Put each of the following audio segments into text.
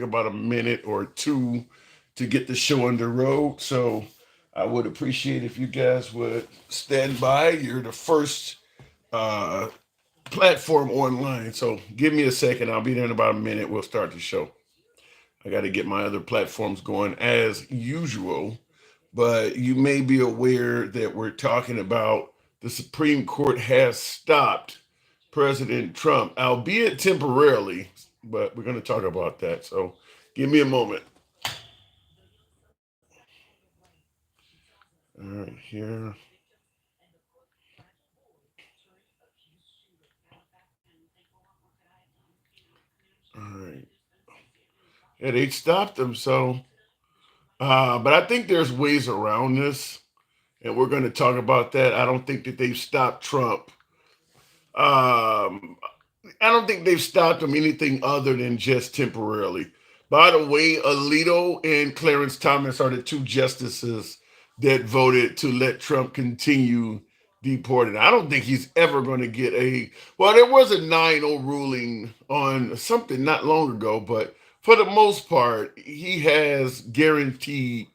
about a minute or two to get the show on the road. So I would appreciate if you guys would stand by. You're the first uh, platform online. So give me a second. I'll be there in about a minute. We'll start the show. I got to get my other platforms going as usual. But you may be aware that we're talking about the Supreme Court has stopped President Trump, albeit temporarily, but we're going to talk about that. So give me a moment. All right, here. All right. Yeah, they stopped him. So, but I think there's ways around this, and we're going to talk about that. I don't think that they've stopped Trump. Um, I don't think they've stopped him anything other than just temporarily. By the way, Alito and Clarence Thomas are the two justices that voted to let Trump continue deported. I don't think he's ever going to get a. Well, there was a 9-0 ruling on something not long ago, but for the most part, he has guaranteed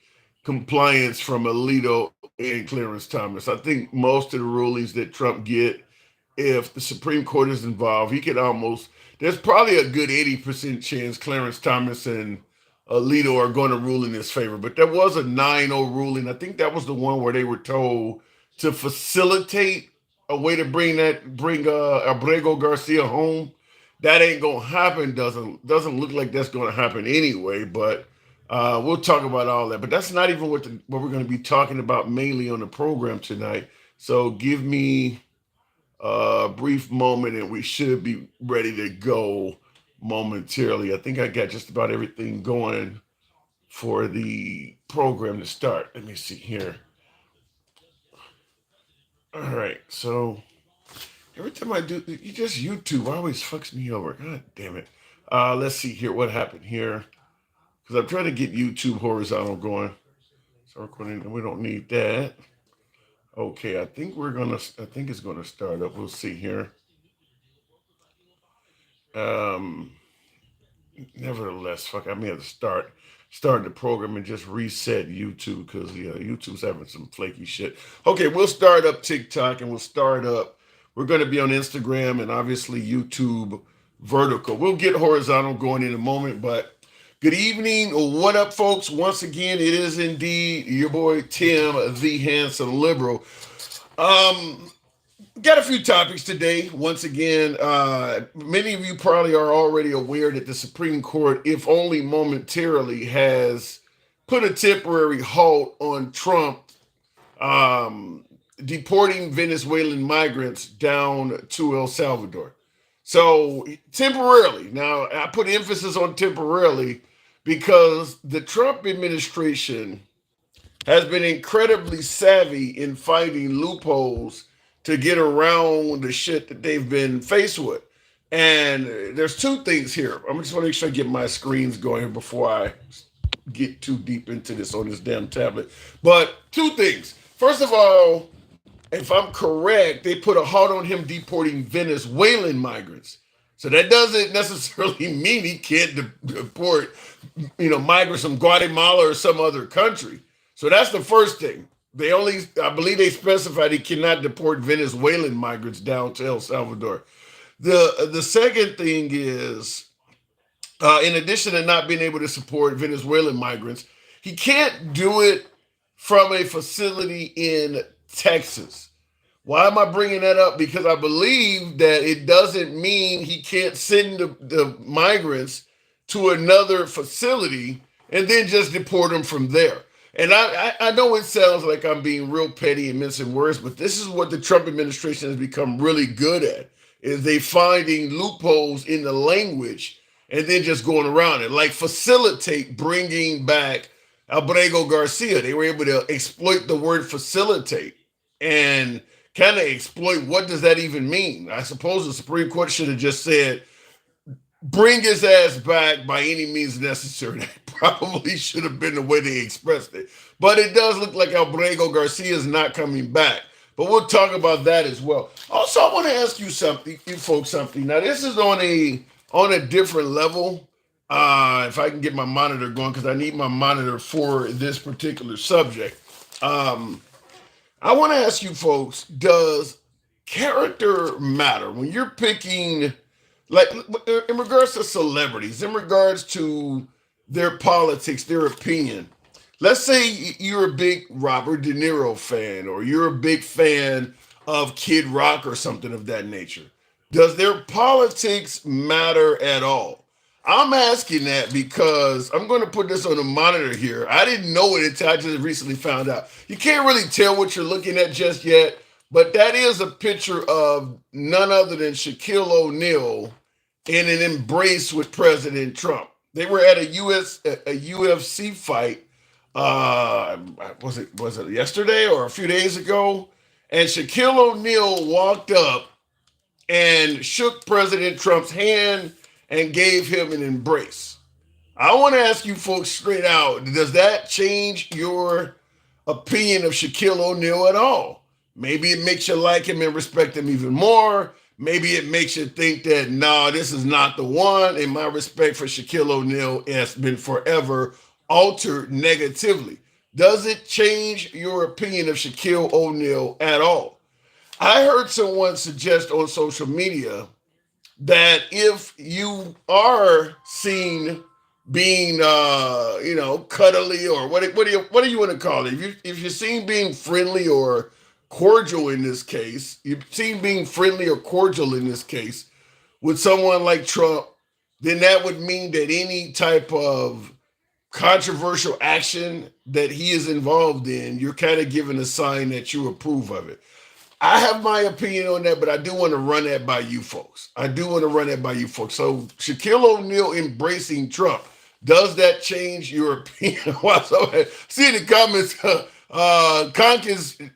compliance from Alito and Clarence Thomas. I think most of the rulings that Trump get, if the Supreme Court is involved, he could almost, there's probably a good 80% chance Clarence Thomas and Alito are going to rule in his favor. But there was a 9-0 ruling. I think that was the one where they were told to facilitate a way to bring Abrego Garcia home. That ain't gonna happen. Doesn't look like that's gonna happen anyway. But we'll talk about all that. But that's not even what we're going to be talking about mainly on the program tonight. So give me a brief moment and we should be ready to go momentarily. I think I got just about everything going for the program to start. Let me see here. All right. So every time I do, you just YouTube always fucks me over. God damn it. Let's see here what happened here. Because I'm trying to get YouTube horizontal going. So recording, we don't need that. Okay, I think it's gonna start up. We'll see here. Um Nevertheless, fuck, I may have to start the program and just reset YouTube because yeah, YouTube's having some flaky shit. Okay, we'll start up TikTok and we'll start up. We're going to be on Instagram and obviously YouTube vertical. We'll get horizontal going in a moment, but good evening. What up, folks? Once again, it is indeed your boy Tim, the handsome liberal. Um, Got a few topics today. Once again, many of you probably are already aware that the Supreme Court, if only momentarily, has put a temporary halt on Trump um, deporting Venezuelan migrants down to El Salvador. So, temporarily. Now, I put emphasis on temporarily because the Trump administration has been incredibly savvy in finding loopholes to get around the shit that they've been faced with. And there's two things here. I'm just want to make sure I get my screens going here before I get too deep into this on this damn tablet. But two things. First of all, if I'm correct, they put a halt on him deporting Venezuelan migrants. So that doesn't necessarily mean he can't deport, migrants from Guatemala or some other country. So that's the first thing. I believe they specified he cannot deport Venezuelan migrants down to El Salvador. The second thing is, in addition to not being able to support Venezuelan migrants, he can't do it from a facility in Texas. Why am I bringing that up? Because I believe that it doesn't mean he can't send the migrants to another facility and then just deport them from there. And I know it sounds like I'm being real petty and mincing words, but this is what the Trump administration has become really good at, is they finding loopholes in the language and then just going around it. Like facilitate bringing back Abrego Garcia. They were able to exploit the word facilitate and kind of exploit what does that even mean. I suppose the Supreme Court should have just said, bring his ass back by any means necessary. That probably should have been the way they expressed it. But it does look like Abrego Garcia is not coming back. But we'll talk about that as well. Also, I want to ask you folks something. Now, this is on a different level. If I can get my monitor going, because I need my monitor for this particular subject. Um, I want to ask you folks, does character matter when you're picking, like, in regards to celebrities, in regards to their politics, their opinion? Let's say you're a big Robert De Niro fan, or you're a big fan of Kid Rock or something of that nature. Does their politics matter at all? I'm asking that because I'm going to put this on the monitor here. I didn't know it until I just recently found out. You can't really tell what you're looking at just yet, but that is a picture of none other than Shaquille O'Neal in an embrace with President Trump. They were at a UFC fight. Was it yesterday or a few days ago? And Shaquille O'Neal walked up and shook President Trump's hand and gave him an embrace. I want to ask you folks straight out, does that change your opinion of Shaquille O'Neal at all? Maybe it makes you like him and respect him even more. Maybe it makes you think that, nah, this is not the one, and my respect for Shaquille O'Neal has been forever altered negatively. Does it change your opinion of Shaquille O'Neal at all? I heard someone suggest on social media that if you are seen being cuddly, or what do you want to call it, if you're seen being friendly or cordial in this case, you're seen being friendly or cordial in this case with someone like Trump, then that would mean that any type of controversial action that he is involved in, you're kind of giving a sign that you approve of it. I have my opinion on that, but I do want to run that by you folks. I do want to run that by you folks. So Shaquille O'Neal embracing Trump, does that change your opinion? See in the comments, Conkus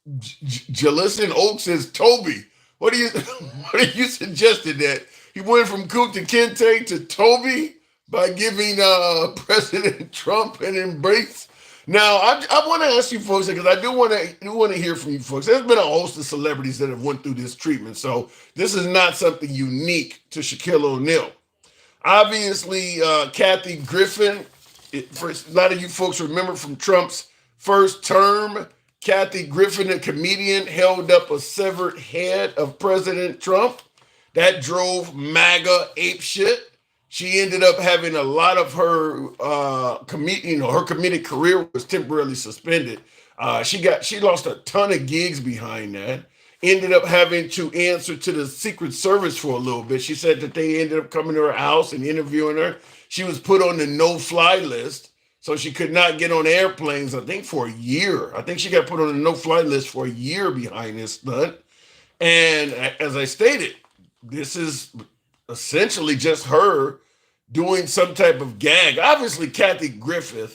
Jalison Oak says, Toby, what do you what are you suggesting that he went from Kunta Kinte to Toby by giving President Trump an embrace? Now, I want to ask you folks, because I do want to hear from you folks. There's been a host of celebrities that have went through this treatment, so this is not something unique to Shaquille O'Neal. Obviously, Kathy Griffin, for a lot of you folks remember from Trump's first term, Kathy Griffin, a comedian, held up a severed head of President Trump. That drove MAGA apeshit. She ended up having a lot of her her comedic career was temporarily suspended. She lost a ton of gigs behind that. Ended up having to answer to the Secret Service for a little bit. She said that they ended up coming to her house and interviewing her. She was put on the no-fly list, so she could not get on airplanes, I think, for a year. I think she got put on the no-fly list for a year behind this stunt. And as I stated, this is essentially just her doing some type of gag. Obviously, Kathy Griffin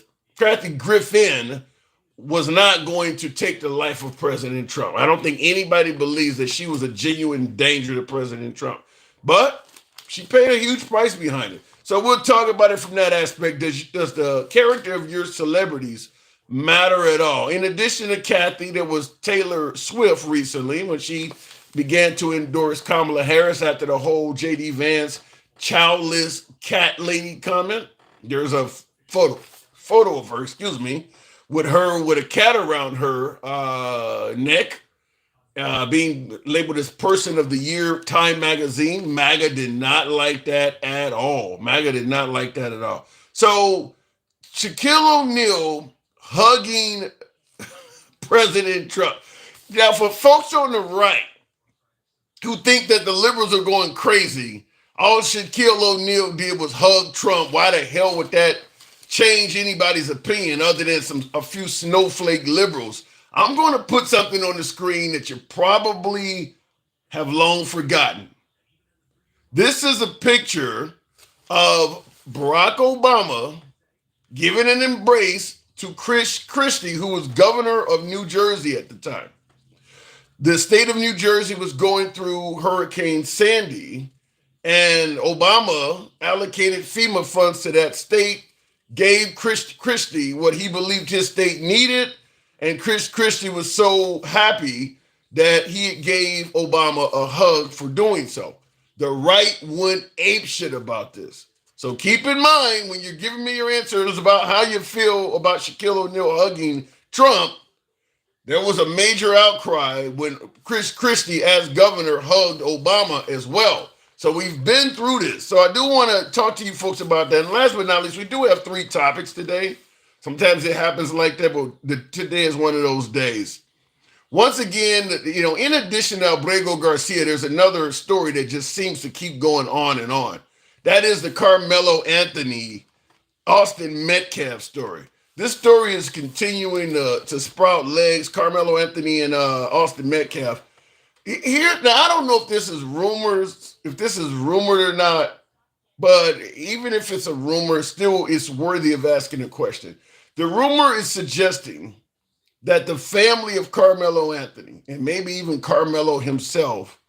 was not going to take the life of President Trump. I don't think anybody believes that she was a genuine danger to President Trump. But she paid a huge price behind it. So we'll talk about it from that aspect. Does the character of your celebrities matter at all? In addition to Kathy, there was Taylor Swift recently when she began to endorse Kamala Harris after the whole J.D. Vance childless cat lady comment. There's a photo of her, with her with a cat around her neck, being labeled as Person of the Year, Time Magazine. MAGA did not like that at all. MAGA did not like that at all. So Shaquille O'Neal hugging President Trump. Now, for folks on the right who think that the liberals are going crazy, all Shaquille O'Neal did was hug Trump. Why the hell would that change anybody's opinion other than a few snowflake liberals? I'm going to put something on the screen that you probably have long forgotten. This is a picture of Barack Obama giving an embrace to Chris Christie, who was governor of New Jersey at the time. The state of New Jersey was going through Hurricane Sandy, and Obama allocated FEMA funds to that state, gave Christie what he believed his state needed, and Chris Christie was so happy that he gave Obama a hug for doing so. The right went apeshit about this. So keep in mind when you're giving me your answers about how you feel about Shaquille O'Neal hugging Trump, there was a major outcry when Chris Christie, as governor, hugged Obama as well. So we've been through this. So I do want to talk to you folks about that. And last but not least, we do have 3 topics today. Sometimes it happens like that, but today is one of those days. Once again, in addition to Abrego Garcia, there's another story that just seems to keep going on and on. That is the Carmelo Anthony, Austin Metcalf story. This story is continuing to sprout legs. Carmelo Anthony and Austin Metcalf. Here now, I don't know if this is rumors, if this is rumored or not, but even if it's a rumor, still it's worthy of asking a question. The rumor is suggesting that the family of Carmelo Anthony, and maybe even Carmelo himself,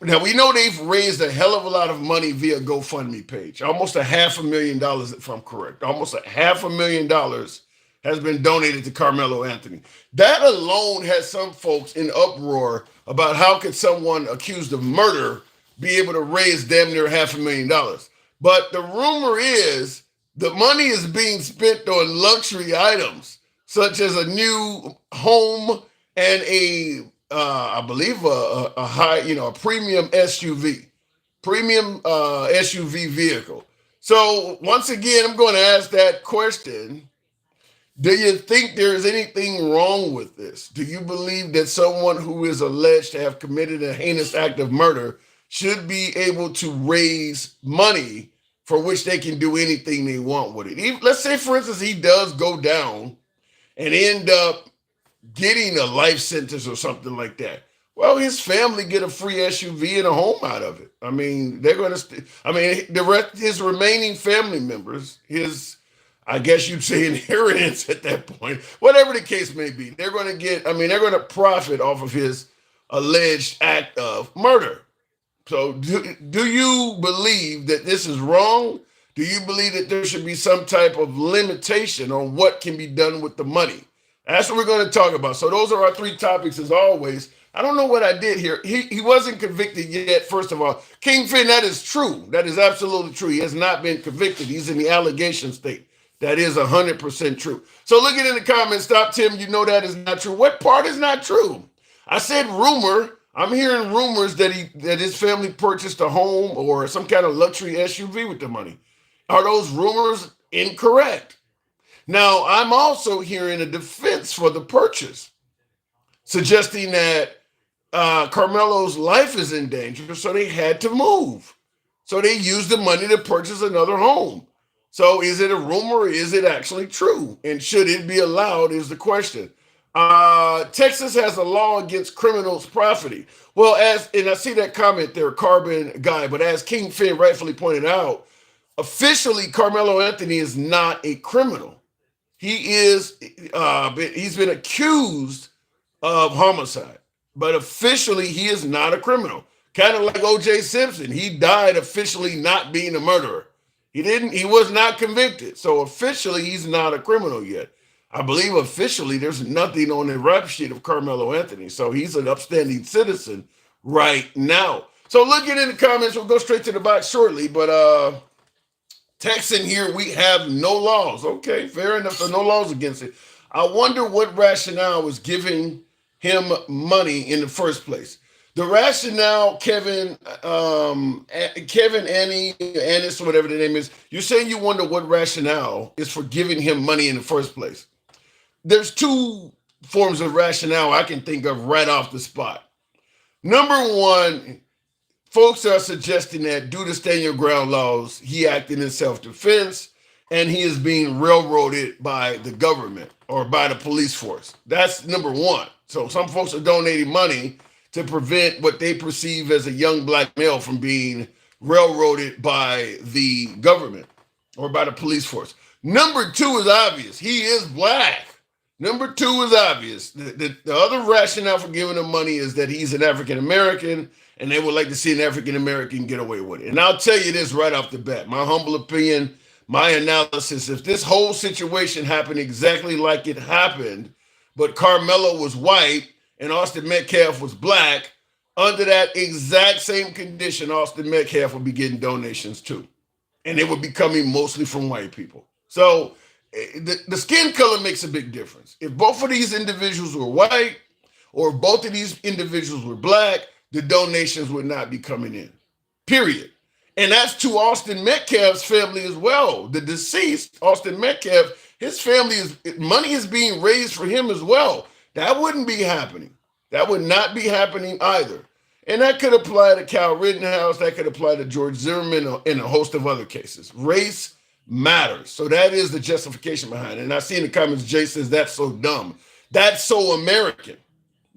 now we know they've raised a hell of a lot of money via GoFundMe page. Almost $500,000, if I'm correct. Almost $500,000 has been donated to Carmelo Anthony. That alone has some folks in uproar about how could someone accused of murder be able to raise damn near $500,000. But the rumor is the money is being spent on luxury items, such as a new home and I believe a high, a premium SUV vehicle. So once again, I'm going to ask that question. Do you think there is anything wrong with this? Do you believe that someone who is alleged to have committed a heinous act of murder should be able to raise money for which they can do anything they want with it? Let's say, for instance, he does go down and end up getting a life sentence or something like that. Well, his family get a free SUV and a home out of it. I mean, they're going to, his remaining family members, I guess you'd say inheritance at that point, whatever the case may be, they're going to profit off of his alleged act of murder. So do you believe that this is wrong? Do you believe that there should be some type of limitation on what can be done with the money? That's what we're going to talk about. So those are our 3 topics as always. I don't know what I did here. He wasn't convicted yet, first of all. Kingpin, that is true. That is absolutely true. He has not been convicted. He's in the allegation state. That is 100% true. So look it in the comments. Stop, Tim. You know that is not true. What part is not true? I said rumor. I'm hearing rumors that his family purchased a home or some kind of luxury SUV with the money. Are those rumors incorrect? Now, I'm also hearing a defense for the purchase, suggesting that Carmelo's life is in danger, so they had to move. So they used the money to purchase another home. So is it a rumor or is it actually true? And should it be allowed is the question. Texas has a law against criminals profiting. Well, and I see that comment there, Carbon Guy, but as King Finn rightfully pointed out, officially Carmelo Anthony is not a criminal. He's been accused of homicide, but officially he is not a criminal. Kind of like O.J. Simpson. He died officially not being a murderer. He was not convicted. So officially he's not a criminal yet. I believe officially there's nothing on the rap sheet of Carmelo Anthony. So he's an upstanding citizen right now. So look it in the comments. We'll go straight to the box shortly. But Texan here, we have no laws. Okay, fair enough. So no laws against it. I wonder what rationale was giving him money in the first place. The rationale, Kevin, Annis, whatever the name is, you're saying you wonder what rationale is for giving him money in the first place. There's 2 forms of rationale I can think of right off the spot. Number one, folks are suggesting that due to stand your ground laws, he acted in self-defense and he is being railroaded by the government or by the police force. That's number one. So some folks are donating money to prevent what they perceive as a young black male from being railroaded by the government or by the police force. Number 2 is obvious. He is black. Number 2 is obvious. The other rationale for giving him money is that he's an African-American and they would like to see an African-American get away with it. And I'll tell you this right off the bat, my humble opinion, my analysis, if this whole situation happened exactly like it happened, but Carmelo was white and Austin Metcalf was black, under that exact same condition, Austin Metcalf will be getting donations too. and they were becoming mostly from white people. So the skin color makes a big difference. If both of these individuals were white, or if both of these individuals were black, the donations would not be coming in. Period. And that's to Austin Metcalf's family as well. The deceased, Austin Metcalf, his family is money is being raised for him as well. That wouldn't be happening. That would not be happening either. And that could apply to Kyle Rittenhouse, that could apply to George Zimmerman and a host of other cases. Race matters. So that is the justification behind it. And I see in the comments, Jay says that's so dumb. That's so American.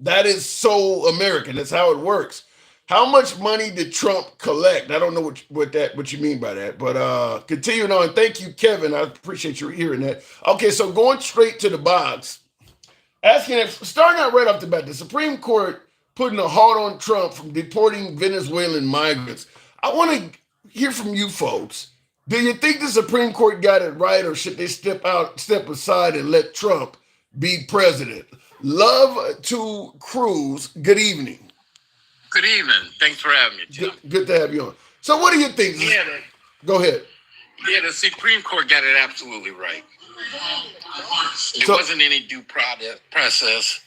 That is so American. That's how it works. How much money did Trump collect? I don't know what you mean by that, but continuing on. Thank you, Kevin. I appreciate you hearing that. Okay, so going straight to the box, starting out right off the bat, the Supreme Court putting a halt on Trump from deporting Venezuelan migrants. I want to hear from you folks. Do you think the Supreme Court got it right, or should they step aside and let Trump be president? Love to Cruz. Good evening. Good evening. Thanks for having me, Tim. Good to have you on. So what do you think? Go ahead. Yeah, the Supreme Court got it absolutely right. It wasn't any due process.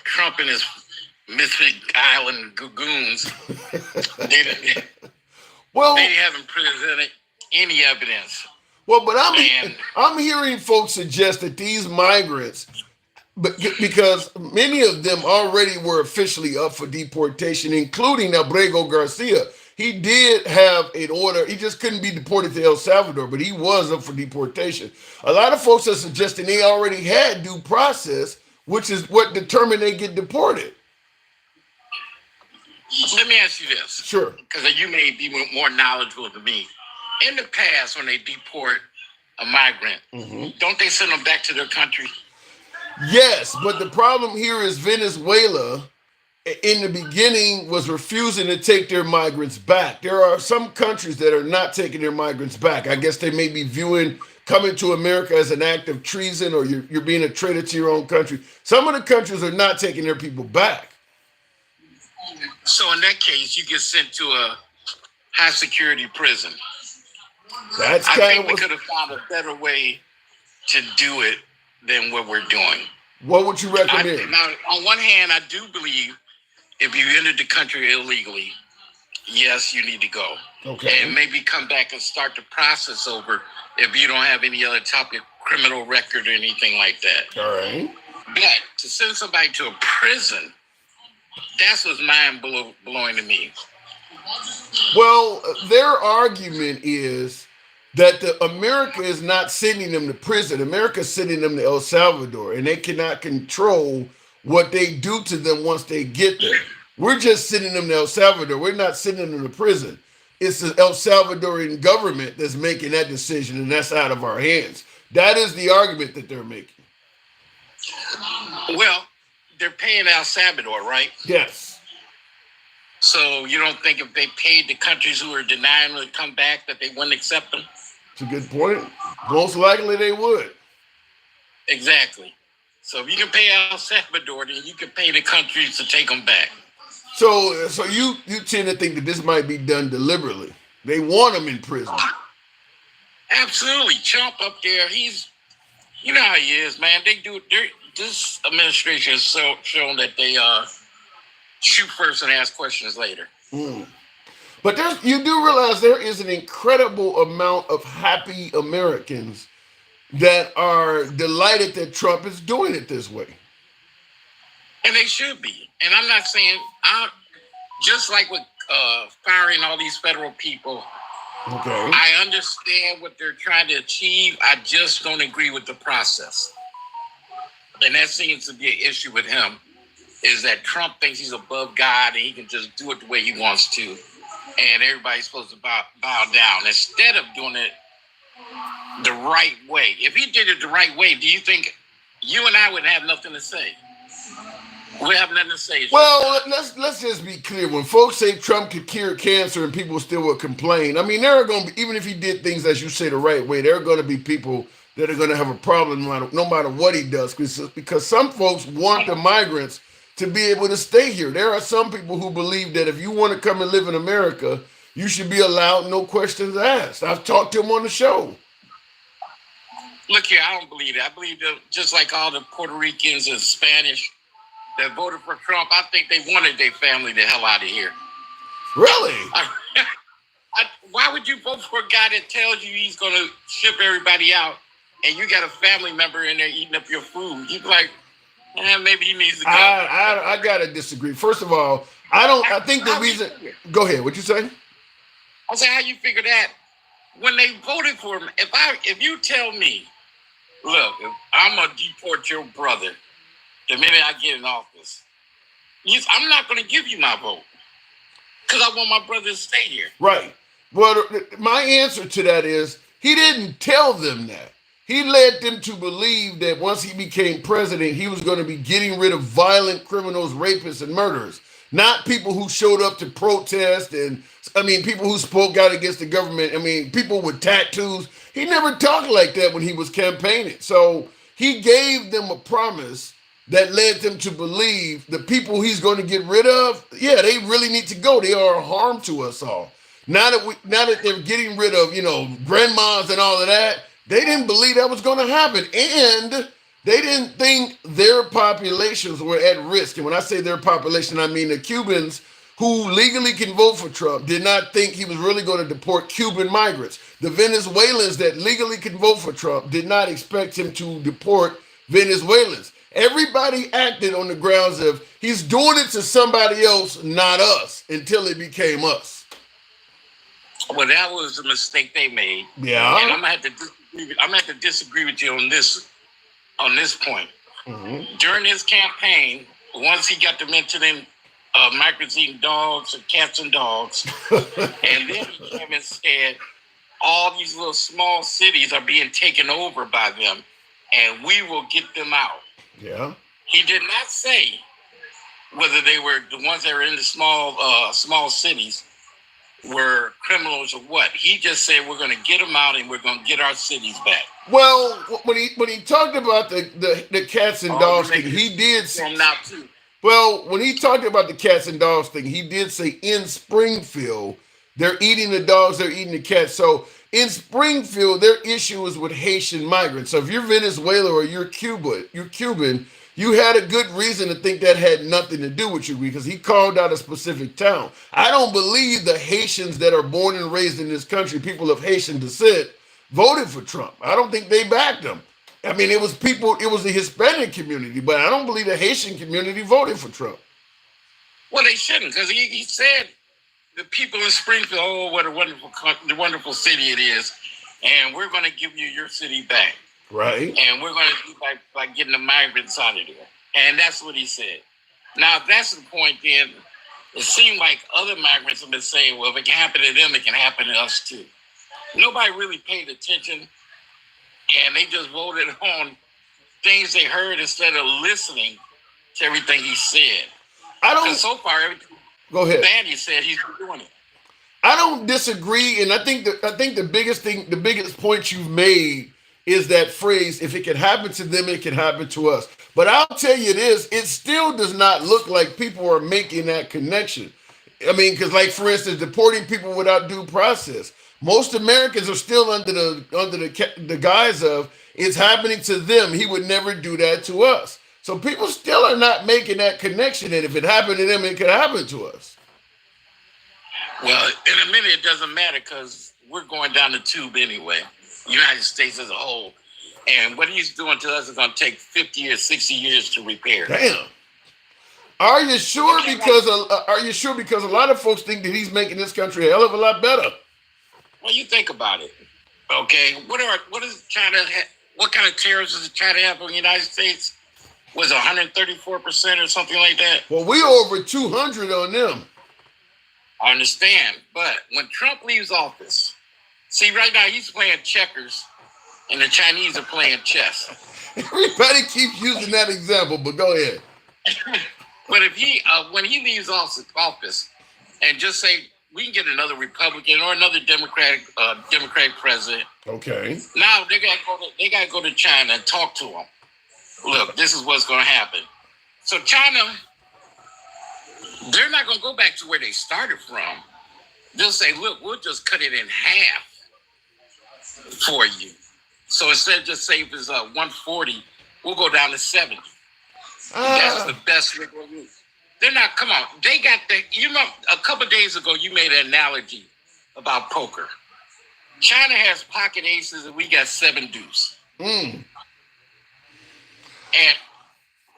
Trump and his Misfit Island goons, they haven't presented any evidence. Well, but I'm hearing folks suggest that these migrants, because many of them already were officially up for deportation, including Abrego Garcia. He did have an order. He just couldn't be deported to El Salvador, but he was up for deportation. A lot of folks are suggesting they already had due process, which is what determined they get deported. Let me ask you this. Sure. Because you may be more knowledgeable than me. In the past, when they deport a migrant, don't they send them back to their country? Yes, but the problem here is Venezuela, in the beginning, was refusing to take their migrants back. There are some countries that are not taking their migrants back. I guess they may be viewing coming to America as an act of treason, or you're being a traitor to your own country. Some of the countries are not taking their people back. So in that case, you get sent to a high security prison. I think we could have found a better way to do it than what we're doing. What would you recommend? Now, on one hand, I do believe if you entered the country illegally, yes, you need to go. Okay. And maybe come back and start the process over if you don't have any other type of criminal record or anything like that. All right. But to send somebody to a prison, that's what's mind-blowing to me. Well, their argument is that America is not sending them to prison. America is sending them to El Salvador, and they cannot control what they do to them once they get there. We're just sending them to El Salvador. We're not sending them to prison. It's the El Salvadorian government that's making that decision, and that's out of our hands. That is the argument that they're making. Well, they're paying El Salvador, right? Yes. So you don't think if they paid the countries who are denying them to come back that they wouldn't accept them? It's a good point. Most likely they would. Exactly. So if you can pay El Salvador, then you can pay the countries to take them back. So you tend to think that this might be done deliberately. They want them in prison. Absolutely. Trump up there, you know how he is, man. This administration has shown that they shoot first and ask questions later. But you do realize there is an incredible amount of happy Americans that are delighted that Trump is doing it this way. And they should be. And I'm not saying, just like with firing all these federal people, okay, I understand what they're trying to achieve. I just don't agree with the process. And that seems to be an issue with him, is that Trump thinks he's above God and he can just do it the way he wants to. And everybody's supposed to bow down instead of doing it the right way. If he did it the right way, do you think you and I would have nothing to say? We have nothing to say. Well, let's just be clear. When folks say Trump could cure cancer and people still would complain, I mean, there are going to be, even if he did things, as you say, the right way, there are going to be people that are going to have a problem no matter what he does, because some folks want the migrants to be able to stay here. There are some people who believe that if you want to come and live in America, You should be allowed, no questions asked. I've talked to him on the show. Look here, I don't believe that. I believe that just like all the Puerto Ricans and Spanish that voted for Trump, I think they wanted their family the hell out of here. Really? Why would you vote for a guy that tells you he's going to ship everybody out and you got a family member in there eating up your food? You'd be like, maybe he needs to go. I gotta disagree. First of all, I think the reason. Go ahead. What you say? I say, how you figure that? When they voted for him, if you tell me, look, I'm gonna deport your brother the minute I get in office, I'm not gonna give you my vote because I want my brother to stay here. Right. Well, my answer to that is he didn't tell them that. He led them to believe that once he became president, he was going to be getting rid of violent criminals, rapists, and murderers. Not people who showed up to protest and, people who spoke out against the government. People with tattoos. He never talked like that when he was campaigning. So he gave them a promise that led them to believe the people he's going to get rid of, yeah, they really need to go. They are a harm to us all. Now that they're getting rid of, grandmas and all of that, they didn't believe that was going to happen. And they didn't think their populations were at risk. And when I say their population, I mean the Cubans who legally can vote for Trump did not think he was really going to deport Cuban migrants. The Venezuelans that legally can vote for Trump did not expect him to deport Venezuelans. Everybody acted on the grounds of he's doing it to somebody else, not us, until it became us. Well, that was a mistake they made. Yeah. And I'm gonna have to disagree with you on this point. Mm-hmm. During his campaign, once he got to mentioning migrants eating dogs and cats and dogs, and then he came and said, all these little small cities are being taken over by them, and we will get them out. Yeah. He did not say whether they were the ones that were in the small cities were criminals or what. He just said we're going to get them out and we're going to get our cities back. Well, when he talked about the cats and dogs thing, he did say now too. Well, when he talked about the cats and dogs thing, he did say in Springfield they're eating the dogs, they're eating the cats. So in Springfield, their issue is with Haitian migrants. So if you're Venezuela or you're Cuban, you had a good reason to think that had nothing to do with you because he called out a specific town. I don't believe the Haitians that are born and raised in this country, people of Haitian descent, voted for Trump. I don't think they backed him. It was the Hispanic community, but I don't believe the Haitian community voted for Trump. Well, they shouldn't because he said the people in Springfield, oh, what a wonderful city it is, and we're going to give you your city back. Right. And we're going to do by getting the migrants out of there. And that's what he said. Now, if that's the point, then it seemed like other migrants have been saying, well, if it can happen to them, it can happen to us too. Nobody really paid attention, and they just voted on things they heard instead of listening to everything he said. Because so far, everything bad he said, he's doing it. I don't disagree, and I think the biggest point you've made is that phrase, if it can happen to them, it can happen to us. But I'll tell you this, it still does not look like people are making that connection. Because like, for instance, deporting people without due process. Most Americans are still under the guise of it's happening to them. He would never do that to us. So people still are not making that connection. And if it happened to them, it could happen to us. Well, in a minute, it doesn't matter because we're going down the tube anyway. United States as a whole. And what he's doing to us is going to take 50 or 60 years to repair. Damn. Are you sure? Because a lot of folks think that he's making this country a hell of a lot better. Well, you think about it. Okay, what is China? What kind of tariffs does China have on the United States? Was 134% or something like that? Well, we over 200 on them. I understand, but when Trump leaves office, see, right now he's playing checkers, and the Chinese are playing chess. Everybody keeps using that example, but go ahead. But if when he leaves office, and just say we can get another Republican or another Democratic president. Okay. Now they gotta go to China and talk to him. Look, this is what's going to happen. So China, they're not going to go back to where they started from. they'll say, look, we'll just cut it in half for you. So instead of just say if it's 140, we'll go down to 70. That's the best we're going to do. They're not, come on. They got the, you know, a couple of days ago, you made an analogy about poker. China has pocket aces and we got 7 deuce. And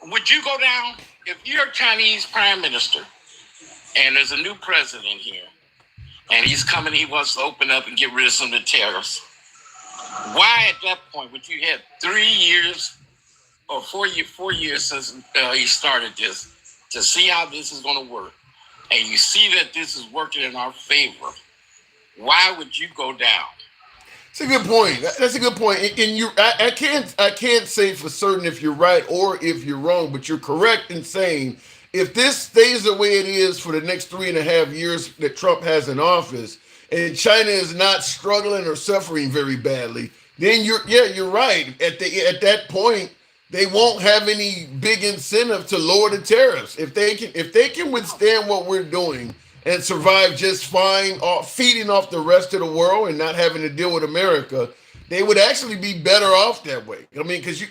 would you go down, if you're a Chinese prime minister and there's a new president here and he's coming, he wants to open up and get rid of some of the tariffs. Why at that point would you have 3 years or 4 years since he started this to see how this is going to work, and you see that this is working in our favor? Why would you go down? It's a good point. That's a good point. And I can't say for certain if you're right or if you're wrong, but you're correct in saying if this stays the way it is for the next 3.5 years that Trump has in office, and China is not struggling or suffering very badly, then you're right. At that point, they won't have any big incentive to lower the tariffs. If they can withstand what we're doing and survive just fine, feeding off the rest of the world and not having to deal with America, they would actually be better off that way. I mean, because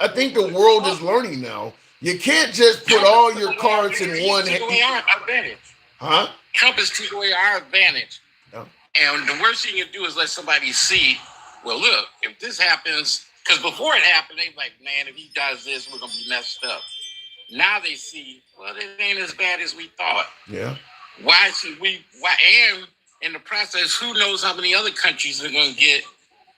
I think the world is learning now. You can't just put all your cards in one hand. Huh? Trump is taking away our advantage. Yeah. And the worst thing you do is let somebody see, well, look, if this happens, because before it happened, they like, man, if he does this, we're going to be messed up. Now they see, well, it ain't as bad as we thought. Yeah. Why should we? Why? And in the process, who knows how many other countries are going to get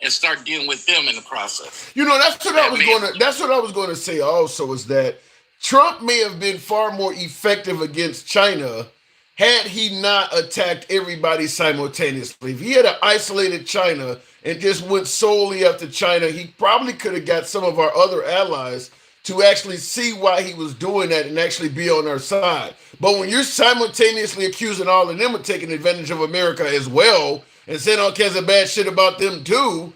and start dealing with them in the process? You know, that's what I was going to say also, is that Trump may have been far more effective against China had he not attacked everybody simultaneously. If he had isolated China and just went solely after China, he probably could have got some of our other allies to actually see why he was doing that and actually be on our side. But when you're simultaneously accusing all of them of taking advantage of America as well and saying all kinds of bad shit about them too,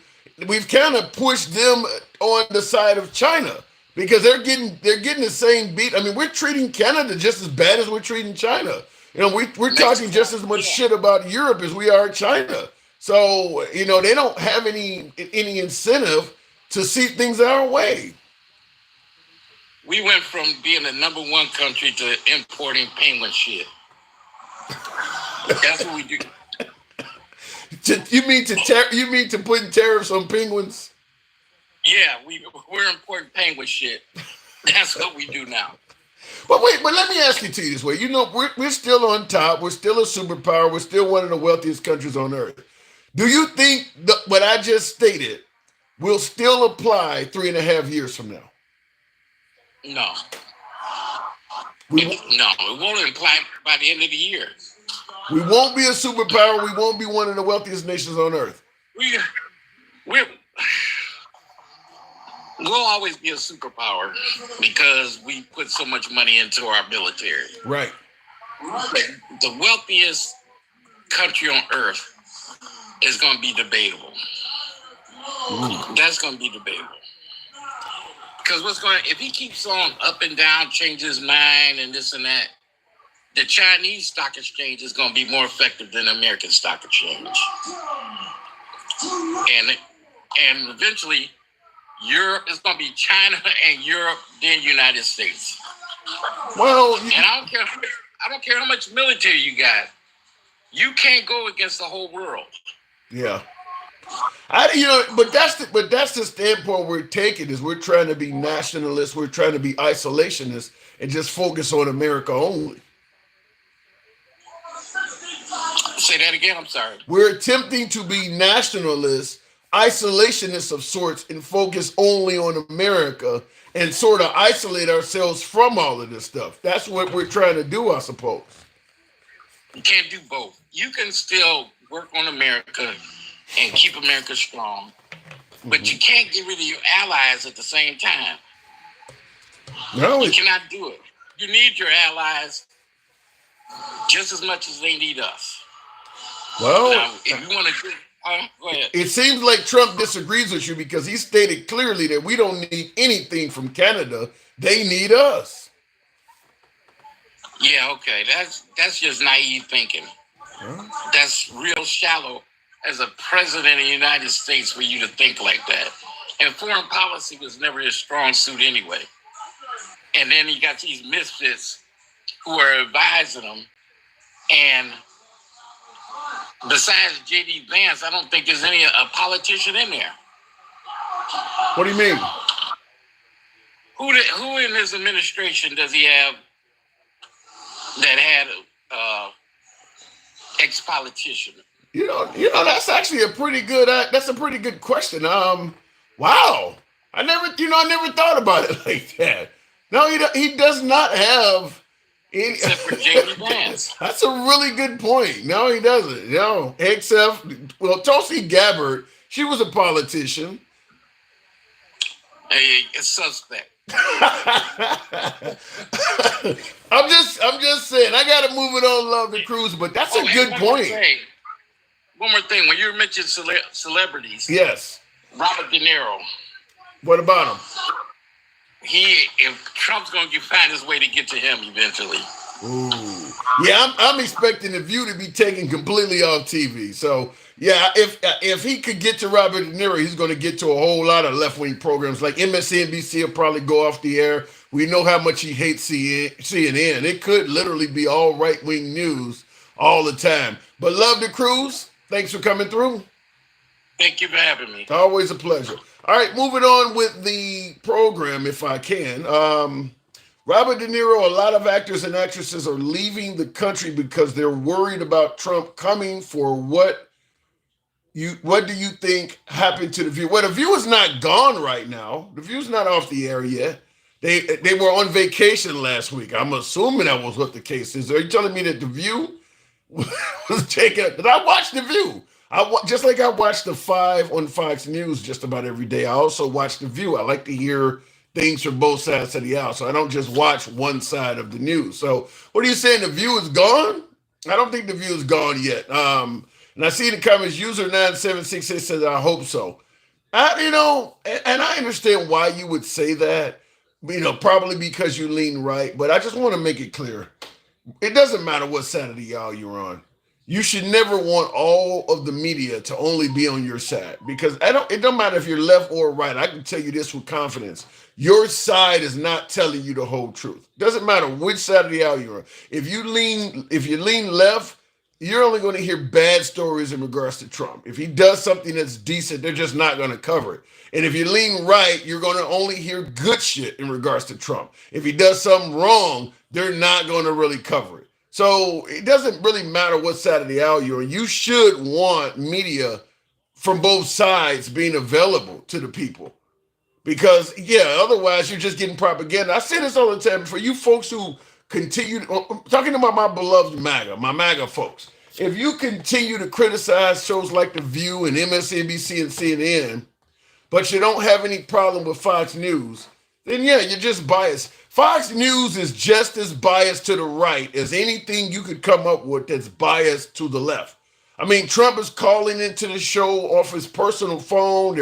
we've kind of pushed them on the side of China because they're getting the same beat. I mean, we're treating Canada just as bad as we're treating China. You know, we're talking just as much shit about Europe as we are China. So, you know, they don't have any incentive to see things our way. We went from being the #1 country to importing penguin shit. That's what we do. You mean to putting tariffs on penguins? Yeah, we're importing penguin shit. That's what we do now. But wait, let me ask you this way. You know, we're still on top. We're still a superpower. We're still one of the wealthiest countries on earth. Do you think what I just stated will still apply 3.5 years from now? No. It won't apply by the end of the year. We won't be a superpower. We won't be one of the wealthiest nations on earth. We'll always be a superpower because we put so much money into our military. Right. The wealthiest country on earth is going to be debatable. That's going to be debatable. Because if he keeps on up and down, changes his mind and this and that, the Chinese stock exchange is going to be more effective than the American stock exchange. And eventually, Europe is going to be China and Europe, then United States. Well, and I don't care how much military you got. You can't go against the whole world. Yeah. But that's the standpoint we're taking, is we're trying to be nationalists, we're trying to be isolationists and just focus on America only. Say that again, I'm sorry. We're attempting to be nationalists, isolationists of sorts, and focus only on America and sort of isolate ourselves from all of this stuff. That's what we're trying to do, I suppose. You can't do both. You can still work on America and keep America strong, but you can't get rid of your allies at the same time. No, you cannot do it. You need your allies just as much as they need us. Well, now, if you want to go ahead. It seems like Trump disagrees with you because he stated clearly that we don't need anything from Canada. They need us. Yeah, okay. That's just naive thinking. That's real shallow as a president of the United States for you to think like that. And foreign policy was never his strong suit anyway. And then you got these misfits who are advising him. And besides J.D. Vance, I don't think there's any a politician in there. What do you mean? Who in his administration does he have that had ex-politician? You know, that's actually a pretty good. That's a pretty good question. Wow, I never thought about it like that. No, he does not have any. Except for J.D. Vance. That's a really good point. No, he doesn't. No, except Tulsi Gabbard, she was a politician. A suspect. I'm just saying. I got to move it on, love the Cruz, but that's a good point. One more thing. When you mentioned celebrities, yes, Robert De Niro. What about him? If Trump's going to find his way to get to him eventually. Ooh. Yeah, I'm expecting The View to be taken completely off TV. So yeah, if he could get to Robert De Niro, he's going to get to a whole lot of left-wing programs like MSNBC will probably go off the air. We know how much he hates CNN. It could literally be all right-wing news all the time. But love the Cruz. Thanks for coming through. Thank you for having me. Always a pleasure. All right, moving on with the program, if I can. Robert De Niro, a lot of actors and actresses are leaving the country because they're worried about Trump coming for what do you think happened to The View? Well, The View is not gone right now. The View's not off the air yet. They were on vacation last week. I'm assuming that was what the case is. Are you telling me that The View was taken? Because I watched The View. Just like I watch The Five on Fox News just about every day. I also watch The View. I like to hear things from both sides of the aisle, so I don't just watch one side of the news. So what are you saying? The View is gone? I don't think The View is gone yet. And I see in the comments, user 9766 says, I hope so. And I understand why you would say that, probably because you lean right, but I just want to make it clear. It doesn't matter what side of the aisle you're on. You should never want all of the media to only be on your side, because it don't matter if you're left or right. I can tell you this with confidence. Your side is not telling you the whole truth. Doesn't matter which side of the aisle you're on. If you lean left, you're only going to hear bad stories in regards to Trump. If he does something that's decent, they're just not going to cover it. And if you lean right, you're going to only hear good shit in regards to Trump. If he does something wrong, they're not going to really cover it. So it doesn't really matter what side of the aisle you're on. You should want media from both sides being available to the people. Because, otherwise you're just getting propaganda. I say this all the time. For you folks who continue, talking about my beloved my MAGA folks, if you continue to criticize shows like The View and MSNBC and CNN, but you don't have any problem with Fox News, then you're just biased. Fox News is just as biased to the right as anything you could come up with that's biased to the left. I mean, Trump is calling into the show off his personal phone.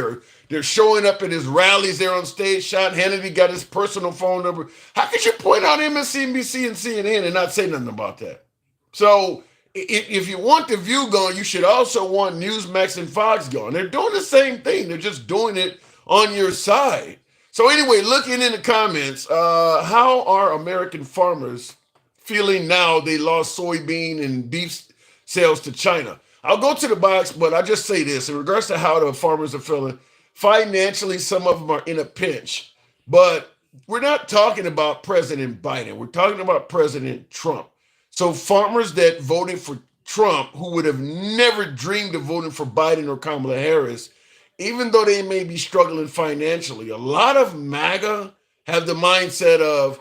They're showing up at his rallies there on stage. Sean Hannity got his personal phone number. How could you point out MSNBC and CNN and not say nothing about that? So if you want The View gone, you should also want Newsmax and Fox gone. They're doing the same thing. They're just doing it on your side. So anyway, looking in the comments, how are American farmers feeling now they lost soybean and beef sales to China? I'll go to the box, but I just say this. In regards to how the farmers are feeling, financially, some of them are in a pinch. But we're not talking about President Biden. We're talking about President Trump. So farmers that voted for Trump, who would have never dreamed of voting for Biden or Kamala Harris, even though they may be struggling financially, a lot of MAGA have the mindset of,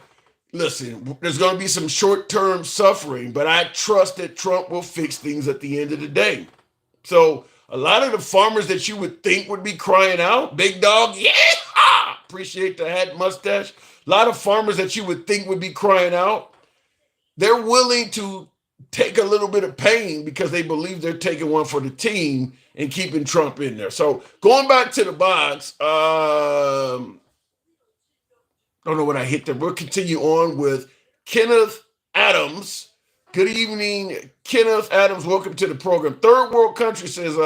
listen, there's going to be some short-term suffering, but I trust that Trump will fix things at the end of the day. So a lot of the farmers that you would think would be crying out, big dog, yeah, appreciate the hat mustache. A lot of farmers that you would think would be crying out, they're willing to take a little bit of pain because they believe they're taking one for the team and keeping Trump in there. So going back to the box, don't know what I hit there. We'll continue on with Kenneth Adams. Good evening, Kenneth Adams. Welcome to the program. Third world country says,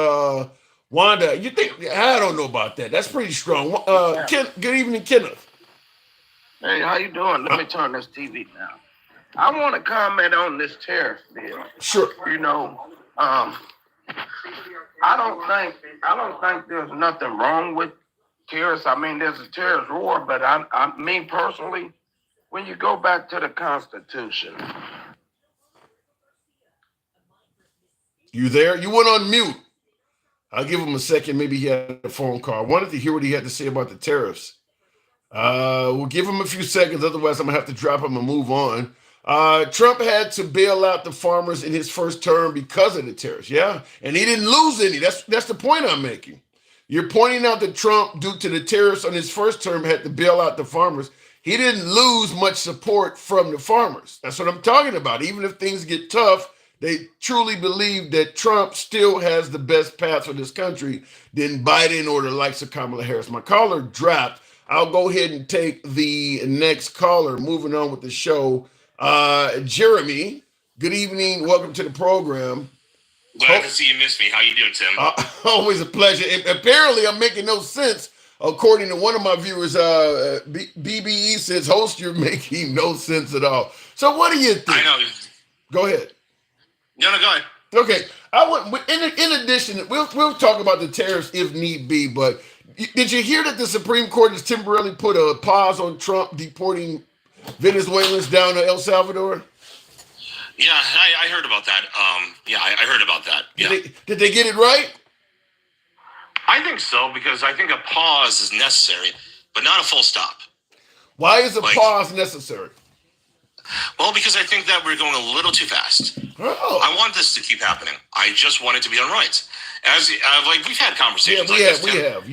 Wanda. You think I don't know about that? That's pretty strong. Good evening, Kenneth. Hey, how you doing? Let me turn this TV down. I want to comment on this tariff bill. Sure. I don't think there's nothing wrong with tariffs. I mean, there's a tariff war, but I mean personally, when you go back to the Constitution. You there? You went on mute. I'll give him a second. Maybe he had a phone call. I wanted to hear what he had to say about the tariffs. We'll give him a few seconds. Otherwise, I'm going to have to drop him and move on. Trump had to bail out the farmers in his first term because of the tariffs. Yeah. And he didn't lose any. That's the point I'm making. You're pointing out that Trump, due to the tariffs on his first term, had to bail out the farmers. He didn't lose much support from the farmers. That's what I'm talking about. Even if things get tough, they truly believe that Trump still has the best path for this country than Biden or the likes of Kamala Harris. My caller dropped. I'll go ahead and take the next caller. Moving on with the show. Jeremy, good evening. Welcome to the program. Glad to see you missed me. How you doing, Tim? Always a pleasure. Apparently, I'm making no sense. According to one of my viewers, BBE says, host, you're making no sense at all. So what do you think? I know. Go ahead. No, go ahead. Okay. In addition, we'll talk about the tariffs if need be, but did you hear that the Supreme Court has temporarily put a pause on Trump deporting Venezuelans down to El Salvador? Yeah, I heard about that. I heard about that. Yeah. Did they get it right? I think so, because I think a pause is necessary, but not a full stop. Why is a pause necessary? Well, because I think that we're going a little too fast. Oh. I want this to keep happening. I just want it to be done right. As we've had conversations we this. have.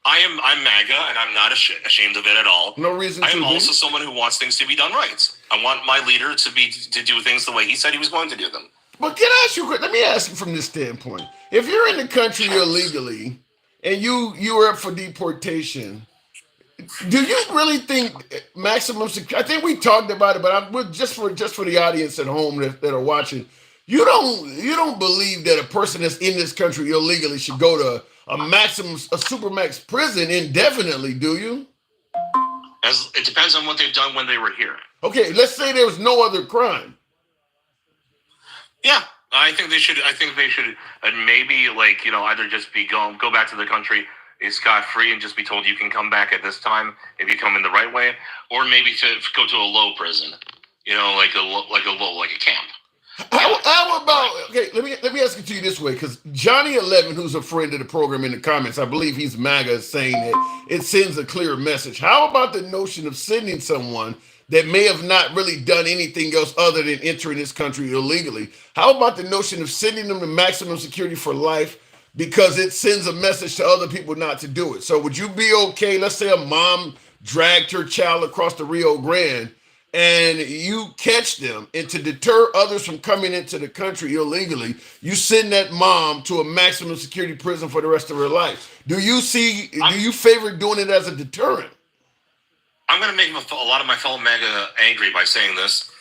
I'm MAGA, and I'm not ashamed of it at all. No reason to. I am also someone who wants things to be done right. I want my leader to do things the way he said he was going to do them. But can I ask you a question? Let me ask you from this standpoint. If you're in the country illegally and you are up for deportation, do you really think maximum security? I think we talked about it, but just for the audience at home that are watching, you don't believe that a person that's in this country illegally should go to a supermax prison indefinitely, do you? As it depends on what they've done when they were here. Okay, let's say there was no other crime. Yeah, I think they should maybe either just go back to the country scot-free and just be told you can come back at this time if you come in the right way, or maybe to go to a low prison, like a camp. How about, okay, let me ask it to you this way, because Johnny 11, who's a friend of the program in the comments, I believe he's MAGA, is saying that it sends a clear message. How about the notion of sending someone that may have not really done anything else other than entering this country illegally? How about the notion of sending them to maximum security for life because it sends a message to other people not to do it? So would you be okay, let's say a mom dragged her child across the Rio Grande, and you catch them, and to deter others from coming into the country illegally, you send that mom to a maximum security prison for the rest of her life? Do you favor doing it as a deterrent? I'm going to make a lot of my fellow MAGA angry by saying this.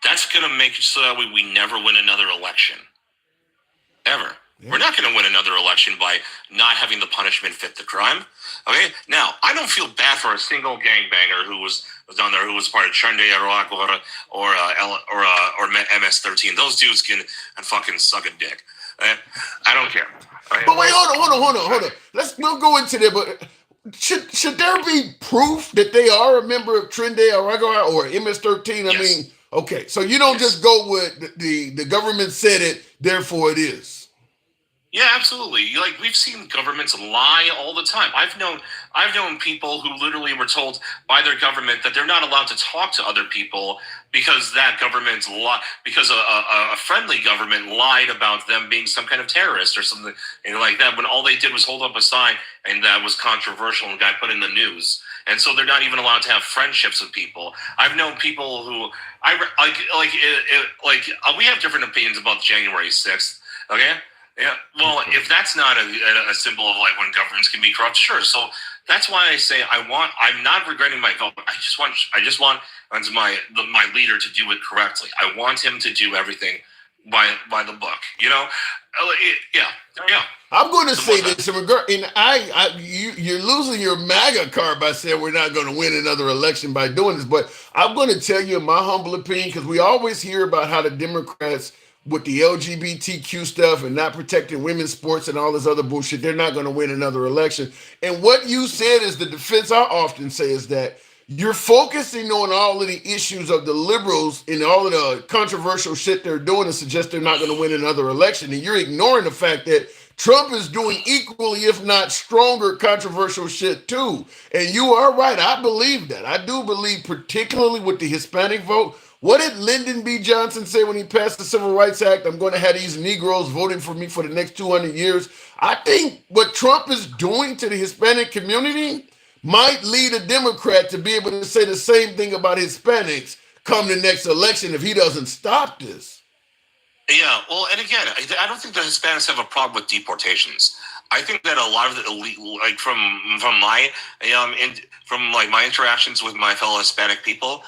That's going to make it so that we never win another election. Ever. Yeah. We're not going to win another election by not having the punishment fit the crime. Okay? Now, I don't feel bad for a single gangbanger who was down there, who was part of Chende Iraq or MS-13. Those dudes can fucking suck a dick. Okay? I don't care. Okay? But wait, hold on. We'll go into that, but should there be proof that they are a member of Chende Iraq or MS-13? I mean, okay, so you don't just go with the government said it, therefore it is. Yeah, absolutely. We've seen governments lie all the time. I've known people who literally were told by their government that they're not allowed to talk to other people because that government because a friendly government lied about them being some kind of terrorist or something like that, when all they did was hold up a sign and that was controversial and got put in the news. And so they're not even allowed to have friendships with people. I've known people who we have different opinions about January 6th. Okay. Yeah, well, if that's not a symbol of like when governments can be corrupt, sure. So that's why I say I'm not regretting my vote. I just want my leader to do it correctly. I want him to do everything by the book. Yeah. I'm going to say this in regard, and you're losing your MAGA card by saying we're not going to win another election by doing this. But I'm going to tell you, in my humble opinion, because we always hear about how the Democrats with the LGBTQ stuff and not protecting women's sports and all this other bullshit, they're not going to win another election. And what you said is the defense I often say is that you're focusing on all of the issues of the liberals and all of the controversial shit they're doing to suggest they're not going to win another election. And you're ignoring the fact that Trump is doing equally, if not stronger, controversial shit too. And you are right. I believe that. I do believe, particularly with the Hispanic vote. What did Lyndon B. Johnson say when he passed the Civil Rights Act? I'm going to have these Negroes voting for me for the next 200 years. I think what Trump is doing to the Hispanic community might lead a Democrat to be able to say the same thing about Hispanics come the next election if he doesn't stop this. Yeah, well, and again, I don't think the Hispanics have a problem with deportations. I think that a lot of the elite, like from my my interactions with my fellow Hispanic people,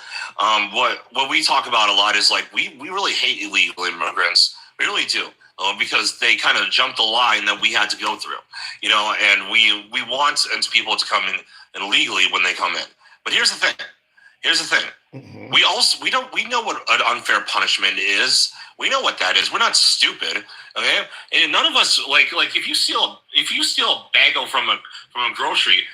what we talk about a lot is like we really hate illegal immigrants. We really do. Because they kind of jumped the line that we had to go through, and we want people to come in illegally when they come in. But here's the thing. Mm-hmm. We know what an unfair punishment is. We know what that is. We're not stupid, okay? And none of us like if you steal a bagel from a grocery,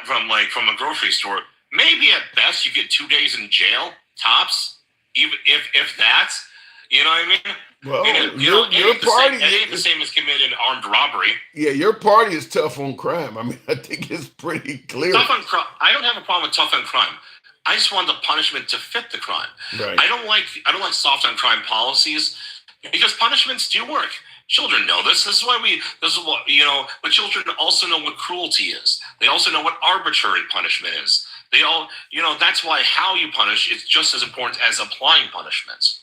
from a grocery store, maybe at best you get 2 days in jail, tops, even if that's, you know what I mean? Well, your party ain't the same as committing armed robbery. Yeah, your party is tough on crime. I mean, I think it's pretty clear. Tough on crime. I don't have a problem with tough on crime. I just want the punishment to fit the crime. Right. I don't like soft on crime policies because punishments do work. Children know this. This is what but children also know what cruelty is. They also know what arbitrary punishment is. They all, that's why how you punish is just as important as applying punishments.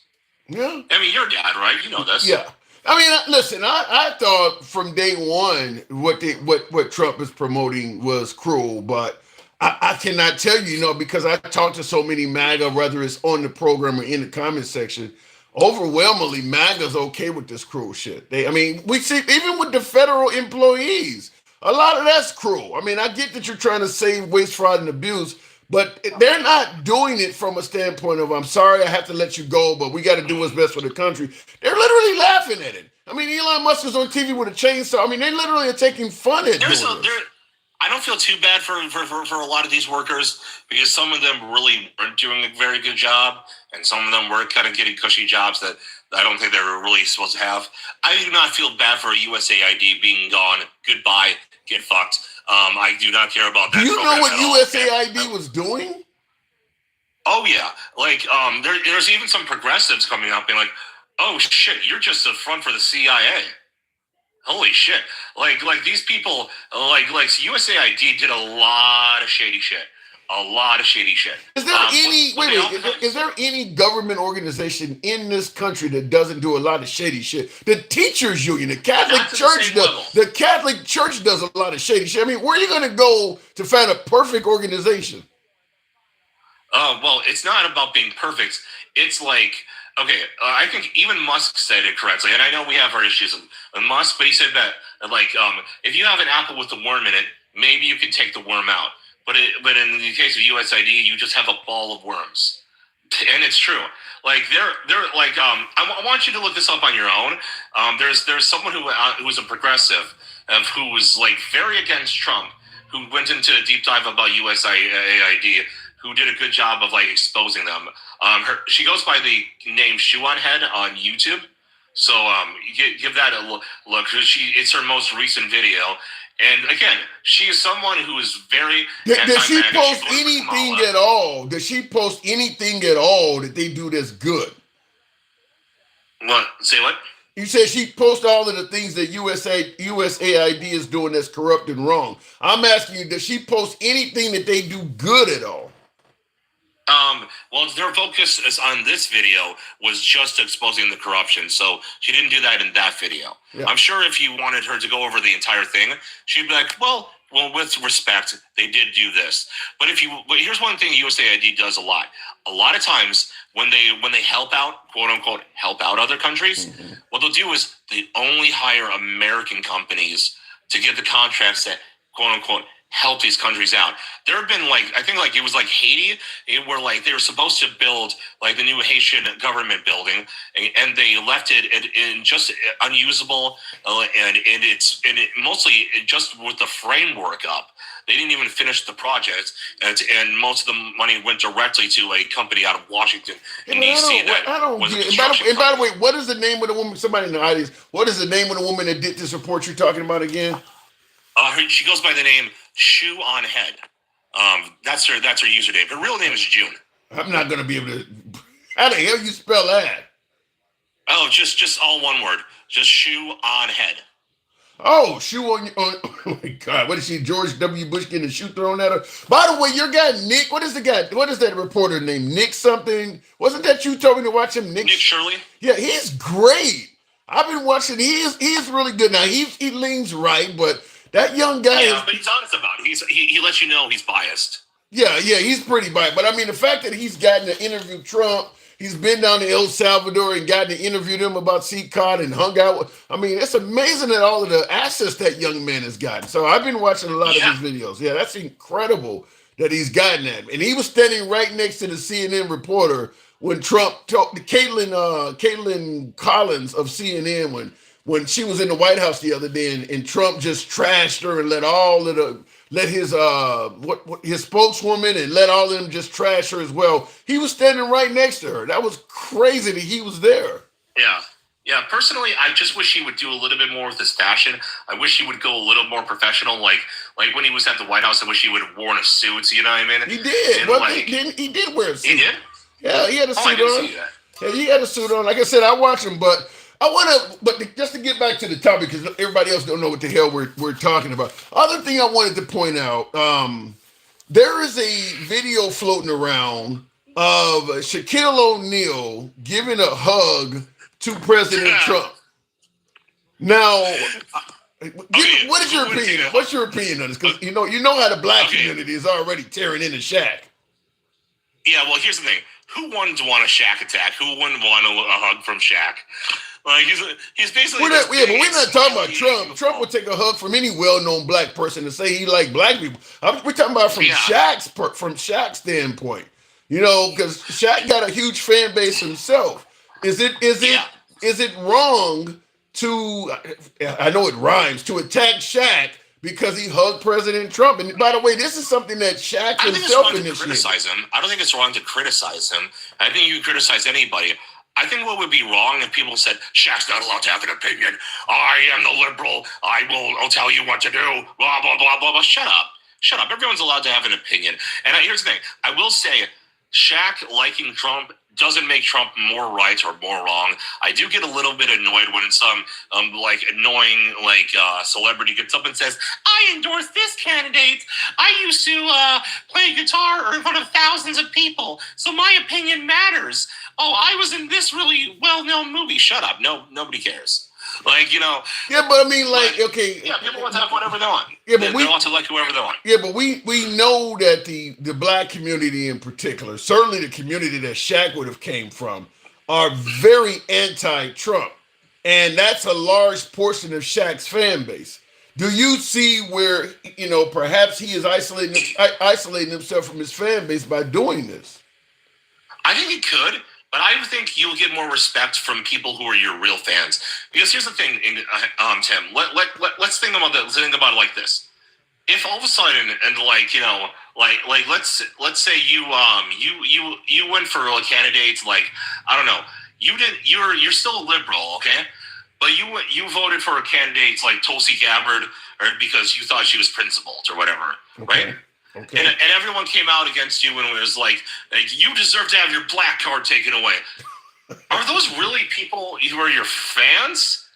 Yeah. I mean, your dad, right? You know this. Yeah. I mean, listen, I thought from day one what Trump is promoting was cruel, but I cannot tell you, because I talked to so many MAGA, whether it's on the program or in the comment section, overwhelmingly MAGA's okay with this cruel shit. We see even with the federal employees, a lot of that's cruel. I mean, I get that you're trying to save waste, fraud, and abuse, but they're not doing it from a standpoint of, I'm sorry, I have to let you go, but we got to do what's best for the country. They're literally laughing at it. I mean, Elon Musk is on TV with a chainsaw. I mean, they literally are taking fun at it. I don't feel too bad for a lot of these workers because some of them really weren't doing a very good job, and some of them were kind of getting cushy jobs that I don't think they were really supposed to have. I do not feel bad for a USAID being gone. Goodbye. Get fucked. I do not care about that. Do you know what USAID was doing? Oh yeah, there's even some progressives coming up being like, "Oh shit, you're just a front for the CIA." Holy shit! Like these people, like USAID did a lot of shady shit. A lot of shady shit. Is there is there any government organization in this country that doesn't do a lot of shady shit? The teachers union, the Catholic Church does. The Catholic Church does a lot of shady shit. I mean, where are you going to go to find a perfect organization? Well, it's not about being perfect. It's like, okay, I think even Musk said it correctly, and I know we have our issues with Musk, but he said that if you have an apple with a worm in it, maybe you can take the worm out. But in the case of USID, you just have a ball of worms, and it's true. Like they're like I want you to look this up on your own. There's someone who was a progressive, who was like very against Trump, who went into a deep dive about USAID, who did a good job of like exposing them. She goes by the name Shoe on Head on YouTube. So give that a look. It's her most recent video. And again, she is someone who is very Does she post anything at all? Does she post anything at all that they do that's good? What? Say what? You said she posts all of the things that USAID is doing that's corrupt and wrong. I'm asking you, does she post anything that they do good at all? Well, their focus is on this video was just exposing the corruption, so she didn't do that in that video. Yeah. I'm sure if you wanted her to go over the entire thing, she'd be like, well, with respect, they did do this. But here's one thing USAID does a lot. A lot of times when they help out, quote unquote, help out other countries, what they'll do is they only hire American companies to get the contracts that, quote unquote, help these countries out. There have been I think it was Haiti, where they were supposed to build the new Haitian government building, and they left it in just unusable, and it mostly just with the framework up. They didn't even finish the project, and most of the money went directly to a company out of Washington in D.C. And by the way, what is the name of the woman? Somebody in the audience, what is the name of the woman that did this report you're talking about again? She goes by the name Shoe on Head. That's her username. Her real name is June. I'm not gonna be able to. How the hell you spell that? Oh, just all one word. Just Shoe on Head. Oh, shoe on. Oh my God! What is she? George W. Bush getting a shoe thrown at her? By the way, your guy Nick. What is that reporter named? Nick something. Wasn't that you told me to watch him? Nick Shirley. Yeah, he's great. I've been watching. He is really good. Now he leans right, but that young guy. Yeah, but he's honest about it. He lets you know he's biased. Yeah, he's pretty biased. But I mean, the fact that he's gotten to interview Trump, he's been down to El Salvador and gotten to interview them about CCOT and hung out. I mean, it's amazing at all of the access that young man has gotten. So I've been watching a lot of his videos. Yeah, that's incredible that he's gotten that. And he was standing right next to the CNN reporter when Trump talked to Caitlin Collins of CNN when she was in the White House the other day, and Trump just trashed her and let his spokeswoman and let all of them just trash her as well. He was standing right next to her. That was crazy that he was there. Yeah. Personally, I just wish he would do a little bit more with his fashion. I wish he would go a little more professional. Like when he was at the White House, I wish he would have worn a suit. You know what I mean? He did. He did wear a suit. He did? Yeah, he had a suit on. Yeah, he had a suit on. Like I said, I watch him, but just to get back to the topic, because everybody else don't know what the hell we're talking about. Other thing I wanted to point out, there is a video floating around of Shaquille O'Neal giving a hug to President Trump. Now, what is your opinion? What's your opinion on this? Because you know how the black community is already tearing into Shaq. Yeah, well, here's the thing. Who wouldn't want a Shaq attack? Who wouldn't want a hug from Shaq? He's basically. But we're not talking about Trump. Trump would take a hug from any well-known black person to say he liked black people. We're talking about from Shaq's standpoint. Because Shaq got a huge fan base himself. Is it wrong to? I know it rhymes, to attack Shaq because he hugged President Trump. And by the way, this is something that Shaq himself initiated. Criticize him. I don't think it's wrong to criticize him. I think you can criticize anybody. I think what would be wrong if people said, Shaq's not allowed to have an opinion. I am the liberal. I'll tell you what to do. Blah, blah, blah, blah, blah. Shut up. Everyone's allowed to have an opinion. And here's the thing. I will say, Shaq liking Trump doesn't make Trump more right or more wrong. I do get a little bit annoyed when some annoying celebrity gets up and says, I endorse this candidate. I used to play guitar in front of thousands of people, so my opinion matters. Oh, I was in this really well-known movie. Shut up. No, nobody cares. Yeah, but I mean, okay. Yeah, people want to have whatever they want. Yeah, but they want to like whoever they want. Yeah, but we know that the black community in particular, certainly the community that Shaq would have came from, are very anti-Trump. And that's a large portion of Shaq's fan base. Do you see where, perhaps he is isolating himself from his fan base by doing this? I think he could. But I think you'll get more respect from people who are your real fans. Because here's the thing, Tim. Let's think about it like this. If all of a sudden, and let's say you went for a candidate, I don't know, you're still a liberal, okay? But you voted for a candidate like Tulsi Gabbard, or because you thought she was principled or whatever, right? Okay. And everyone came out against you and it was like you deserve to have your black card taken away. Are those really people who are your fans?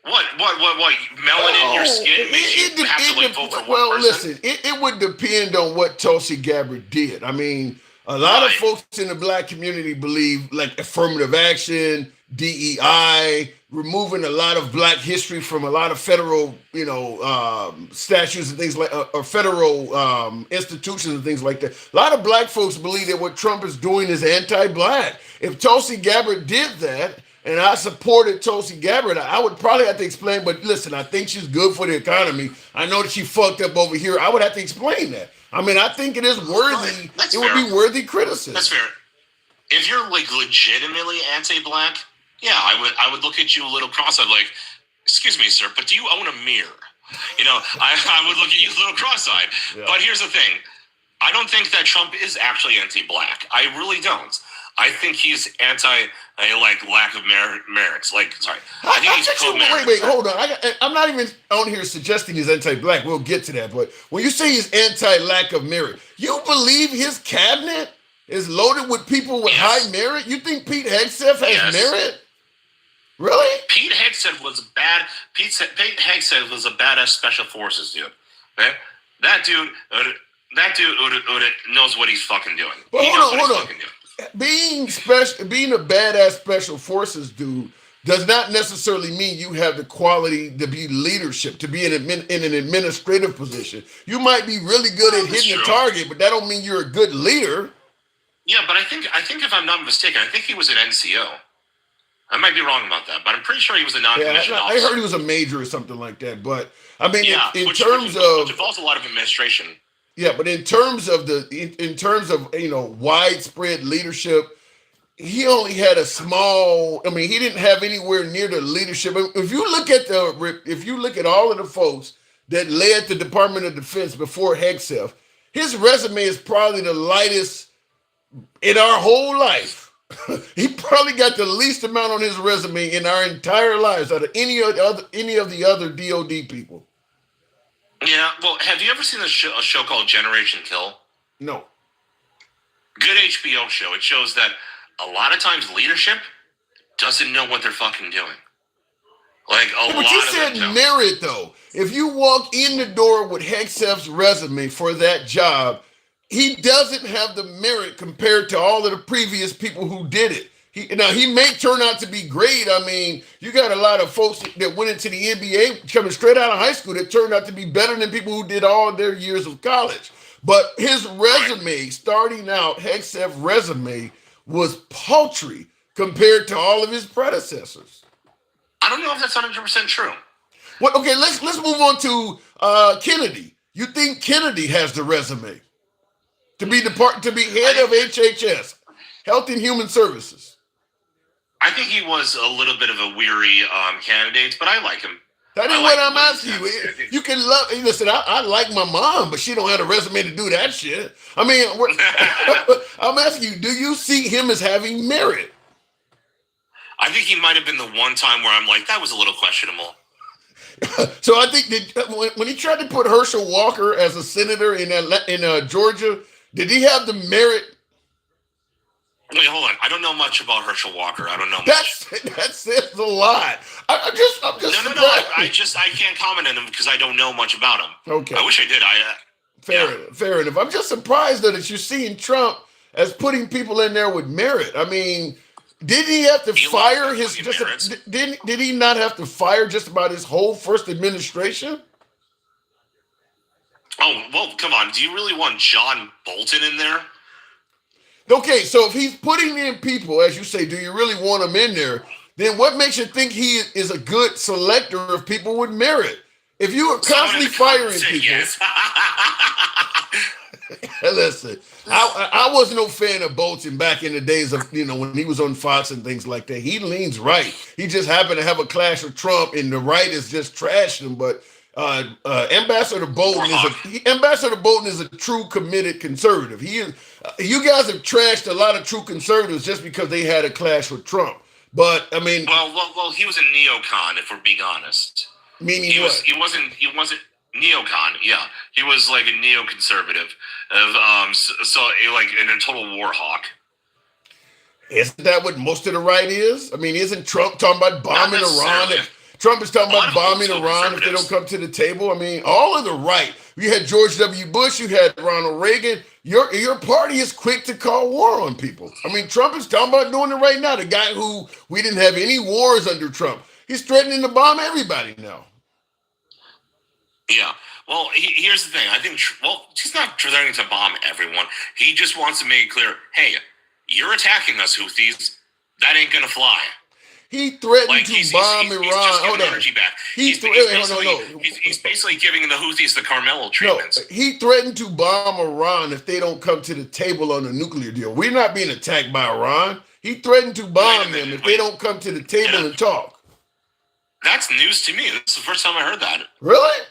What? Melanin in your skin makes you have to vote for one person? Listen, it would depend on what Tulsi Gabbard did. I mean, A lot of Right. folks in the black community believe like affirmative action, DEI, removing a lot of black history from a lot of federal, statutes and things like, or federal institutions and things like that. A lot of black folks believe that what Trump is doing is anti-black. If Tulsi Gabbard did that, and I supported Tulsi Gabbard, I would probably have to explain, but listen, I think she's good for the economy. I know that she fucked up over here. I would have to explain that. I mean, I think it is worthy. That's it would fair. be worthy criticism. That's fair. If you're like legitimately anti-black, yeah, I would look at you a little cross-eyed, like, excuse me, sir, but do you own a mirror? I would look at you a little cross-eyed. Yeah. But here's the thing. I don't think that Trump is actually anti-black. I really don't. I think he's lack of merits. I think he's pro-merit. Wait, hold on. I'm not even on here suggesting he's anti-black. We'll get to that. But when you say he's anti-lack of merit, you believe his cabinet is loaded with people with high merit? You think Pete Hegseth has merit? Really? Pete Hegseth was bad. Pete Hegseth was a badass special forces dude. Okay? That dude knows what he's fucking doing. Well, he knows what he's fucking doing. Being a badass special forces dude does not necessarily mean you have the quality to be leadership, to be in an administrative position. You might be really good at hitting the target, but that don't mean you're a good leader. Yeah, but I think if I'm not mistaken, I think he was an NCO. I might be wrong about that, but I'm pretty sure he was a non-commissioned officer. I heard he was a major or something like that. But I mean, which involves a lot of administration. Yeah, but in terms of widespread leadership, he only had a small. I mean, he didn't have anywhere near the leadership. If you look at all of the folks that led the Department of Defense before Hegseth, his resume is probably the lightest in our whole life. He probably got the least amount on his resume in our entire lives out of any of the other DOD people. Yeah, well, have you ever seen a show called Generation Kill? No. Good HBO show. It shows that a lot of times leadership doesn't know what they're fucking doing. But you said merit, though. If you walk in the door with Hegseth's resume for that job, he doesn't have the merit compared to all of the previous people who did it. He may turn out to be great. I mean, you got a lot of folks that went into the NBA coming straight out of high school that turned out to be better than people who did all their years of college. But his resume, starting out, Hegseth's resume was paltry compared to all of his predecessors. I don't know if that's 100% true. Well, okay, let's move on to Kennedy. You think Kennedy has the resume to be head of HHS, Health and Human Services? I think he was a little bit of a weary candidate, but I like him. That is what I'm asking you. You can love. Listen, I like my mom, but she don't have a resume to do that shit. I mean, I'm asking you, do you see him as having merit? I think he might have been the one time where I'm like, that was a little questionable. So I think when he tried to put Herschel Walker as a senator in Georgia, did he have the merit? Wait, hold on. I don't know much about Herschel Walker. I don't know much. That says a lot. I'm just. No. I can't comment on him because I don't know much about him. Okay. I wish I did. Fair enough. I'm just surprised that you're seeing Trump as putting people in there with merit. I mean, did he have to fire his? Did he not have to fire just about his whole first administration? Oh well, come on. Do you really want John Bolton in there? Okay, so if he's putting in people, as you say, do you really want him in there? Then what makes you think he is a good selector of people with merit? If you are constantly firing people, yes. Listen, I was no fan of Bolton back in the days of when he was on Fox and things like that. He leans right. He just happened to have a clash with Trump, and the right is just trashed him. But Ambassador Bolton is a true committed conservative. He is. You guys have trashed a lot of true conservatives just because they had a clash with Trump. But I mean, well, he was a neocon, if we're being honest. Meaning he what? He wasn't neocon. Yeah, he was like a neoconservative like a total war hawk. Isn't that what most of the right is? I mean, isn't Trump talking about bombing Iran? Trump is talking about bombing Iran if they don't come to the table. I mean, all of the right. You had George W. Bush. You had Ronald Reagan. Your party is quick to call war on people. I mean, Trump is talking about doing it right now. The guy who we didn't have any wars under Trump, he's threatening to bomb everybody now. Yeah. Well, here's the thing. I think, he's not threatening to bomb everyone. He just wants to make it clear, hey, you're attacking us, Houthis. That ain't going to fly. He threatened to bomb Iran. He's just giving energy back. He's basically giving the Houthis the Carmelo treatments. No, he threatened to bomb Iran if they don't come to the table on the nuclear deal. We're not being attacked by Iran. He threatened to bomb them if they don't come to the table and talk. That's news to me. This is the first time I heard that. Really?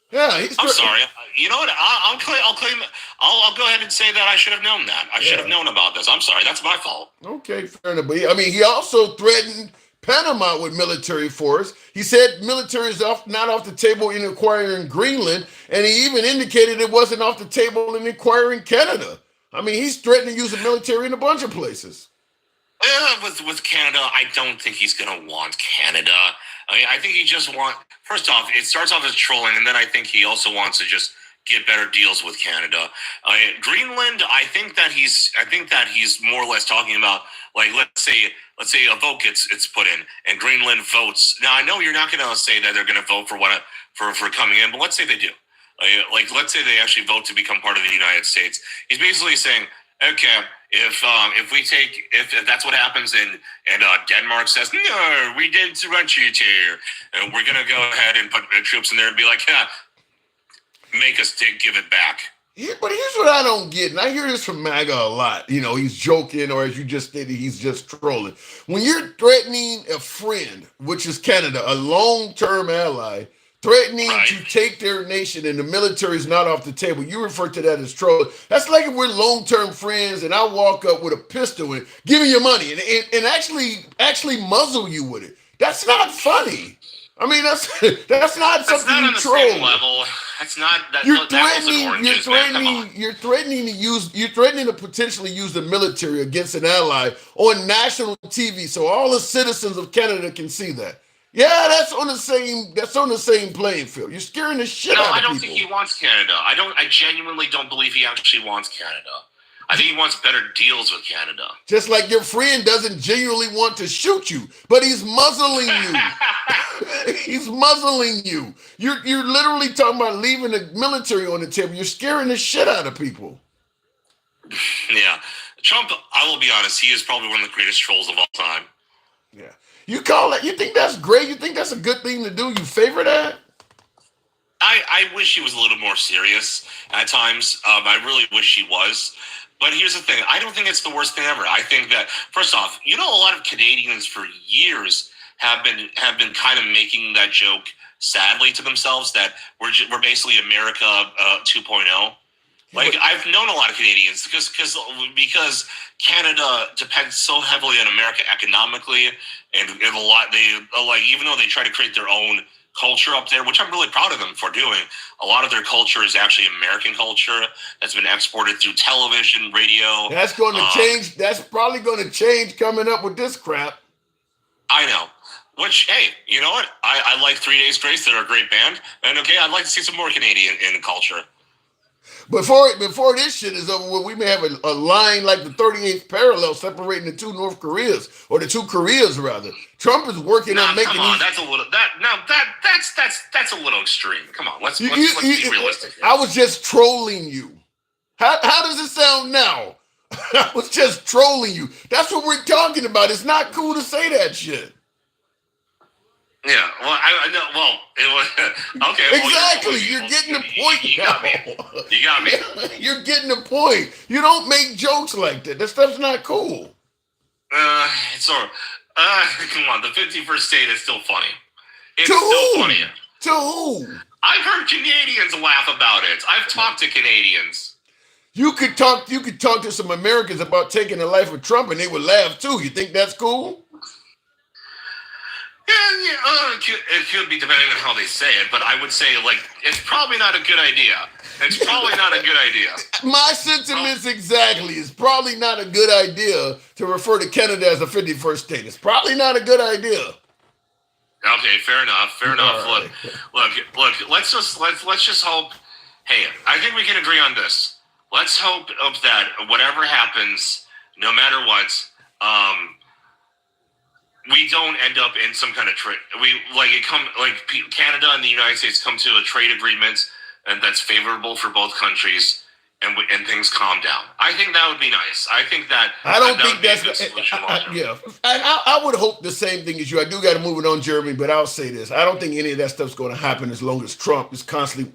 Yeah, I'm sorry. You know what? I'll claim. I'll go ahead and say that I should have known that. I should have known about this. I'm sorry. That's my fault. Okay, fair enough. But I mean, he also threatened Panama with military force. He said military is not off the table in acquiring Greenland, and he even indicated it wasn't off the table in acquiring Canada. I mean, he's threatening to use the military in a bunch of places. With Canada, I don't think he's going to want Canada. I mean, I think he just first off, it starts off as trolling, and then I think he also wants to just get better deals with Canada. Greenland, I think that he's more or less talking about, like, let's say a vote gets put in and Greenland votes. Now, I know you're not going to say that they're going to vote for coming in, but let's say they do. Like, let's say they actually vote to become part of the United States. He's basically saying, okay, if that's what happens and Denmark says, no, we did surrender here, and we're gonna go ahead and put troops in there and be like, yeah, make us give it back. Yeah, but here's what I don't get, and I hear this from MAGA a lot. You know, he's joking, or as you just stated, he's just trolling. When you're threatening a friend, which is Canada, a long-term ally, threatening to take their nation and the military is not off the table, you refer to that as trolling. That's like if we're long-term friends and I walk up with a pistol and give me your money and actually muzzle you with it. That's not funny. I mean, that's not something not you on the troll. same level. That's not that. You're threatening to potentially use the military against an ally on national TV, so all the citizens of Canada can see that. Yeah, that's on the same playing field. You're scaring the shit out of people. I don't think he wants Canada. I genuinely don't believe he actually wants Canada. I think he wants better deals with Canada. Just like your friend doesn't genuinely want to shoot you, but he's muzzling you. He's muzzling you. You're literally talking about leaving the military on the table. You're scaring the shit out of people. Yeah. Trump, I will be honest, he is probably one of the greatest trolls of all time. Yeah. You call that? You think that's great? You think that's a good thing to do? You favor that? I wish he was a little more serious at times. I really wish he was. But here's the thing. I don't think it's the worst thing ever. I think that, first off, a lot of Canadians for years have been kind of making that joke, sadly, to themselves that we're basically America 2.0. Like, I've known a lot of Canadians because Canada depends so heavily on America economically, and a lot even though they try to create their own culture up there, which I'm really proud of them for doing. A lot of their culture is actually American culture that's been exported through television, radio. That's going to change. That's probably going to change coming up with this crap. I know. Which, hey, you know what? I like 3 Days Grace. They're a great band. And okay, I'd like to see some more Canadian in culture. Before this shit is over, we may have a line like the 38th parallel separating the two North Koreas, or the two Koreas rather. Trump is working on making. Come on, that's a little that's a little extreme. Come on, let's be realistic here. I was just trolling you. How does it sound now? I was just trolling you. That's what we're talking about. It's not cool to say that shit. Yeah, well, I know. Well, it was okay. Exactly, you're getting the point. You got me. You got me. You're getting the point. You don't make jokes like that. That stuff's not cool. It's all. Come on, the 51st state is still funny. It's still funny. To who? I've heard Canadians laugh about it. I've talked to Canadians. You could talk to some Americans about taking the life of Trump, and they would laugh too. You think that's cool? It could be depending on how they say it, but I would say, like, it's probably not a good idea. It's probably not a good idea. My sentiments exactly. It's probably not a good idea to refer to Canada as a 51st state. It's probably not a good idea. Okay, fair enough. Fair enough. Right. Look. Let's just hope. Hey, I think we can agree on this. Let's hope that whatever happens, no matter what, we don't end up in some kind of trade. Canada and the United States come to a trade agreement, and that's favorable for both countries, and things calm down. I think that would be nice. I think that I don't that think would be a that's good solution. yeah. I would hope the same thing as you. I do got to move it on, Jeremy, but I'll say this: I don't think any of that stuff's going to happen as long as Trump is constantly,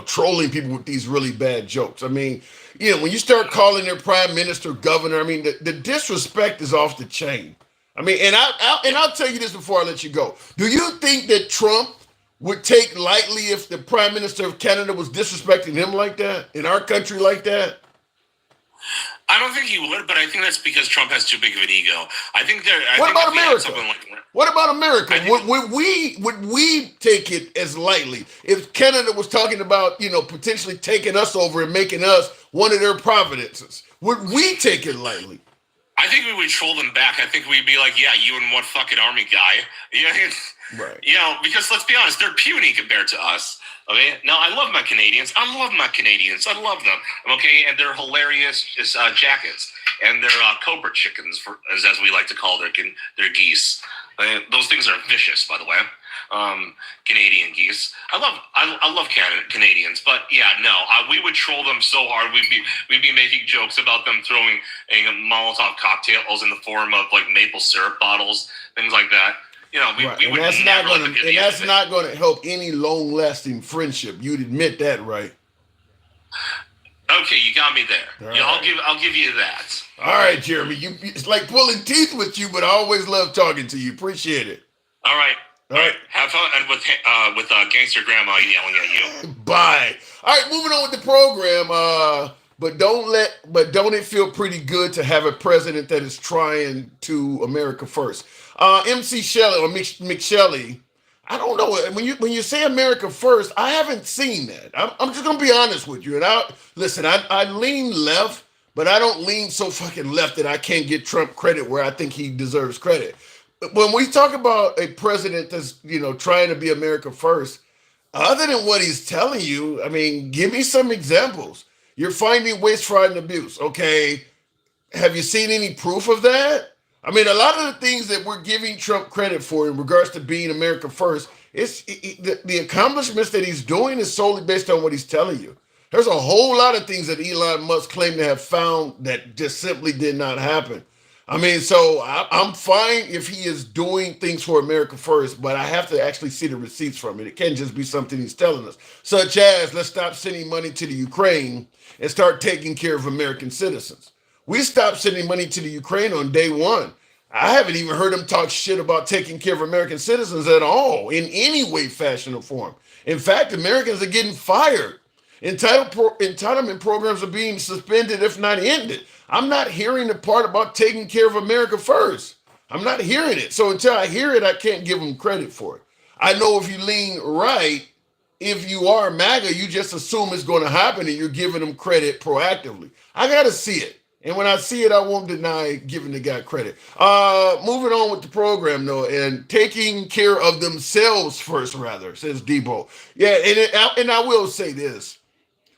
trolling people with these really bad jokes. I mean, when you start calling their prime minister governor, I mean, the disrespect is off the chain. I mean, and I'll tell you this before I let you go. Do you think that Trump would take lightly if the prime minister of Canada was disrespecting him like that in our country like that? I don't think he would, but I think that's because Trump has too big of an ego. What about America? What about America? Would we take it as lightly if Canada was talking about potentially taking us over and making us one of their providences? Would we take it lightly? I think we would troll them back. I think we'd be like, yeah, you and what fucking army guy? Right. Because let's be honest, they're puny compared to us. Okay. Now, I love my Canadians. I love them. Okay. And they're hilarious jackets. And they're Cobra chickens, as we like to call their geese. Those things are vicious, by the way. Canadian geese. I love Canadians, but yeah, no, we would troll them so hard. We'd be making jokes about them throwing Molotov cocktails in the form of like maple syrup bottles, things like that. We would that's not going to help any long-lasting friendship. You'd admit that, right? Okay, you got me there. Right. I'll give you that. All right, Jeremy. It's like pulling teeth with you, but I always love talking to you. Appreciate it. All right. Have fun with gangster grandma yelling at you. Bye. All right, moving on with the program. But don't it feel pretty good to have a president that is trying to America first? MC Shelley or Mick Shelley. I don't know. When you say America first, I haven't seen that. I'm just gonna be honest with you. And I lean left, but I don't lean so fucking left that I can't get Trump credit where I think he deserves credit. When we talk about a president that's trying to be America first, other than what he's telling you, I mean, give me some examples. You're finding waste, fraud, and abuse. Okay, have you seen any proof of that? I mean, a lot of the things that we're giving Trump credit for in regards to being America first, the accomplishments that he's doing is solely based on what he's telling you. There's a whole lot of things that Elon Musk claimed to have found that just simply did not happen. I mean, so I'm fine if he is doing things for America first, but I have to actually see the receipts from it. It can't just be something he's telling us, such as let's stop sending money to the Ukraine and start taking care of American citizens. We stopped sending money to the Ukraine on day one. I haven't even heard him talk shit about taking care of American citizens at all in any way, fashion, or form. In fact, Americans are getting fired. Entitlement programs are being suspended, if not ended. I'm not hearing the part about taking care of America first. I'm not hearing it. So until I hear it, I can't give them credit for it. I know if you lean right, if you are MAGA, you just assume it's going to happen and you're giving them credit proactively. I got to see it. And when I see it, I won't deny giving the guy credit. Moving on with the program, though, and taking care of themselves first, rather, says Debo. Yeah, and I will say this.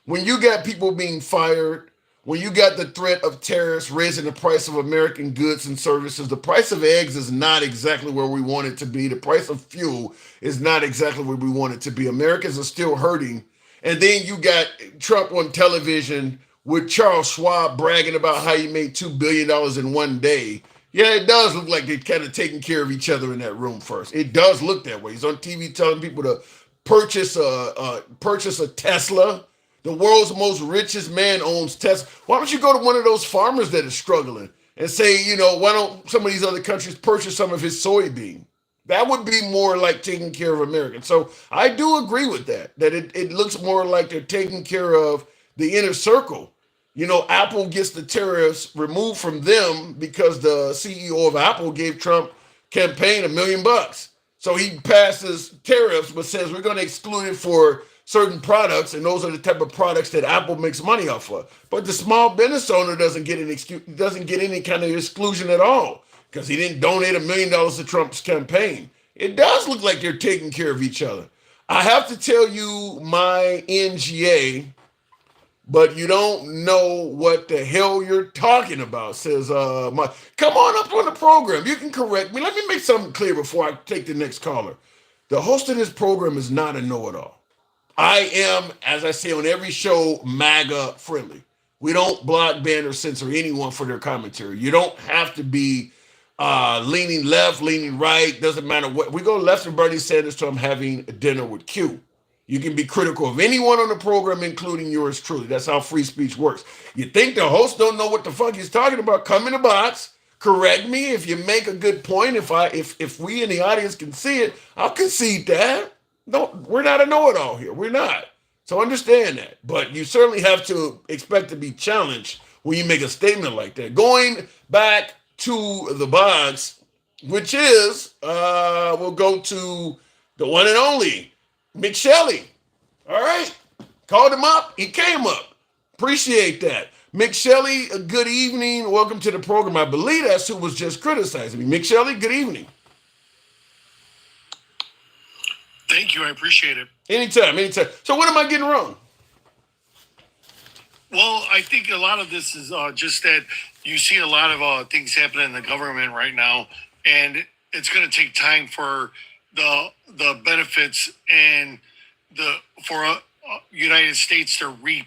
When you got people being fired, when you got the threat of tariffs raising the price of American goods and services, the price of eggs is not exactly where we want it to be. The price of fuel is not exactly where we want it to be. Americans are still hurting. And then you got Trump on television with Charles Schwab bragging about how he made $2 billion in one day. Yeah, it does look like they're kind of taking care of each other in that room first. It does look that way. He's on TV telling people to purchase a Tesla. The world's most richest man owns Tesla. Why don't you go to one of those farmers that is struggling and say, why don't some of these other countries purchase some of his soybean? That would be more like taking care of Americans. So I do agree with that it looks more like they're taking care of the inner circle. Apple gets the tariffs removed from them because the CEO of Apple gave Trump campaign $1 million. So he passes tariffs, but says we're going to exclude it for certain products, and those are the type of products that Apple makes money off of. But the small business owner doesn't get any kind of exclusion at all because he didn't donate $1 million to Trump's campaign. It does look like they're taking care of each other. I have to tell you, my NGA, but you don't know what the hell you're talking about, says come on up on the program. You can correct me. Let me make something clear before I take the next caller. The host of this program is not a know-it-all. I am, as I say on every show, MAGA friendly. We don't block, ban, or censor anyone for their commentary. You don't have to be leaning left, leaning right. Doesn't matter what. We go left from Bernie Sanders to I'm having a dinner with Q. You can be critical of anyone on the program, including yours truly. That's how free speech works. You think the host don't know what the fuck he's talking about? Come in the box, correct me if you make a good point. If we in the audience can see it, I'll concede that. No, we're not a know-it-all here. We're not. So understand that. But you certainly have to expect to be challenged when you make a statement like that. Going back to the box, which is, we'll go to the one and only Mick Shelley. All right. Called him up. He came up. Appreciate that. Mick Shelley, good evening. Welcome to the program. I believe that's who was just criticizing me. Mick Shelley, good evening. Thank you. I appreciate it. Anytime, anytime. So what am I getting wrong? Well, I think a lot of this is just that you see a lot of things happening in the government right now, and it's going to take time for the benefits and for United States to reap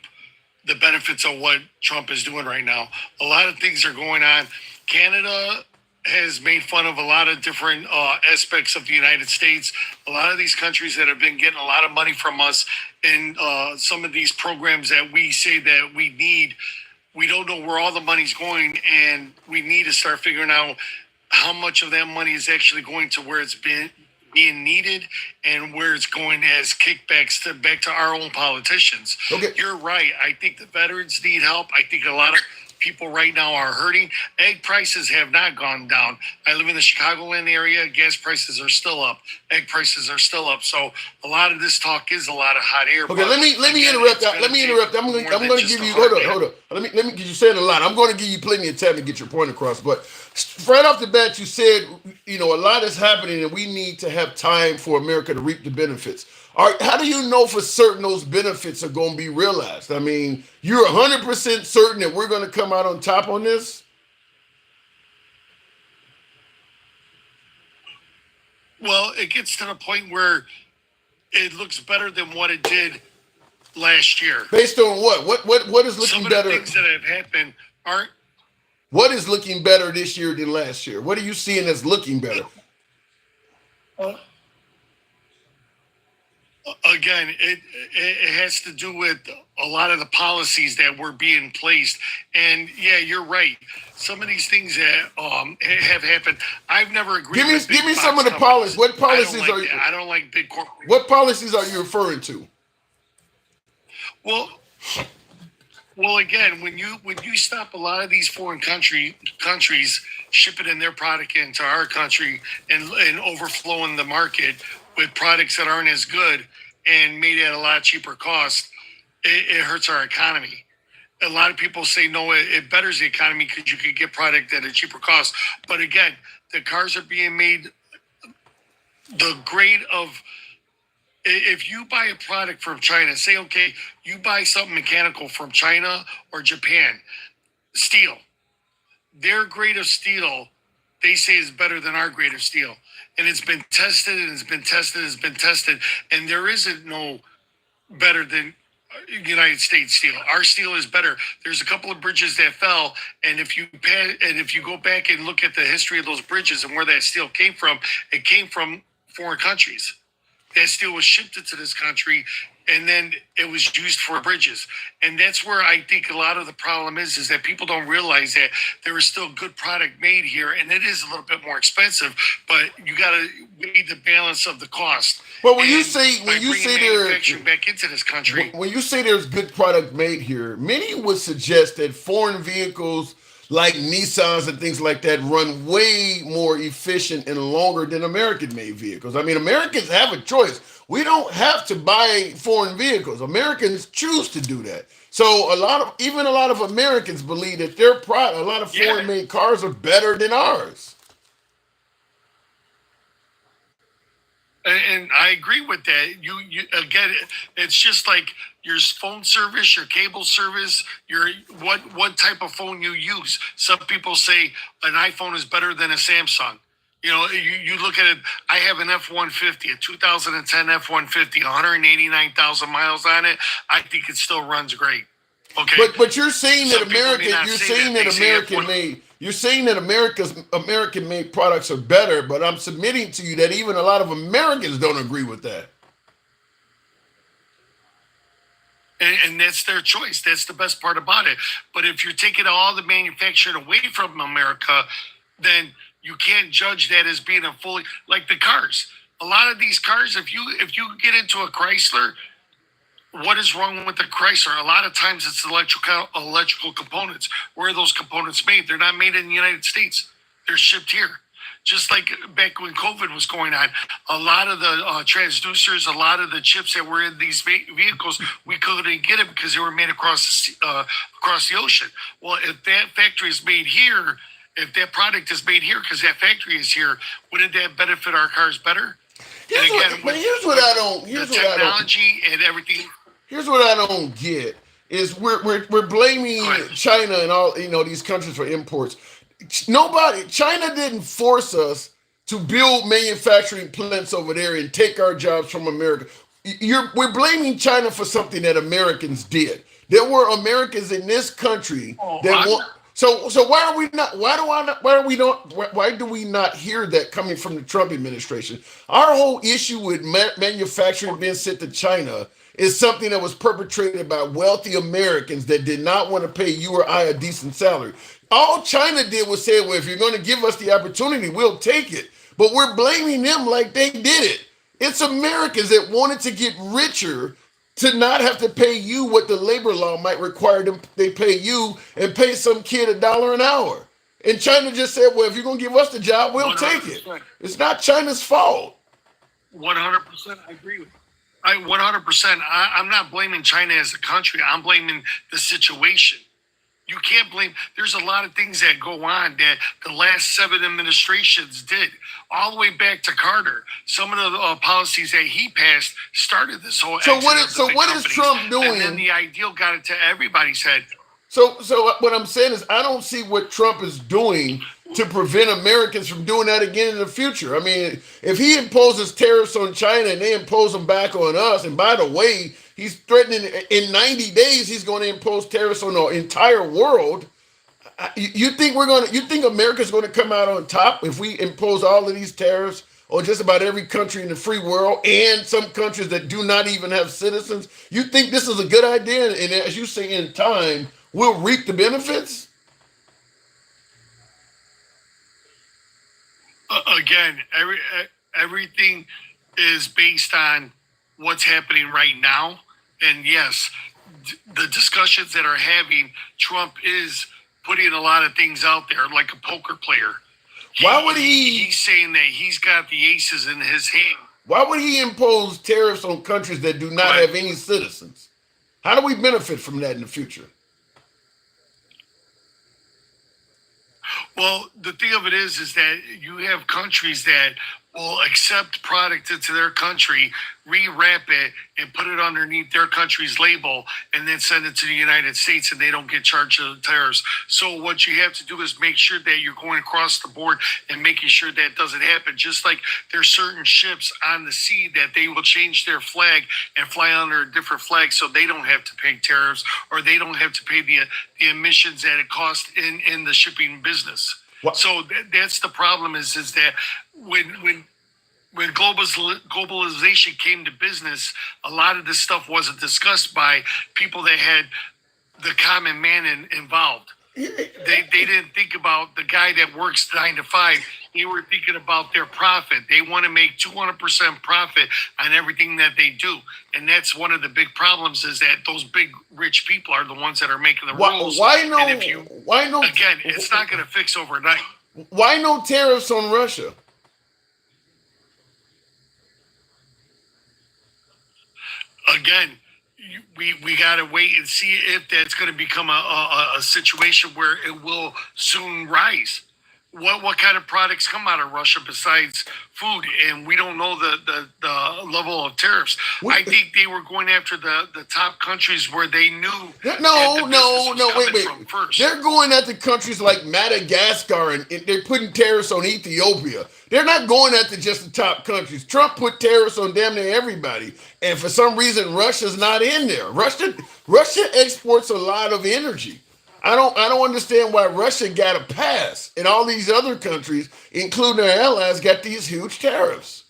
the benefits of what Trump is doing right now. A lot of things are going on. Canada has made fun of a lot of different aspects of the United States. A lot of these countries that have been getting a lot of money from us in some of these programs that we say that we need, we don't know where all the money's going, and we need to start figuring out how much of that money is actually going to where it's being needed and where it's going as kickbacks back to our own politicians. Okay. You're right. I think the veterans need help. I think a lot of people right now are hurting. Egg prices have not gone down. I live in the Chicagoland area. Gas prices are still up. Egg prices are still up. So a lot of this talk is a lot of hot air. Okay, let me interrupt. Let me interrupt. I'm going to give you. Hold on. Let me because you said a lot. I'm going to give you plenty of time to get your point across. But right off the bat, you said a lot is happening, and we need to have time for America to reap the benefits. All right, how do you know for certain those benefits are going to be realized? I mean, you're 100% certain that we're going to come out on top on this? Well, it gets to the point where it looks better than what it did last year. Based on what? What is looking better? Some of the things that have happened aren't. What is looking better this year than last year? What are you seeing as looking better? Again, it has to do with a lot of the policies that were being placed. And yeah, you're right. Some of these things that have happened, I've never agreed with. Give me some of the policies. What policies are you? I don't like big corporate. What policies are you referring to? Well, again, when you stop a lot of these foreign countries shipping in their product into our country and overflowing the market with products that aren't as good and made at a lot cheaper cost, it hurts our economy. A lot of people say, no, it betters the economy because you could get product at a cheaper cost. But again, the cars are being made the grade of, if you buy a product from China, say, okay, you buy something mechanical from China or Japan, steel, their grade of steel, they say is better than our grade of steel. And it's been tested and it's been tested and it's been tested. And there isn't no better than United States steel. Our steel is better. There's a couple of bridges that fell. And if you go back and look at the history of those bridges and where that steel came from, it came from foreign countries. That steel was shipped into this country, and then it was used for bridges. And that's where I think a lot of the problem is that people don't realize that there is still good product made here, and it is a little bit more expensive, but you got to weigh the balance of the cost. Well, when you say manufacturing back into this country, when you say there's good product made here, many would suggest that foreign vehicles like Nissans and things like that run way more efficient and longer than American-made vehicles. I mean, Americans have a choice. We don't have to buy foreign vehicles. Americans choose to do that. So a lot of Americans believe that a lot of foreign-made cars are better than ours. And I agree with that. You again, it's just like your phone service, your cable service, your what type of phone you use. Some people say an iPhone is better than a Samsung. You know, you look at it. I have an F-150, a 2010 F-150, 189,000 miles on it. I think it still runs great. Okay, but you're saying that Some people may not you're say saying that. that They say American F1 made you're saying that American made products are better, but I'm submitting to you that even a lot of Americans don't agree with that. and that's their choice. That's the best part about it. But if you're taking all the manufacturing away from America, then you can't judge that as being a fully like the cars. A lot of these cars, if you get into a Chrysler, what is wrong with the Chrysler? A lot of times it's electrical components. Where are those components made? They're not made in the United States. They're shipped here. Just like back when COVID was going on, a lot of the transducers, a lot of the chips that were in these vehicles, we couldn't get it because they were made across the ocean. Well, if that factory is made here, if that product is made here because that factory is here, wouldn't that benefit our cars better? Here's what I don't. Here's the what I don't. technology and everything. Here's what I don't get is we're blaming China and all these countries for imports. China didn't force us to build manufacturing plants over there and take our jobs from America. We're blaming China for something that Americans did. There were Americans in this country that want. So why are we not? Why do we not hear that coming from the Trump administration? Our whole issue with manufacturing being sent to China is something that was perpetrated by wealthy Americans that did not want to pay you or I a decent salary. All China did was say, well, if you're going to give us the opportunity, we'll take it. But we're blaming them like they did it. It's Americans that wanted to get richer to not have to pay you what the labor law might require them. They pay you and pay some kid $1 an hour. And China just said, well, if you're going to give us the job, we'll 100%. take it. It's not China's fault. 100%, I agree with you. 100%. I'm not blaming China as a country. I'm blaming the situation. You can't blame. There's a lot of things that go on that the last 7 administrations did, all the way back to Carter. Some of the policies that he passed started this whole. So what is Trump doing? And then the ideal got into everybody's head. So what I'm saying is I don't see what Trump is doing to prevent Americans from doing that again in the future. I mean, if he imposes tariffs on China and they impose them back on us, and by the way, he's threatening in 90 days he's going to impose tariffs on the entire world. You think America's going to come out on top if we impose all of these tariffs on just about every country in the free world and some countries that do not even have citizens? You think this is a good idea? And as you say, in time, we'll reap the benefits? Again, everything is based on what's happening right now. And yes, the discussions that are having, Trump is putting a lot of things out there like a poker player. Why would he? He's saying that he's got the aces in his hand. Why would he impose tariffs on countries that do not have any citizens? How do we benefit from that in the future? Well, the thing of it is that you have countries that will accept product into their country, rewrap it, and put it underneath their country's label, and then send it to the United States, and they don't get charged the tariffs. So what you have to do is make sure that you're going across the board and making sure that doesn't happen. Just like there's certain ships on the sea that they will change their flag and fly under a different flag so they don't have to pay tariffs, or they don't have to pay the emissions that it costs in the shipping business. What? So that's the problem is that when globalization came to business, a lot of this stuff wasn't discussed by people that had the common man involved. They didn't think about the guy that works 9 to 5. They were thinking about their profit. They want to make 200% profit on everything that they do. And that's one of the big problems is that those big rich people are the ones that are making the rules. Why no? Again, it's not going to fix overnight. Why no tariffs on Russia? Again, we got to wait and see if that's going to become a situation where it will soon rise. what kind of products come out of Russia besides food, and we don't know the level of tariffs. I think they were going after the top countries where they knew Wait. first. They're going at the countries like Madagascar and they're putting tariffs on Ethiopia. They're not going at just the top countries. Trump put tariffs on damn near everybody, and for some reason Russia's not in there. Russia exports a lot of energy. I don't understand why Russia got a pass and all these other countries, including their allies, got these huge tariffs.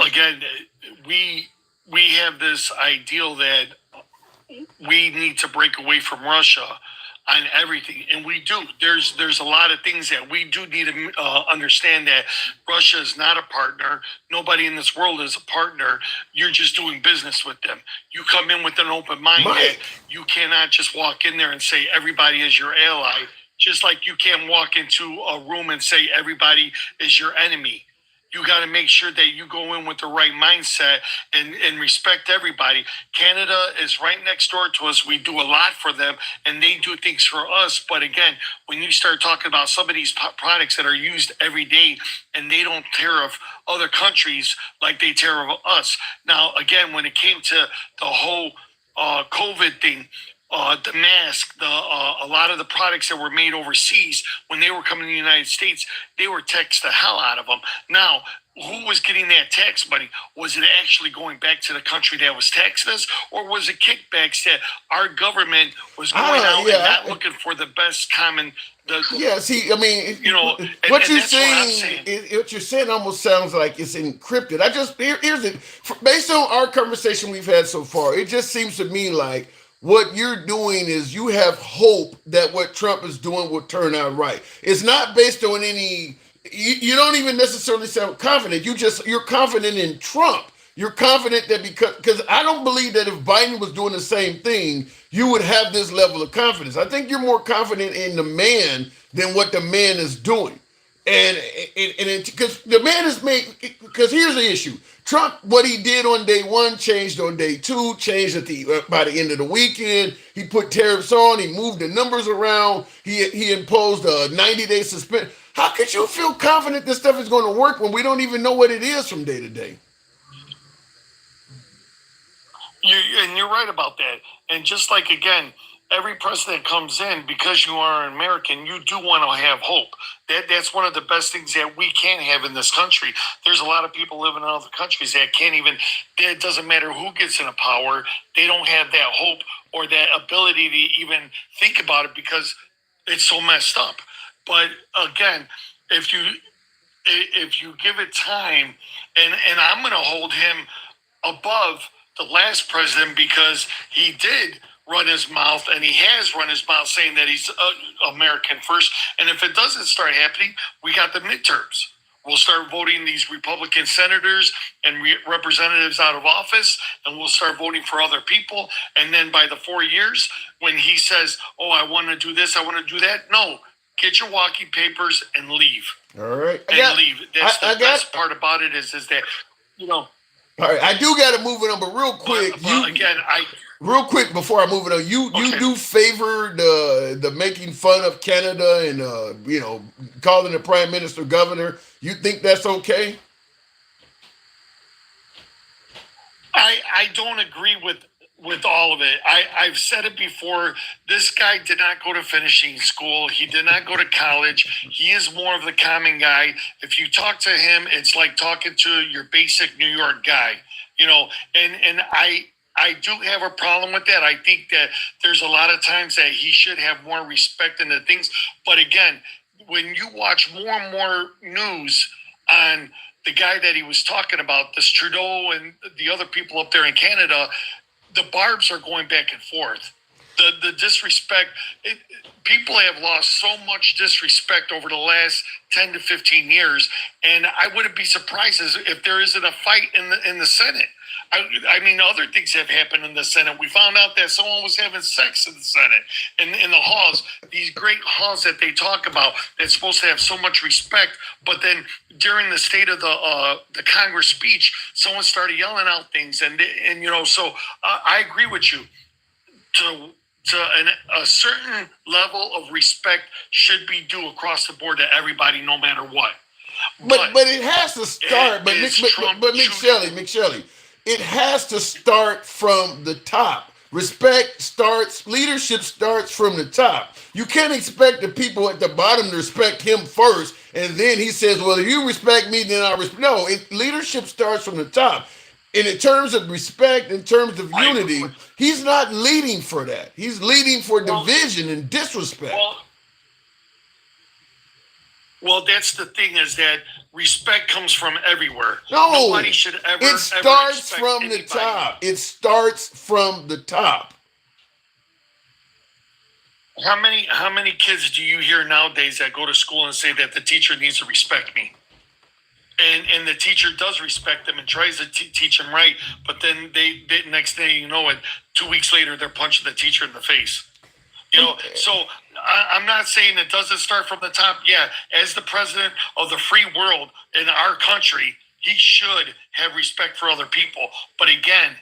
Again, we have this ideal that we need to break away from Russia on everything, and we do. There's a lot of things that we do need to understand, that Russia is not a partner. Nobody in this world is a partner. You're just doing business with them. You come in with an open mind. You cannot just walk in there and say everybody is your ally, just like you can't walk into a room and say everybody is your enemy. You got to make sure that you go in with the right mindset and respect everybody. Canada is right next door to us. We do a lot for them, and they do things for us. But again, when you start talking about some of these products that are used every day, and they don't tariff other countries like they tariff us. Now, again, when it came to the whole COVID thing, the mask, a lot of the products that were made overseas, when they were coming to the United States, they were taxed the hell out of them. Now, who was getting that tax money? Was it actually going back to the country that was taxing us, or was it kickbacks that our government was going out and not looking for the best common? What you're saying almost sounds like it's encrypted. Here's it. Based on our conversation we've had so far, it just seems to me like what you're doing is you have hope that what Trump is doing will turn out right. It's not based on any. You don't even necessarily sound confident. You're confident in Trump. You're confident that because I don't believe that if Biden was doing the same thing, you would have this level of confidence. I think you're more confident in the man than what the man is doing. And because the man is made, because here's the issue. Trump, what he did on day one changed on day two, changed by the end of the weekend. He put tariffs on, he moved the numbers around, he imposed a 90-day suspension. How could you feel confident this stuff is going to work when we don't even know what it is from day to day? You're right about that. And just like, again, every president comes in, because you are an American, you do want to have hope. That's one of the best things that we can have in this country. There's a lot of people living in other countries that can't even, it doesn't matter who gets into power, they don't have that hope or that ability to even think about it because it's so messed up. But again, if you give it time, and I'm going to hold him above the last president, because he did run his mouth, and he has run his mouth saying that he's American first. And if it doesn't start happening, we got the midterms. We'll start voting these Republican senators and representatives out of office, and we'll start voting for other people. And then by the 4 years, when he says, oh, I want to do this, I want to do that, no, get your walking papers and leave. All right. Leave. That's the best part about it is that, All right, I do got to move it on, but real quick, real quick before I move it on, you do favor the making fun of Canada and calling the prime minister governor. You think that's okay? I don't agree with all of it. I've said it before. This guy did not go to finishing school. He did not go to college. He is more of the common guy. If you talk to him, it's like talking to your basic New York guy, and I do have a problem with that. I think that there's a lot of times that he should have more respect in the things. But again, when you watch more and more news on the guy that he was talking about, this Trudeau and the other people up there in Canada, the barbs are going back and forth. The disrespect, people have lost so much disrespect over the last 10 to 15 years, and I wouldn't be surprised if there isn't a fight in the Senate. I mean, other things have happened in the Senate. We found out that someone was having sex in the Senate, in the halls, these great halls that they talk about that's supposed to have so much respect. But then during the State of the Congress speech, someone started yelling out things. So I agree with you. a certain level of respect should be due across the board to everybody, no matter what. But it has to start. But Mick Shelley, it has to start from the top. Leadership starts from the top. You can't expect the people at the bottom to respect him first, and then he says, "Well, if you respect me, then I respect." No, leadership starts from the top. And in terms of respect, in terms of unity, he's not leading for that. He's leading for division and disrespect. Well, that's the thing, is that respect comes from everywhere. No, nobody should ever. It starts ever from the top. It starts from the top. How many kids do you hear nowadays that go to school and say that the teacher needs to respect me? And the teacher does respect them and tries to teach them right, but then they next thing you know it, 2 weeks later they're punching the teacher in the face. So I'm not saying it doesn't start from the top. Yeah, as the president of the free world in our country, he should have respect for other people. But again,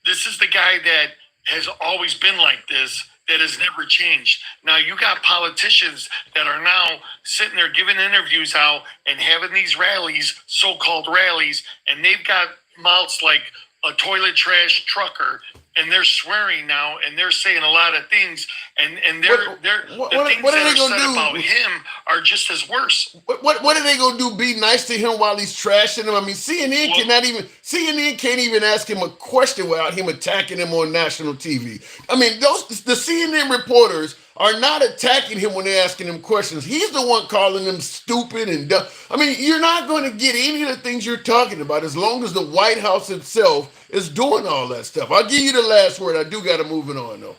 this is the guy that has always been like this, that has never changed. Now you got politicians that are now sitting there giving interviews out and having these rallies, so-called rallies, and they've got mouths like a toilet trash trucker, and they're swearing now, and they're saying a lot of things, and the things that are said about him are just as worse. What are they gonna do? Be nice to him while he's trashing him? I mean, CNN can't even ask him a question without him attacking him on national TV. I mean, the CNN reporters are not attacking him when they're asking him questions. He's the one calling them stupid and dumb. I mean, you're not going to get any of the things you're talking about as long as the White House itself is doing all that stuff. I'll give you the last word. I do got to move it on, though.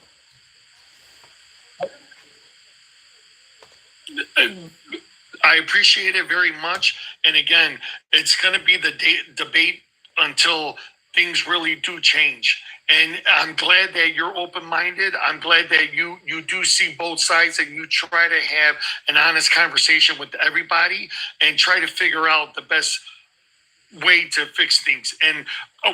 I appreciate it very much. And again, it's going to be the debate until things really do change. And I'm glad that you're open-minded. I'm glad that you do see both sides and you try to have an honest conversation with everybody and try to figure out the best way to fix things. And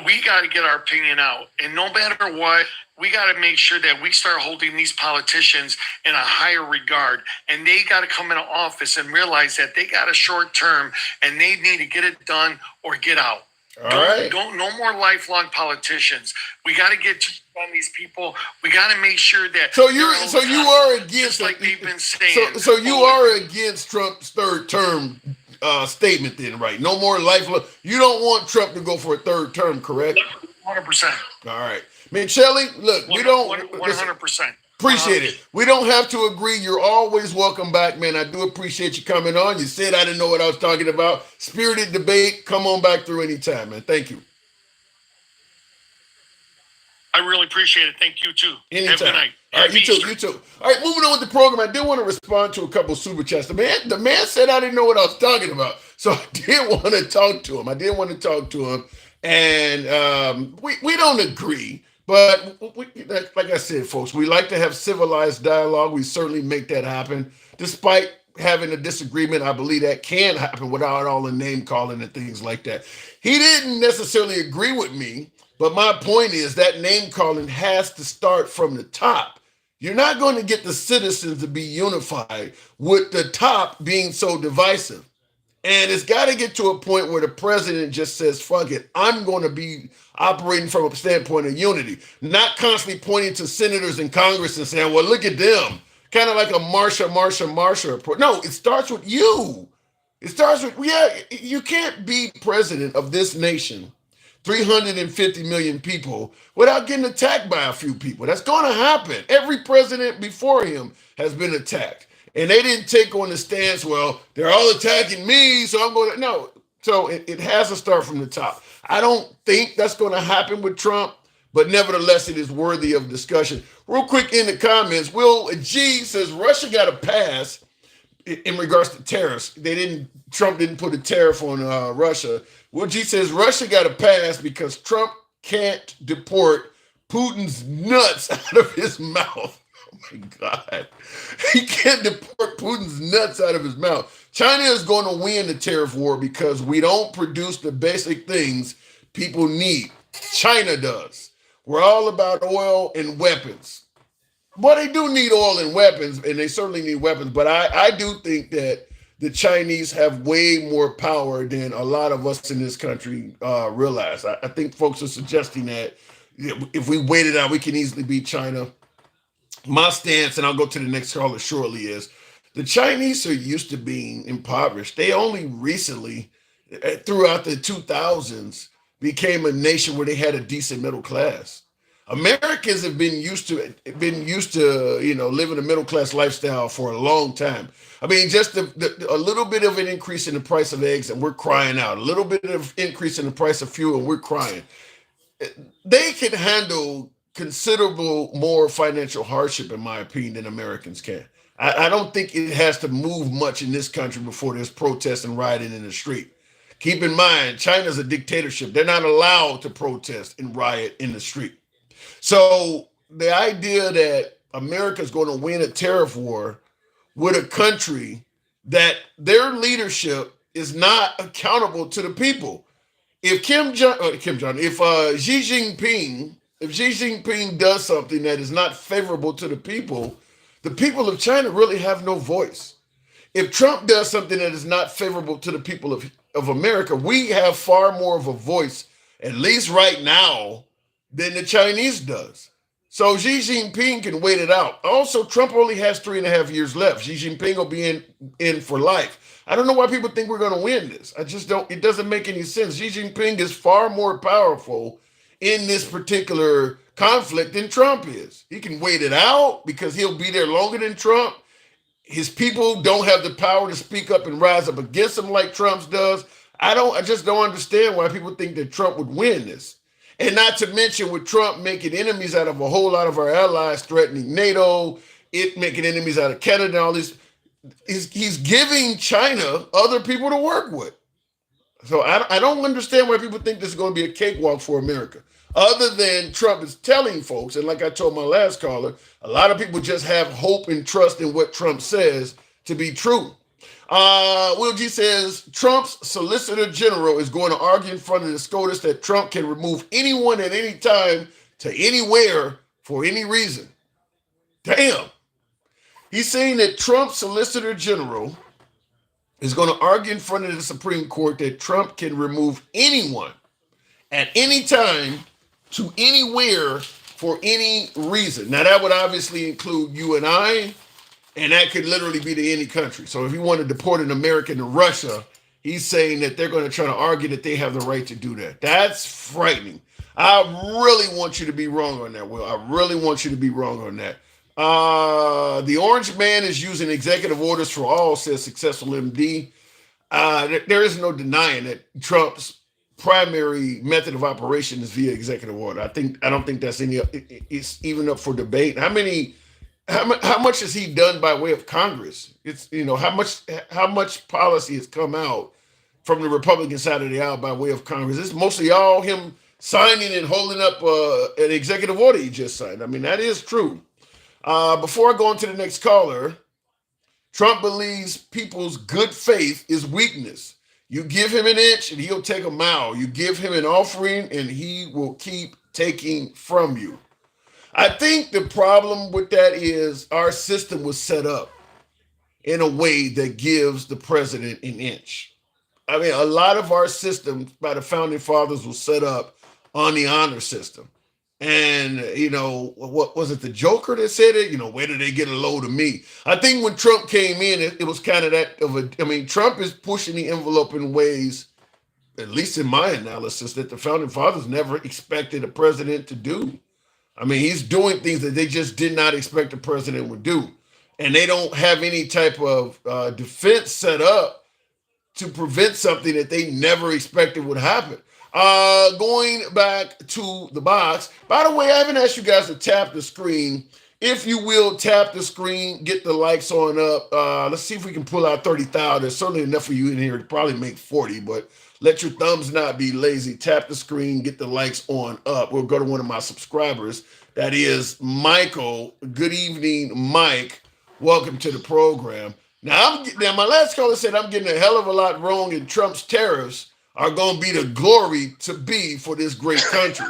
we got to get our opinion out. And no matter what, we got to make sure that we start holding these politicians in a higher regard. And they got to come into office and realize that they got a short term and they need to get it done or get out. No more lifelong politicians. We got to get on these people. We got to make sure that. So you are against, like they've been saying. So you are against Trump's third term statement, then, right? No more lifelong. You don't want Trump to go for a third term, correct? 100%. All right, man, Shelley. Look, we don't 100%. Appreciate it. We don't have to agree. You're always welcome back, man. I do appreciate you coming on. You said I didn't know what I was talking about. Spirited debate. Come on back through anytime, man. Thank you. I really appreciate it. Thank you, too. Anytime. Have a good night. All right, you too. All right, moving on with the program. I did want to respond to a couple of super chats. The man said I didn't know what I was talking about. So I did want to talk to him. And we don't agree. But like I said, folks, we like to have civilized dialogue. We certainly make that happen. Despite having a disagreement, I believe that can happen without all the name calling and things like that. He didn't necessarily agree with me, but my point is that name calling has to start from the top. You're not going to get the citizens to be unified with the top being so divisive. And it's got to get to a point where the president just says, fuck it, I'm going to be operating from a standpoint of unity, not constantly pointing to senators in Congress and saying, well, look at them. Kind of like a Marsha approach. No, it starts with you. It starts with, you can't be president of this nation, 350 million people, without getting attacked by a few people. That's going to happen. Every president before him has been attacked. And they didn't take on the stance, well, they're all attacking me, so I'm going to, no. So it has to start from the top. I don't think that's going to happen with Trump, but nevertheless, it is worthy of discussion. Real quick in the comments, Will G says Russia got a pass in regards to tariffs. Trump didn't put a tariff on Russia. Will G says Russia got a pass because Trump can't deport Putin's nuts out of his mouth. Oh my God. He can't deport Putin's nuts out of his mouth. China is going to win the tariff war because we don't produce the basic things people need. China does. We're all about oil and weapons. Well, they do need oil and weapons, and they certainly need weapons. But I do think that the Chinese have way more power than a lot of us in this country realize. I think folks are suggesting that if we wait it out, we can easily beat China. My stance, and I'll go to the next caller shortly, is the Chinese are used to being impoverished. They only recently, throughout the 2000s, became a nation where they had a decent middle class. Americans have been used to living a middle class lifestyle for a long time. I mean, just a little bit of an increase in the price of eggs, and we're crying out. A little bit of increase in the price of fuel, and we're crying. They can handle considerable more financial hardship, in my opinion, than Americans can. I don't think it has to move much in this country before there's protests and rioting in the street. Keep in mind, China's a dictatorship. They're not allowed to protest and riot in the street. So the idea that America's going to win a tariff war with a country that their leadership is not accountable to the people. If if Xi Jinping does something that is not favorable to the people of China really have no voice. If Trump does something that is not favorable to the people of America, we have far more of a voice, at least right now, than the Chinese does. So Xi Jinping can wait it out. Also, Trump only has 3.5 years left. Xi Jinping will be in for life. I don't know why people think we're going to win this. I just don't. It doesn't make any sense. Xi Jinping is far more powerful in this particular conflict than Trump is. He can wait it out because he'll be there longer than Trump. His people don't have the power to speak up and rise up against him like Trump's does. I just don't understand why people think that Trump would win this. And not to mention with Trump making enemies out of a whole lot of our allies, threatening NATO, it making enemies out of Canada, and all this. He's giving China other people to work with. So I don't understand why people think this is going to be a cakewalk for America. Other than Trump is telling folks, and like I told my last caller, a lot of people just have hope and trust in what Trump says to be true. Will G says Trump's Solicitor General is going to argue in front of the SCOTUS that Trump can remove anyone at any time to anywhere for any reason. Damn. He's saying that Trump's Solicitor General is going to argue in front of the Supreme Court that Trump can remove anyone at any time to anywhere for any reason. Now, that would obviously include you and I, and that could literally be to any country. So if you want to deport an American to Russia, he's saying that they're going to try to argue that they have the right to do that. That's frightening. I really want you to be wrong on that, Will. I really want you to be wrong on that. The orange man is using executive orders for all, says Successful MD. There is no denying that Trump's primary method of operation is via executive order. I don't think that's it's even up for debate. How much has he done by way of Congress? It's how much policy has come out from the Republican side of the aisle by way of Congress. It's mostly all him signing and holding up an executive order he just signed. I mean, that is true. Before I go on to the next caller, Trump believes people's good faith is weakness. You give him an inch and he'll take a mile. You give him an offering and he will keep taking from you. I think the problem with that is our system was set up in a way that gives the president an inch. I mean, a lot of our systems by the founding fathers was set up on the honor system. And, what was it, the Joker that said it? Where did they get a load of me? I think when Trump came in, it was kind of Trump is pushing the envelope in ways, at least in my analysis, that the founding fathers never expected a president to do. I mean, he's doing things that they just did not expect a president would do. And they don't have any type of defense set up to prevent something that they never expected would happen. Going back to the box. By the way, I haven't asked you guys to tap the screen. If you will, tap the screen, get the likes on up. Let's see if we can pull out 30,000. There's certainly enough for you in here to probably make 40, but let your thumbs not be lazy. Tap the screen, get the likes on up. We'll go to one of my subscribers. That is Michael. Good evening, Mike. Welcome to the program. Now, my last caller said I'm getting a hell of a lot wrong in Trump's tariffs are going to be the glory to be for this great country.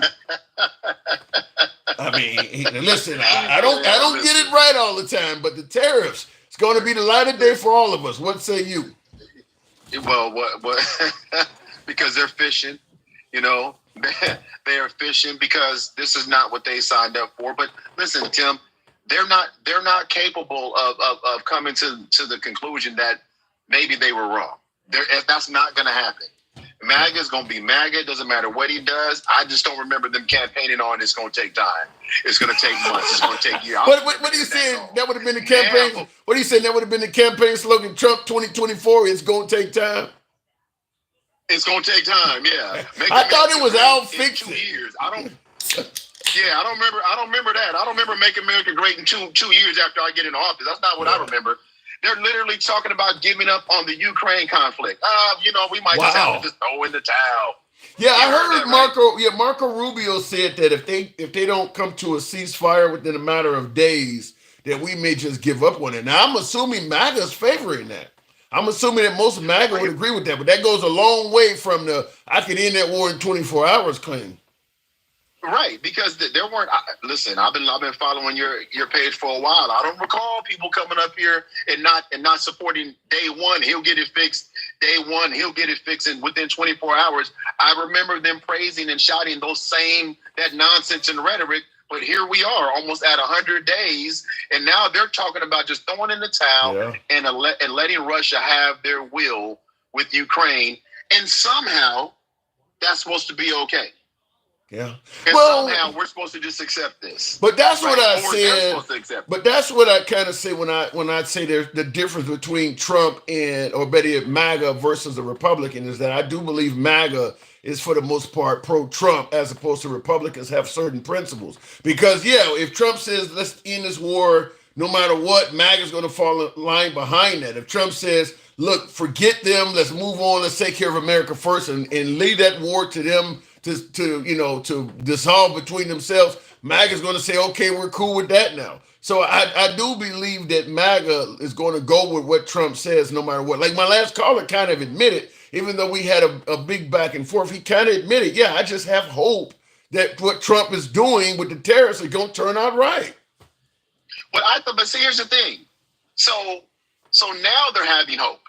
I mean, listen, I don't get it right all the time, but the tariffs, it's going to be the light of day for all of us. What say you? Well, what? Because they're fishing, you know, they are fishing because this is not what they signed up for. But listen, Tim, they're not capable of coming to the conclusion that maybe they were wrong. That's not going to happen. MAGA is going to be MAGA. It doesn't matter what he does. I just don't remember them campaigning on it's going to take time. It's going to take months. It's going to take years. What are you saying? That would have been the campaign. What are you saying? That would have been the campaign slogan, Trump 2024, it's going to take time? It's going to take time, yeah. I thought it was Al Fixin'. 2 years. I don't remember that. I don't remember Make America Great in two years after I get in office. That's not what I remember. They're literally talking about giving up on the Ukraine conflict. We might just have to just throw in the towel. Yeah, I heard Marco. Yeah, Marco Rubio said that if they don't come to a ceasefire within a matter of days, that we may just give up on it. Now I'm assuming MAGA's favoring that. I'm assuming that most MAGA would agree with that, but that goes a long way from the "I can end that war in 24 hours" claim. Right, because there weren't. Listen, I've been following your page for a while. I don't recall people coming up here and not supporting day one. He'll get it fixed. Day one, he'll get it fixed within 24 hours. I remember them praising and shouting that nonsense and rhetoric. But here we are, almost at 100 days, and now they're talking about just throwing in the towel and letting Russia have their will with Ukraine, and somehow that's supposed to be okay. Yeah. And somehow we're supposed to just accept this. But that's what I said. But that's what I kind of say when I say there's the difference between Trump or better yet MAGA versus a Republican is that I do believe MAGA is for the most part pro-Trump as opposed to Republicans have certain principles. Because if Trump says let's end this war no matter what, MAGA is going to fall in line behind that. If Trump says, look, forget them, let's move on, let's take care of America first and leave that war to them to dissolve between themselves, MAGA is going to say, okay, we're cool with that now. So I do believe that MAGA is going to go with what Trump says no matter what. Like my last caller kind of admitted, even though we had a big back and forth, he kind of admitted, I just have hope that what Trump is doing with the tariffs is going to turn out right. But see, here's the thing. So now they're having hope.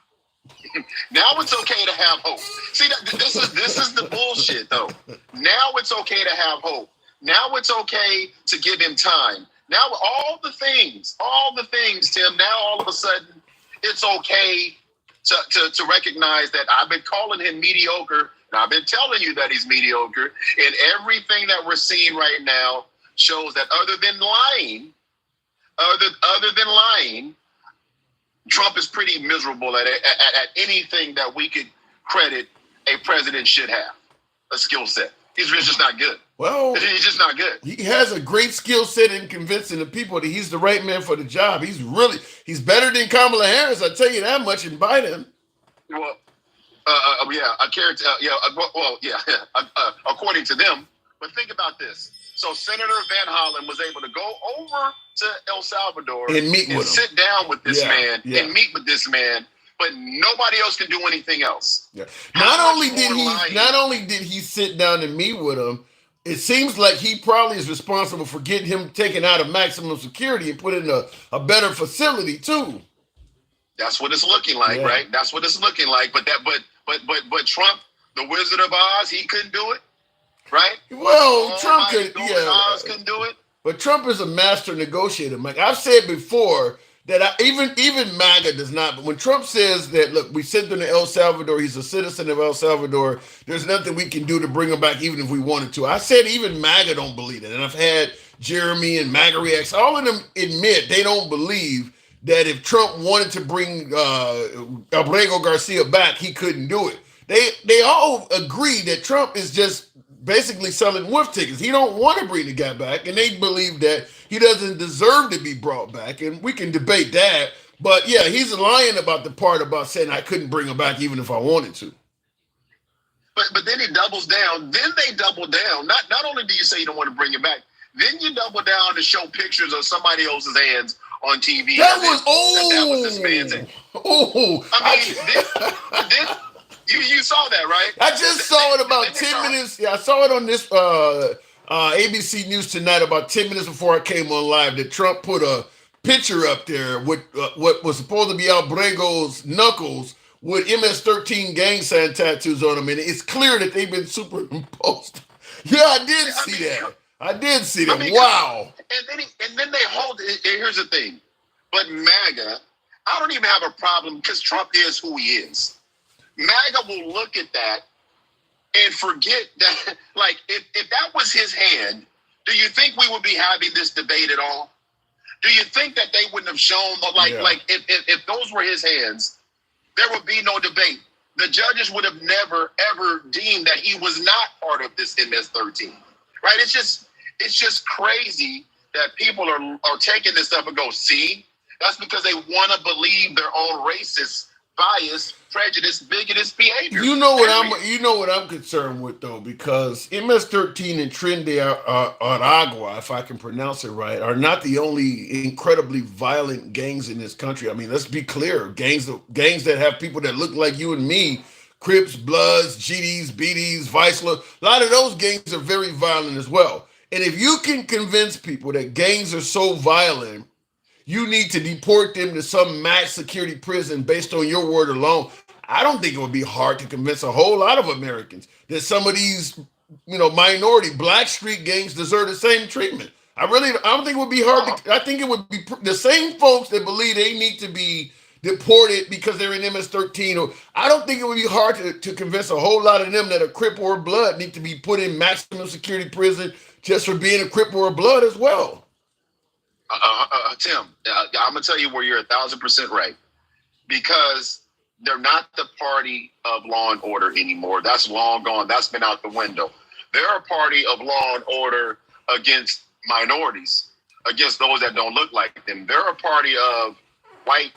Now it's okay to have hope. See, this is the bullshit, though. Now it's okay to have hope. Now it's okay to give him time. Now all the things, Tim. Now all of a sudden, it's okay to recognize that I've been calling him mediocre, and I've been telling you that he's mediocre. And everything that we're seeing right now shows that other than lying. Trump is pretty miserable at anything that we could credit a president should have a skill set. He's just not good. Well, he's just not good. He has a great skill set in convincing the people that he's the right man for the job. He's better than Kamala Harris. I tell you that much. And Biden. Well, according to them. But think about this. So Senator Van Hollen was able to go over to El Salvador and sit down with this man and meet with this man, but nobody else can do anything else. Yeah. Not only did he sit down and meet with him, it seems like he probably is responsible for getting him taken out of maximum security and put in a better facility too. That's what it's looking like, right? That's what it's looking like. But Trump, the Wizard of Oz, he couldn't do it. Right? Well, Trump couldn't do it. But Trump is a master negotiator, Mike. I've said before that even MAGA does not. But when Trump says that, look, we sent him to El Salvador, he's a citizen of El Salvador, there's nothing we can do to bring him back even if we wanted to. I said even MAGA don't believe it. And I've had Jeremy and MAGA reacts. All of them admit they don't believe that if Trump wanted to bring Abrego Garcia back, he couldn't do it. They all agree that Trump is just basically selling wolf tickets. He don't want to bring the guy back, and they believe that he doesn't deserve to be brought back, and we can debate that. But he's lying about the part about saying I couldn't bring him back even if I wanted to. But then he doubles down. Then they double down. Not only do you say you don't want to bring him back, then you double down to show pictures of somebody else's hands on TV. That was this man's hand. You saw that, right? I just saw it about 10 minutes. Yeah, I saw it on this ABC News tonight, about 10 minutes before I came on live, that Trump put a picture up there with what was supposed to be Albrego's knuckles with MS-13 gang sign tattoos on them, and it's clear that they've been superimposed. Yeah, I did see that. I did see that. Wow. And then they hold it. Here's the thing. But MAGA, I don't even have a problem because Trump is who he is. MAGA will look at that and forget that, like, if that was his hand, do you think we would be having this debate at all? Do you think that they wouldn't have shown, like if those were his hands, there would be no debate. The judges would have never, ever deemed that he was not part of this MS-13, right? It's just crazy that people are taking this stuff and go, see, that's because they want to believe their own racist, bias, prejudice, bigoted behavior. You know what I'm concerned with though, because MS-13 and Trinidad Aragua, if I can pronounce it right, are not the only incredibly violent gangs in this country. I mean, let's be clear: gangs that have people that look like you and me, Crips, Bloods, GDs, BDs, Viceler. A lot of those gangs are very violent as well. And if you can convince people that gangs are so violent, you need to deport them to some max security prison based on your word alone. I don't think it would be hard to convince a whole lot of Americans that some of these, minority black street gangs deserve the same treatment. I don't think it would be hard. I think it would be the same folks that believe they need to be deported because they're in MS-13. I don't think it would be hard to convince a whole lot of them that a Crip or a Blood need to be put in maximum security prison just for being a Crip or a Blood as well. Tim, I'm gonna tell you where you're 1,000% right, because they're not the party of law and order anymore. That's long gone. That's been out the window. They're a party of law and order against minorities, against those that don't look like them. They're a party of white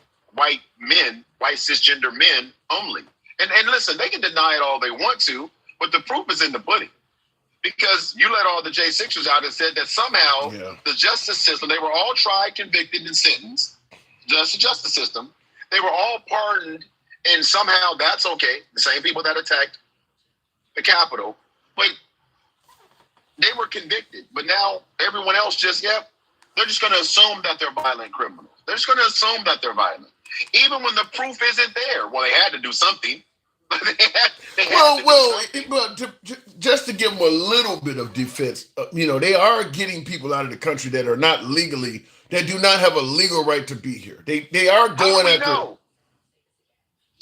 men, white cisgender men only. And listen, they can deny it all they want to, but the proof is in the pudding. Because you let all the J6ers out and said that somehow the justice system, they were all tried, convicted, and sentenced. Just the justice system. They were all pardoned, and somehow that's okay. The same people that attacked the Capitol. But they were convicted. But now everyone else they're just going to assume that they're violent criminals. They're just going to assume that they're violent. Even when the proof isn't there. Well, they had to do something. Just to give them a little bit of defense, they are getting people out of the country that are not legally, that do not have a legal right to be here. They are going after.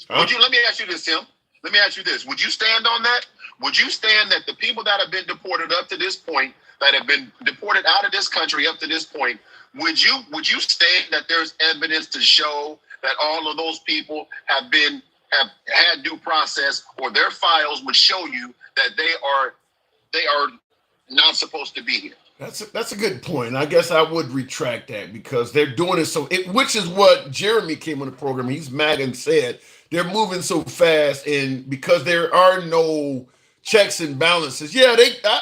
Huh? Let me ask you this, Tim. Let me ask you this. Would you stand on that? Would you stand that the people that have been deported up to this point, that have been deported out of this country up to this point, would you stand that there's evidence to show that all of those people have had due process, or their files would show you that they are not supposed to be here? That's a good point. I guess I would retract that, because they're doing it which is what Jeremy came on the program. He's mad and said they're moving so fast, and because there are no checks and balances. Yeah,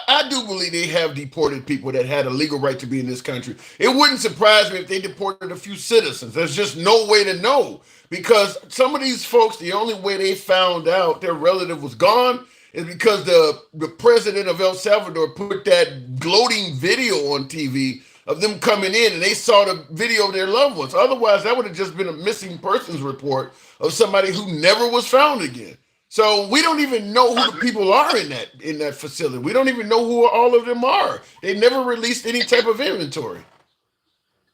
I do believe they have deported people that had a legal right to be in this country. It wouldn't surprise me if they deported a few citizens. There's just no way to know, because some of these folks, the only way they found out their relative was gone is because the president of El Salvador put that gloating video on TV of them coming in, and they saw the video of their loved ones. Otherwise, that would have just been a missing persons report of somebody who never was found again. So we don't even know who the people are in that facility. We don't even know who all of them are. They never released any type of inventory.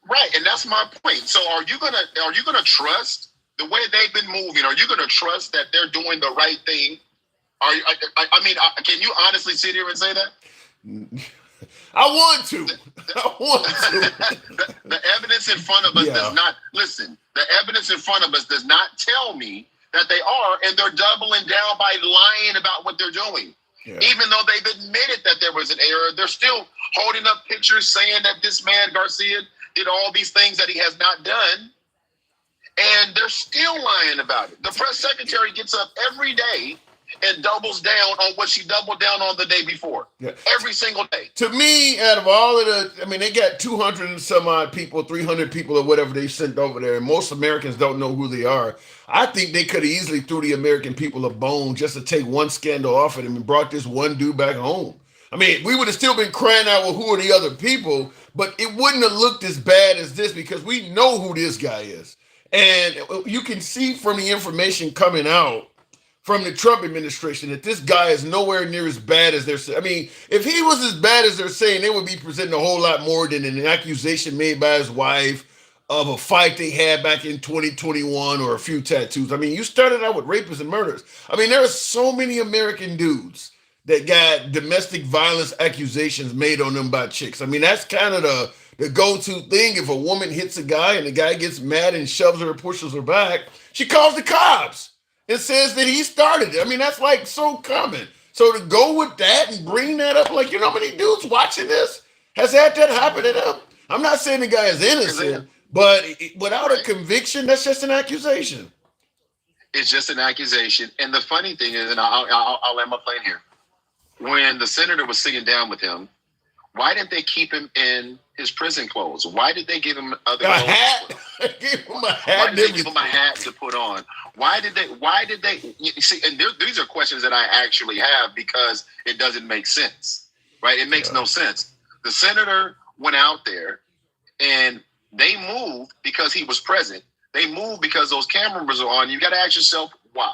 Right, and that's my point. So are you gonna trust the way they've been moving? Are you gonna trust that they're doing the right thing? Can you honestly sit here and say that? I want to. The evidence in front of us does not listen. The evidence in front of us does not tell me that they are, and they're doubling down by lying about what they're doing. Yeah. Even though they've admitted that there was an error, they're still holding up pictures saying that this man Garcia did all these things that he has not done, and they're still lying about it. The press secretary gets up every day and doubles down on what she doubled down on the day before. Yeah. Every single day. To me, out of all of they got 200 and some odd people, 300 people or whatever they sent over there, and most Americans don't know who they are. I think they could have easily threw the American people a bone just to take one scandal off of them and brought this one dude back home. I mean, we would have still been crying out, well, who are the other people? But it wouldn't have looked as bad as this because we know who this guy is. And you can see from the information coming out from the Trump administration that this guy is nowhere near as bad as they're saying. I mean, if he was as bad as they're saying, they would be presenting a whole lot more than an accusation made by his wife of a fight they had back in 2021 or a few tattoos. I mean, you started out with rapists and murders. I mean, there are so many American dudes that got domestic violence accusations made on them by chicks. I mean, that's kind of the go-to thing. If a woman hits a guy and the guy gets mad and shoves her or pushes her back, she calls the cops and says that he started it. I mean, that's like so common. So to go with that and bring that up, like, you know how many dudes watching this has had that happen to them? I'm not saying the guy is innocent, but without a conviction, that's just an accusation. It's just an accusation. And the funny thing is, and I'll land my plane here. When the senator was sitting down with him, why didn't they keep him in his prison clothes? Why did they give him other clothes? Give him a hat. Why did they give him a hat to put on? Why did they you see, and these are questions that I actually have because it doesn't make sense, right? It makes no sense. The senator went out there and they moved because he was present. They moved because those cameras are on. You got to ask yourself why.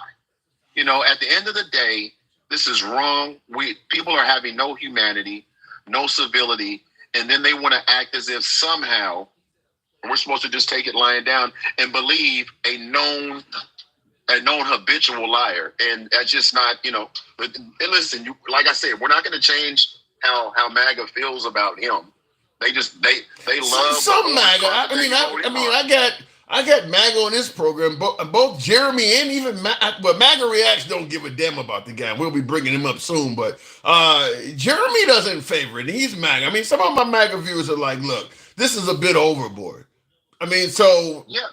You know, at the end of the day, this is wrong. People are having no humanity, no civility, and then they want to act as if somehow we're supposed to just take it lying down and believe a known habitual liar. And that's just not, you know. And listen, like I said, we're not going to change how MAGA feels about him. They love some MAGA. I got MAGA on this program. Both Jeremy and even MAGA Reacts don't give a damn about the guy. We'll be bringing him up soon, but Jeremy doesn't favor it. He's MAGA. I mean, some of my MAGA viewers are like, look, this is a bit overboard. I mean, so yeah,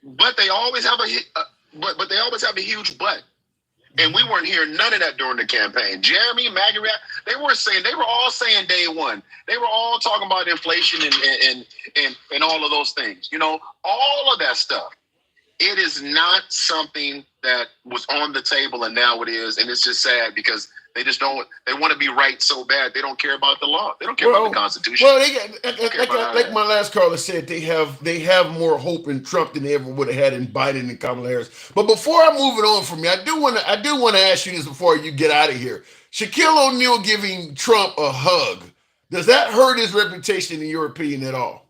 but they always have a huge but. And we weren't hearing none of that during the campaign. Jeremy, MAGA, they were all saying day one. They were all talking about inflation and all of those things. You know, all of that stuff. It is not something that was on the table and now it is. And it's just sad because they want to be right so bad. They don't care about the law. They don't care about the Constitution. Well, like my last caller said, they have more hope in Trump than they ever would have had in Biden and Kamala Harris. But before I move it on from you, I do want to ask you this before you get out of here. Shaquille O'Neal giving Trump a hug, does that hurt his reputation in your opinion at all?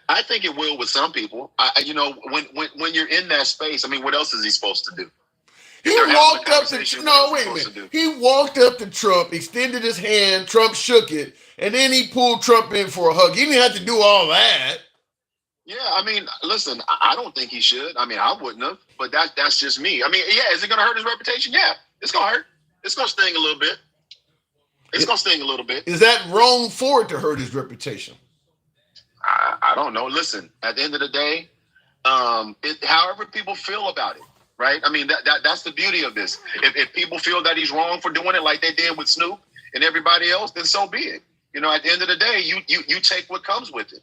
I think it will with some people. When you're in that space, I mean, what else is he supposed to do? He walked up to He walked up to Trump, extended his hand, Trump shook it, and then he pulled Trump in for a hug. He didn't have to do all that. Yeah, I mean, listen, I don't think he should. I mean, I wouldn't have, but that's just me. I mean, yeah, is it going to hurt his reputation? Yeah, it's going to hurt. It's going to sting a little bit. It's going to sting a little bit. Is that wrong for it to hurt his reputation? I don't know. Listen, at the end of the day, however people feel about it. Right? I mean, that's the beauty of this. If people feel that he's wrong for doing it like they did with Snoop and everybody else, then so be it. You know, at the end of the day, you take what comes with it.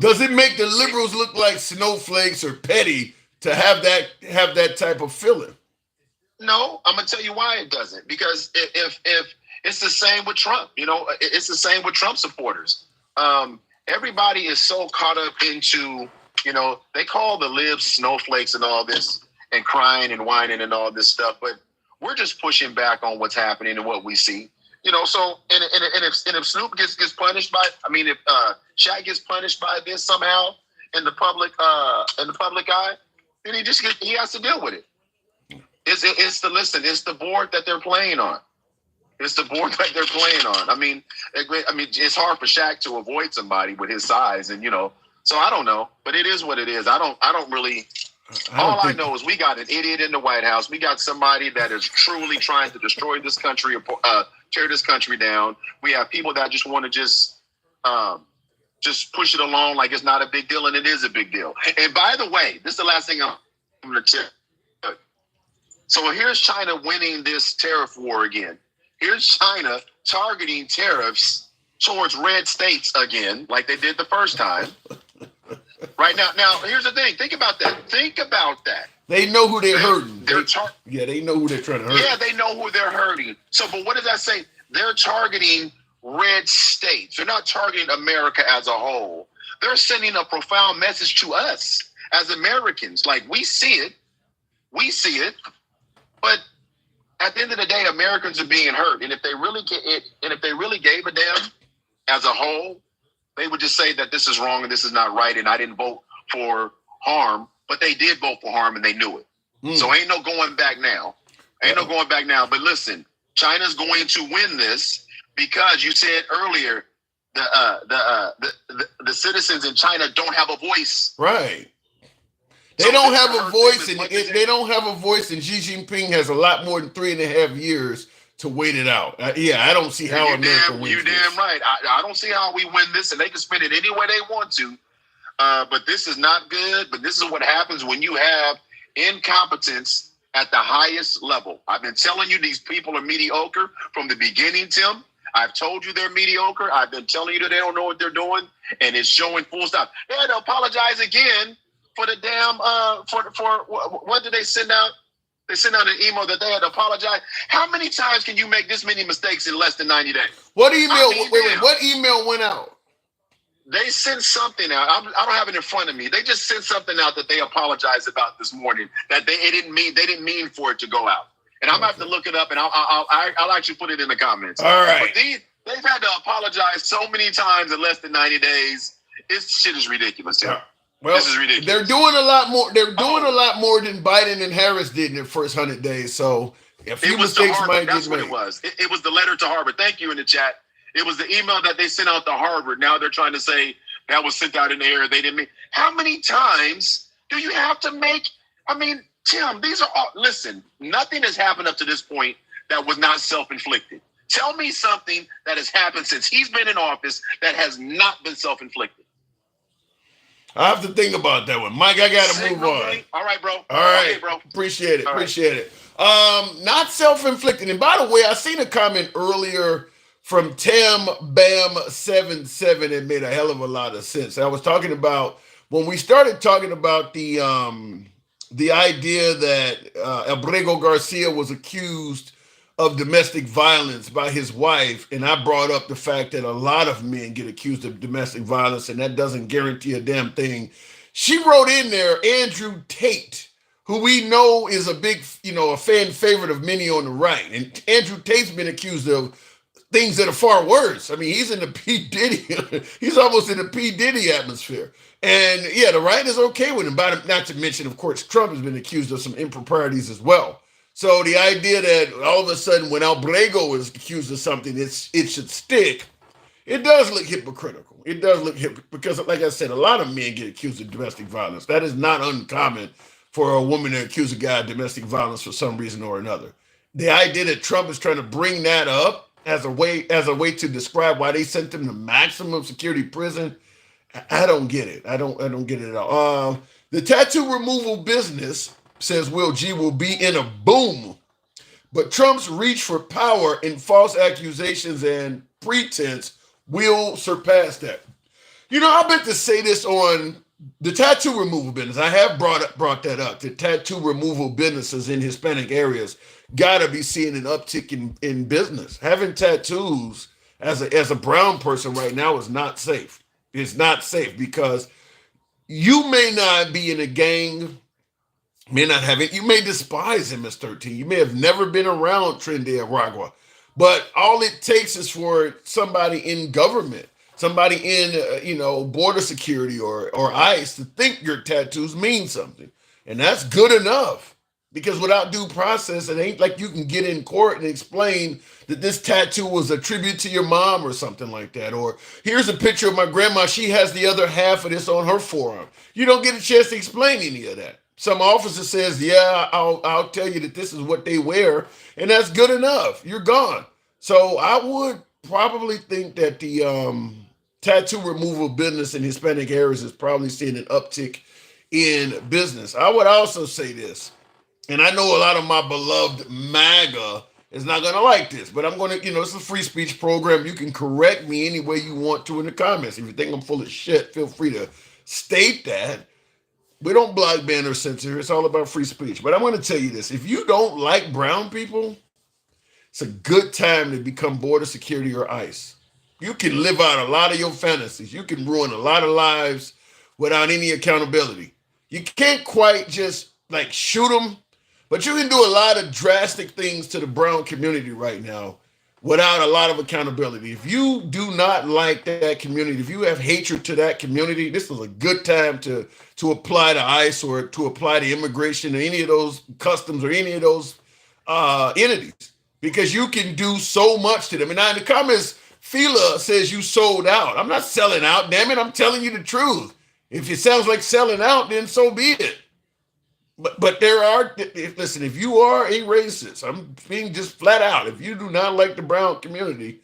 Does it make the liberals look like snowflakes or petty to have that type of feeling? No, I'm gonna tell you why it doesn't. Because if it's the same with Trump, you know, it's the same with Trump supporters. Everybody is so caught up into, you know, they call the libs snowflakes and all this, and crying and whining and all this stuff, but we're just pushing back on what's happening and what we see, you know. So and if Snoop gets punished by, I mean, if Shaq gets punished by this somehow in the public eye, then he has to deal with it. It's the board that they're playing on. It's the board that they're playing on. I mean, it's hard for Shaq to avoid somebody with his size, and you know. So I don't know, but it is what it is. I don't really. I know is we got an idiot in the White House. We got somebody that is truly trying to destroy this country, tear this country down. We have people that just want to just push it along like it's not a big deal, and it is a big deal. And by the way, this is the last thing I'm going to tell. So here's China winning this tariff war again. Here's China targeting tariffs towards red states again, like they did the first time. Right now, here's the thing. Think about that. They know who they're hurting. They know who they're trying to hurt. Yeah, they know who they're hurting. So, but what does that say? they're targeting red states. They're not targeting America as a whole. They're sending a profound message to us as Americans. Like, we see it, but at the end of the day, Americans are being hurt. And if they really gave a damn as a whole, they would just say that this is wrong and this is not right, and I didn't vote for harm, but they did vote for harm and they knew it. So ain't no going back now. But listen, China's going to win this because you said earlier the citizens in China don't have a voice. Right. They don't have a voice, and they don't have a voice, and Xi Jinping has a lot more than 3.5 years to wait it out. I don't see how America wins. You're damn right. I don't see how we win this, and they can spend it any way they want to. But this is not good. But this is what happens when you have incompetence at the highest level. I've been telling you these people are mediocre from the beginning, Tim. I've told you they're mediocre. I've been telling you that they don't know what they're doing, and it's showing full stop. They had to apologize again for the damn for what did they send out? They sent out an email that they had to apologize. How many times can you make this many mistakes in less than 90 days? What email? Wait, what email went out? They sent something out. I don't have it in front of me. They just sent something out that they apologized about this morning. That they didn't mean for it to go out. And I'm gonna have to look it up, and I'll actually put it in the comments. All right. But they've had to apologize so many times in less than 90 days. This shit is ridiculous. Yeah. Well, this is ridiculous. They're doing a lot more. They're doing a lot more than Biden and Harris did in their first 100 days. So a few mistakes might get made. That's what it was. It was the letter to Harvard. Thank you in the chat. It was the email that they sent out to Harvard. Now they're trying to say that was sent out in the air. They didn't mean. How many times do you have to make? I mean, Tim, these are all. Listen, nothing has happened up to this point that was not self-inflicted. Tell me something that has happened since he's been in office that has not been self-inflicted. I have to think about that one. Mike, I got to move on. All right, bro. All right, okay, bro. Appreciate it. All Appreciate it. Not self-inflicted. And by the way, I seen a comment earlier from Tam Bam 77 that made a hell of a lot of sense. I was talking about when we started talking about the idea that Abrego Garcia was accused of domestic violence by his wife, and I brought up the fact that a lot of men get accused of domestic violence, and that doesn't guarantee a damn thing. She wrote in there Andrew Tate, who we know is a big, a fan favorite of many on the right, and Andrew Tate's been accused of things that are far worse. I mean, he's in the P. Diddy, he's almost in the P. Diddy atmosphere. And yeah, the right is okay with him, not to mention, of course, Trump has been accused of some improprieties as well. So the idea that all of a sudden when Abrego is accused of something, it should stick, it does look hypocritical. It does look because, like I said, a lot of men get accused of domestic violence. That is not uncommon for a woman to accuse a guy of domestic violence for some reason or another. The idea that Trump is trying to bring that up as a way to describe why they sent him to maximum security prison, I don't get it. I don't get it at all. The tattoo removal business, says Will G, will be in a boom. But Trump's reach for power and false accusations and pretense will surpass that. I meant to say this on the tattoo removal business. I have brought that up. The tattoo removal businesses in Hispanic areas gotta be seeing an uptick in business. Having tattoos as a brown person right now is not safe. It's not safe because you may not be in a gang, may not have it. You may despise MS-13. You may have never been around Tren de Aragua, but all it takes is for somebody in government, somebody in border security or ICE to think your tattoos mean something, and that's good enough. Because without due process, it ain't like you can get in court and explain that this tattoo was a tribute to your mom or something like that. Or here's a picture of my grandma. She has the other half of this on her forearm. You don't get a chance to explain any of that. Some officer says, yeah, I'll tell you that this is what they wear, and that's good enough. You're gone. So I would probably think that the tattoo removal business in Hispanic areas is probably seeing an uptick in business. I would also say this, and I know a lot of my beloved MAGA is not going to like this, but I'm going to, it's a free speech program. You can correct me any way you want to in the comments. If you think I'm full of shit, feel free to state that. We don't block, ban, or censor. It's all about free speech. But I'm going to tell you this. If you don't like brown people, it's a good time to become border security or ICE. You can live out a lot of your fantasies. You can ruin a lot of lives without any accountability. You can't quite just like shoot them, but you can do a lot of drastic things to the brown community right now without a lot of accountability. If you do not like that community, if you have hatred to that community, this is a good time to apply to ICE or to apply to immigration or any of those customs or any of those entities, because you can do so much to them. And now in the comments, Fila says you sold out. I'm not selling out, damn it. I'm telling you the truth. If it sounds like selling out, then so be it. But there are, listen, if you are a racist, I'm being just flat out, if you do not like the brown community,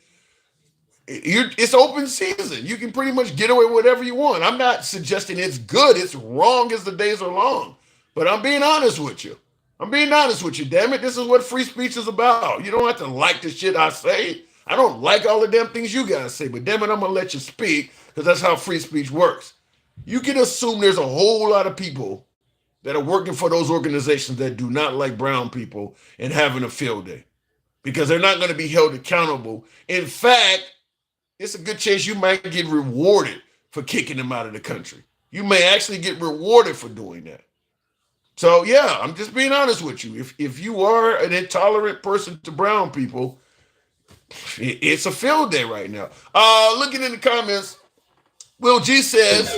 it's open season. You can pretty much get away with whatever you want. I'm not suggesting it's good. It's wrong as the days are long. But I'm being honest with you. I'm being honest with you, damn it. This is what free speech is about. You don't have to like the shit I say. I don't like all the damn things you guys say, but damn it, I'm going to let you speak because that's how free speech works. You can assume there's a whole lot of people that are working for those organizations that do not like brown people and having a field day because they're not going to be held accountable. In fact, it's a good chance you might get rewarded for kicking them out of the country. You may actually get rewarded for doing that. So yeah, I'm just being honest with you. If you are an intolerant person to brown people, it's a field day right now. Looking in the comments, Will G says,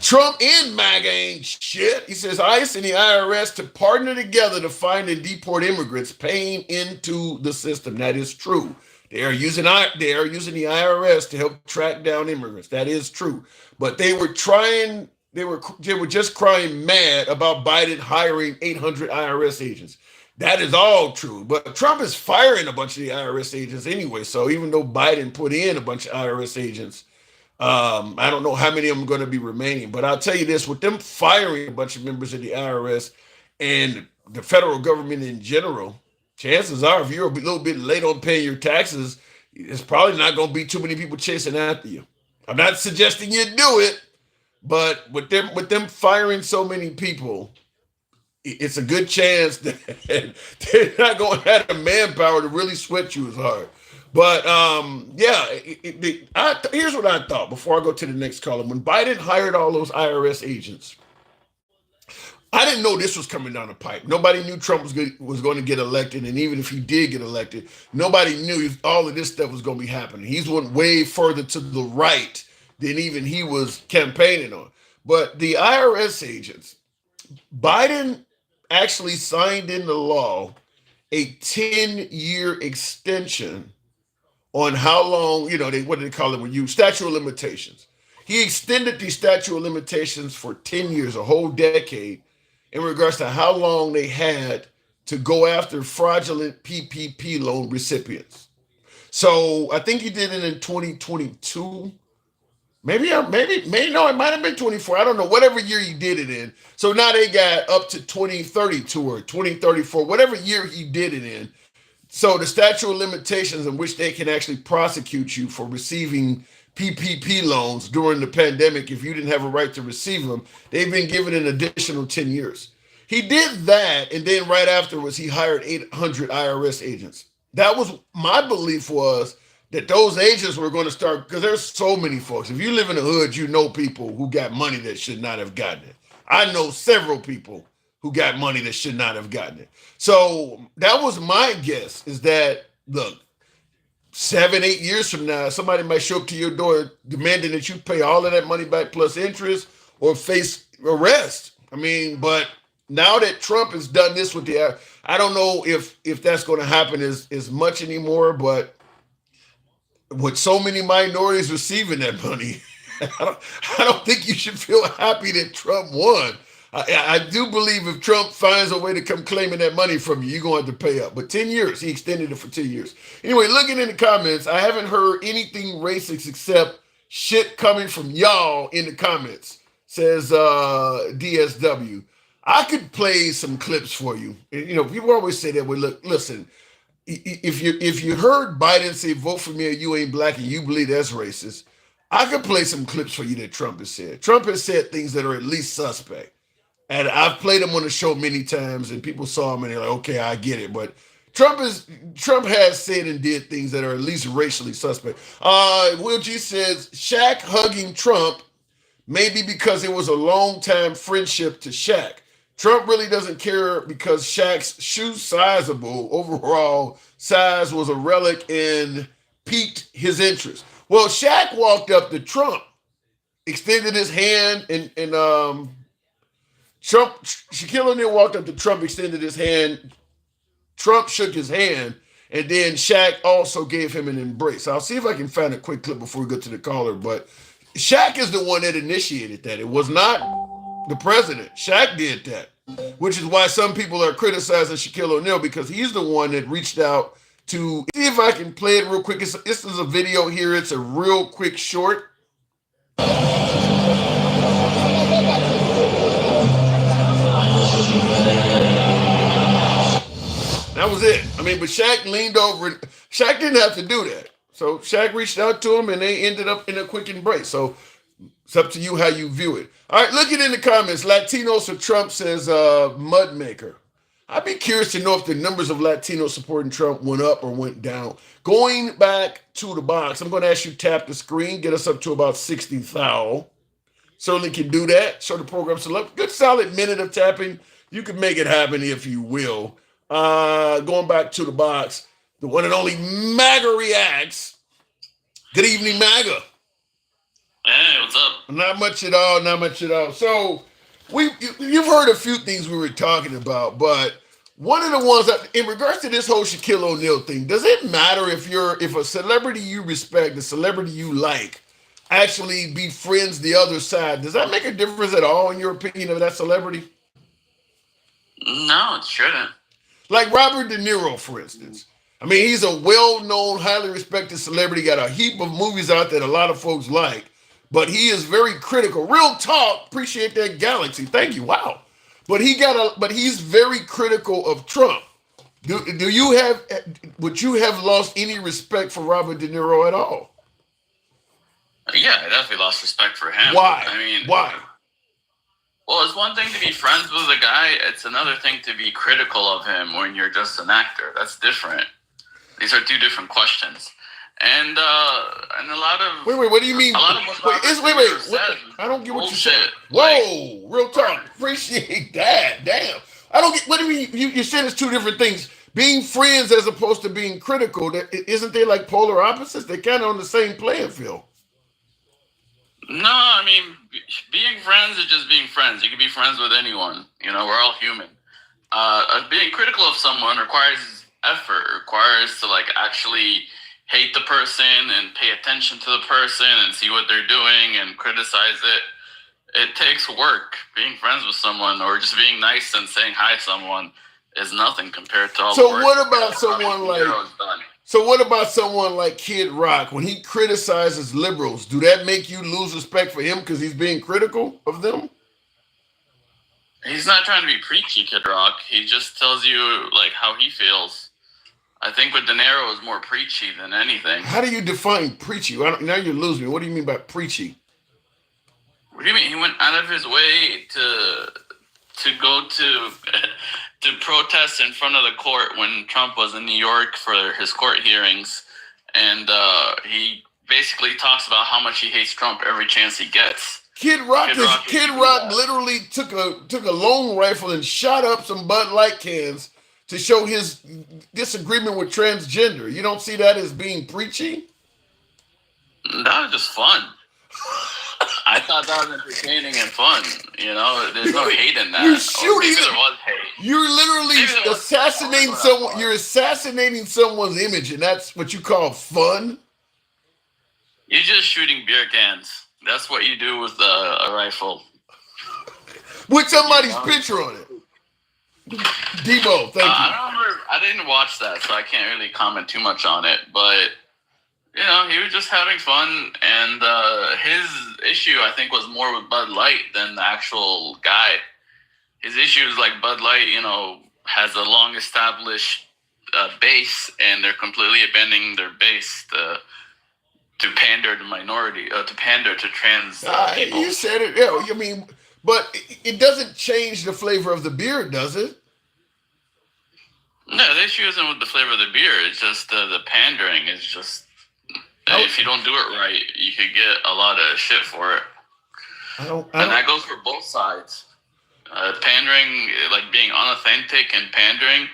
Trump and MAGA ain't shit. He says ICE and the IRS to partner together to find and deport immigrants paying into the system. That is true. They are using the IRS to help track down immigrants. That is true. But they were just crying mad about Biden hiring 800 IRS agents. That is all true. But Trump is firing a bunch of the IRS agents anyway. So even though Biden put in a bunch of IRS agents, I don't know how many of them are going to be remaining, but I'll tell you this, with them firing a bunch of members of the IRS and the federal government in general, chances are if you're a little bit late on paying your taxes, it's probably not going to be too many people chasing after you. I'm not suggesting you do it, but with them firing so many people, it's a good chance that they're not going to have the manpower to really sweat you as hard. But here's what I thought before I go to the next column. When Biden hired all those IRS agents, I didn't know this was coming down the pipe. Nobody knew Trump was going to get elected. And even if he did get elected, nobody knew all of this stuff was going to be happening. He's went way further to the right than even he was campaigning on. But the IRS agents, Biden actually signed into law a 10-year extension on how long, what do they call it when you statute of limitations. He extended the statute of limitations for 10 years, a whole decade, in regards to how long they had to go after fraudulent PPP loan recipients. So I think he did it in 2022. Maybe no, it might have been 24. I don't know, whatever year he did it in. So now they got up to 2032 or 2034, whatever year he did it in. So the statute of limitations in which they can actually prosecute you for receiving PPP loans during the pandemic, if you didn't have a right to receive them, they've been given an additional 10 years. He did that, and then right afterwards, he hired 800 IRS agents. That was my belief, was that those agents were going to start, because there's so many folks. If you live in the hood, you know people who got money that should not have gotten it. I know several people who got money that should not have gotten it. So that was my guess, is that, look, 7-8 years from now, somebody might show up to your door demanding that you pay all of that money back plus interest or face arrest. I mean, but now that Trump has done this with I don't know if that's going to happen as much anymore, but with so many minorities receiving that money, I don't think you should feel happy that Trump won. I do believe if Trump finds a way to come claiming that money from you, you're going to have to pay up. But 10 years, he extended it for 10 years. Anyway, looking in the comments, I haven't heard anything racist except shit coming from y'all in the comments, says DSW. I could play some clips for you. People always say that. Well, look, listen, if you heard Biden say, vote for me or you ain't black, and you believe that's racist, I could play some clips for you that Trump has said. Trump has said things that are at least suspect. And I've played them on the show many times, and people saw them and they're like, okay, I get it. But Trump has said and did things that are at least racially suspect. Will G says Shaq hugging Trump maybe because it was a long time friendship to Shaq. Trump really doesn't care because Shaq's shoe sizable overall size was a relic and piqued his interest. Well, Shaq walked up to Trump, extended his hand, and Shaquille O'Neal walked up to Trump, extended his hand. Trump shook his hand, and then Shaq also gave him an embrace. I'll see if I can find a quick clip before we go to the caller, but Shaq is the one that initiated that. It was not the president. Shaq did that, which is why some people are criticizing Shaquille O'Neal because he's the one that reached out to. See if I can play it real quick. This is a video here. It's a real quick short. That was it. I mean, but Shaq leaned over. Shaq didn't have to do that. So Shaq reached out to him, and they ended up in a quick embrace. So it's up to you how you view it. All right, look it in the comments. Latinos for Trump says mud maker. I'd be curious to know if the numbers of Latinos supporting Trump went up or went down. Going back to the box, I'm going to ask you to tap the screen, get us up to about 60,000. Certainly can do that. Show the program select. Good solid minute of tapping. You can make it happen if you will. Going back to the box, the one and only MAGA reacts. Good evening, MAGA. Hey, what's up? Not much at all, not much at all. So you've heard a few things we were talking about, but one of the ones that, in regards to this whole Shaquille O'Neal thing, does it matter if a celebrity you respect, a celebrity you like, actually befriends the other side? Does that make a difference at all in your opinion of that celebrity? No, it shouldn't. Like Robert De Niro, for instance. I mean, he's a well-known, highly respected celebrity, got a heap of movies out that a lot of folks like, but he is very critical. Real talk, appreciate that galaxy. Thank you. Wow. But he's very critical of Trump. Would you have lost any respect for Robert De Niro at all? Yeah, I definitely lost respect for him. Why? I mean, why? Well, it's one thing to be friends with a guy. It's another thing to be critical of him when you're just an actor. That's different. These are two different questions. And a lot of wait. What do you mean? A lot of what I don't get what you said. said. Whoa, real talk. Appreciate that. Damn. I don't get. What do you mean? You said it's two different things. Being friends as opposed to being critical. Isn't they like polar opposites? They're kind of on the same playing field. No, I mean, being friends is just being friends. You can be friends with anyone. You know, we're all human. Being critical of someone requires effort, requires to like actually hate the person and pay attention to the person and see what they're doing and criticize it. It takes work. Being friends with someone or just being nice and saying hi to someone is nothing compared to all the work. So what about someone like Kid Rock? When he criticizes liberals, do that make you lose respect for him because he's being critical of them? He's not trying to be preachy, Kid Rock. He just tells you like how he feels. I think with De Niro is more preachy than anything. How do you define preachy? Now you're losing me. What do you mean by preachy? What do you mean? He went out of his way to go to to protest in front of the court when Trump was in New York for his court hearings, and he basically talks about how much he hates Trump every chance he gets. Kid Rock literally took a long rifle and shot up some Bud Light cans to show his disagreement with transgender. You don't see that as being preachy? That was just fun. I thought that was entertaining and fun. You know, there's no hate in that. You're shooting. Maybe there was hate. You're literally assassinating someone. You're assassinating someone's image, and that's what you call fun? You're just shooting beer cans. That's what you do with a rifle. With somebody's picture on it. Debo, thank you. I didn't watch that, so I can't really comment too much on it. But, you know, he was just having fun. And his issue, I think, was more with Bud Light than the actual guy. His issue is like Bud Light, you know, has a long-established base, and they're completely abandoning their base to pander to minority, to pander to trans people. You said it. Yeah, I mean, but it doesn't change the flavor of the beer, does it? No, the issue isn't with the flavor of the beer. It's just the pandering. It's just if you don't do it right, you could get a lot of shit for it. And that goes for both sides. Pandering, like being unauthentic and pandering,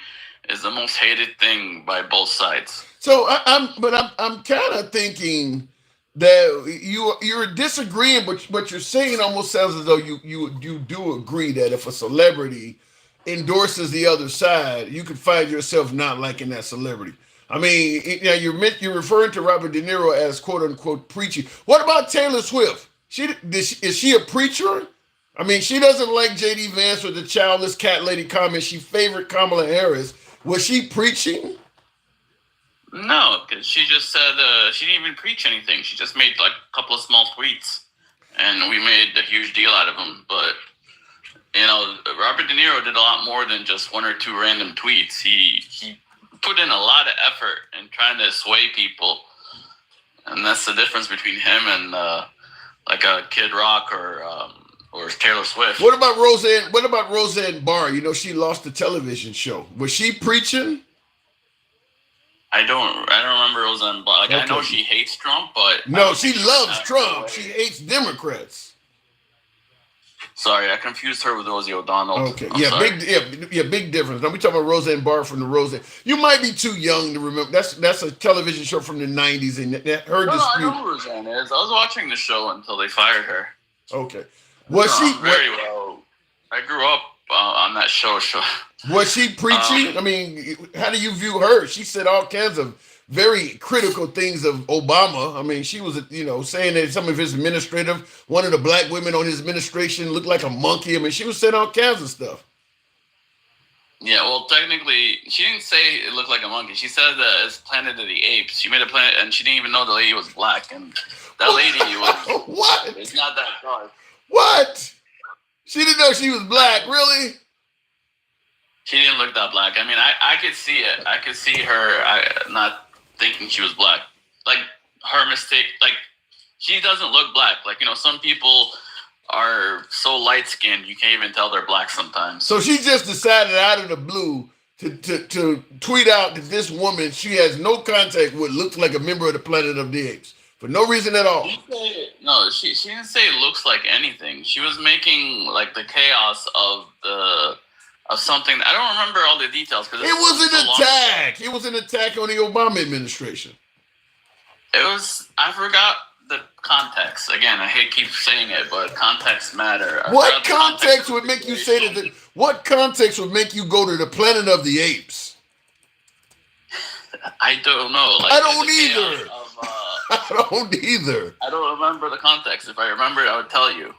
is the most hated thing by both sides. So I'm kind of thinking that you're disagreeing, but what you're saying almost sounds as though you do agree that if a celebrity endorses the other side, you could find yourself not liking that celebrity. I mean, you're referring to Robert De Niro as quote unquote preachy. What about Taylor Swift? Is she a preacher? I mean, she doesn't like JD Vance or the childless cat lady comment. She favored Kamala Harris. Was she preaching? No, because she just said she didn't even preach anything. She just made like a couple of small tweets, and we made a huge deal out of them. But Robert De Niro did a lot more than just one or two random tweets. He put in a lot of effort in trying to sway people, and that's the difference between him and like a Kid Rock or Taylor Swift. What about Roseanne? What about Roseanne Barr? She lost the television show. Was she preaching? I don't remember Roseanne Barr. Like, okay. I know she hates Trump, but no, she loves Trump. She hates Democrats. Sorry, I confused her with Rosie O'Donnell. Okay, big difference. Now we talking about Roseanne Barr from the Roseanne. You might be too young to remember. That's a television show from the '90s, and her dispute. I know who Roseanne is. I was watching the show until they fired her. Okay, was she very well? I grew up on that show. Was she preaching? I mean, how do you view her? She said all kinds of very critical things of Obama. I mean, she was, saying that some of his one of the black women on his administration looked like a monkey. I mean, she was saying all kinds of stuff. Yeah, well, technically, she didn't say it looked like a monkey. She said that it's Planet of the Apes. She made a planet, and she didn't even know the lady was black. And that lady was... What? It's not that dark. What? She didn't know she was black, really? She didn't look that black. I mean, I could see it. I could see her not thinking she was black. Like, her mistake, like, she doesn't look black. Like, some people are so light-skinned, you can't even tell they're black sometimes. So she just decided out of the blue to tweet out that this woman, she has no contact with, looks like a member of the Planet of the Apes. For no reason at all. No, she didn't say it looks like anything. She was making, like, the chaos of something. I don't remember all the details. It was an attack. It was an attack on the Obama administration. I forgot the context. Again, I hate keep saying it, but context matter. What context would make you say that? What context would make you go to the Planet of the Apes? I don't know. Like, I don't either. I don't either. I don't remember the context. If I remember it, I would tell you.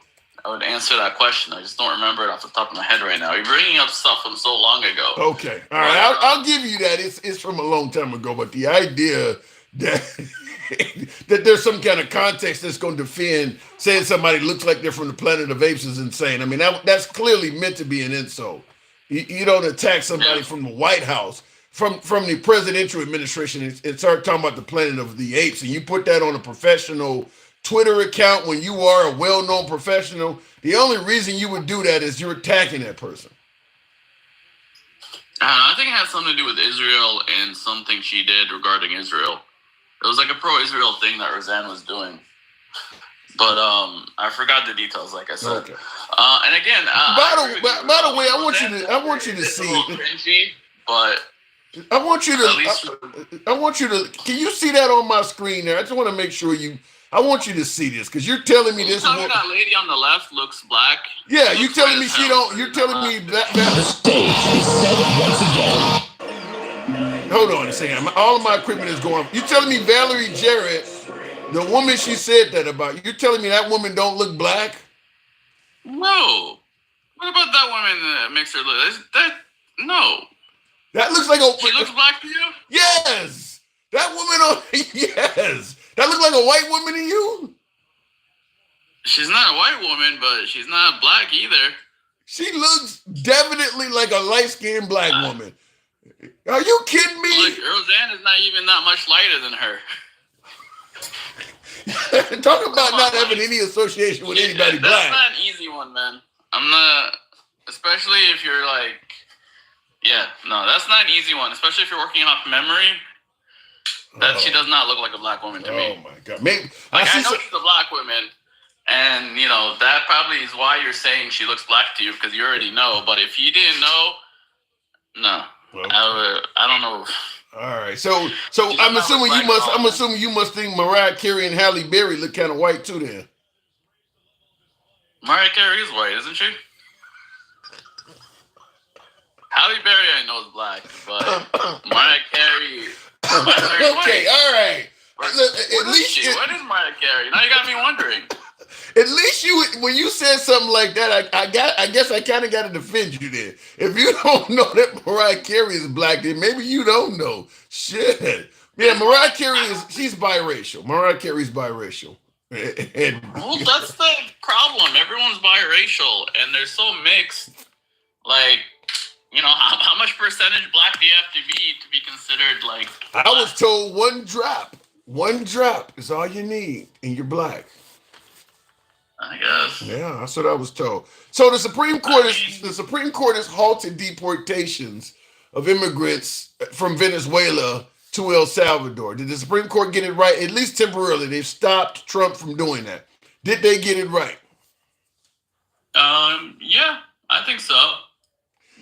I would answer that question. I just don't remember it off the top of my head right now. You're bringing up stuff from so long ago. Okay. All right. I'll give you that. It's from a long time ago. But the idea that that there's some kind of context that's going to defend saying somebody looks like they're from the Planet of Apes is insane. I mean, that's clearly meant to be an insult. You don't attack somebody from the White House, from the presidential administration, and start talking about the Planet of the Apes, and you put that on a professional Twitter account when you are a well-known professional. The only reason you would do that is you're attacking that person. I think it has something to do with Israel and something she did regarding Israel. It was like a pro-Israel thing that Roseanne was doing. But I forgot the details, like I said. Okay. And again, by the way, I want you to see. Cringy, but I want you to. Can you see that on my screen there? I just want to make sure I want you to see this because you're telling me this. That lady on the left looks black. Yeah, you're telling me she don't. You're telling me that. The stage is set once again. Hold on a second. All of my equipment is going. You're telling me Valerie Jarrett, the woman she said that about, you're telling me that woman don't look black? No. What about that woman that makes her look? No. That looks like She looks black to you? Yes. That woman yes. That looks like a white woman to you? She's not a white woman, but she's not black either. She looks definitely like a light-skinned black woman. Are you kidding me? Look, Roseanne is not even that much lighter than her. Talk about not having any association with anybody black. That's not an easy one, man. I'm not, especially if you're like, Yeah, no, that's not an easy one, especially if you're working off memory. That she does not look like a black woman to me. Oh my God! Maybe like I know she's a black woman, and you know that probably is why you're saying she looks black to you because you already know. But if you didn't know, no, okay. I don't know. All right, so I'm assuming you must. I'm assuming you must think Mariah Carey and Halle Berry look kind of white too. Then Mariah Carey is white, isn't she? Halle Berry I know is black, but Mariah Carey. Okay, all right. What is Mariah Carey? Now you got me wondering. At least when you said something like that, I guess I kind of got to defend you there. If you don't know that Mariah Carey is black, then maybe you don't know. Shit. Yeah, Mariah Carey she's biracial. Mariah Carey's biracial. Well, that's the problem. Everyone's biracial, and they're so mixed. Like, you know, how much percentage black do you have to be considered like black? I was told one drop is all you need, and you're black. I guess. Yeah, that's what I was told. So the Supreme Court has halted deportations of immigrants from Venezuela to El Salvador. Did the Supreme Court get it right? At least temporarily, they've stopped Trump from doing that. Did they get it right? Yeah, I think so.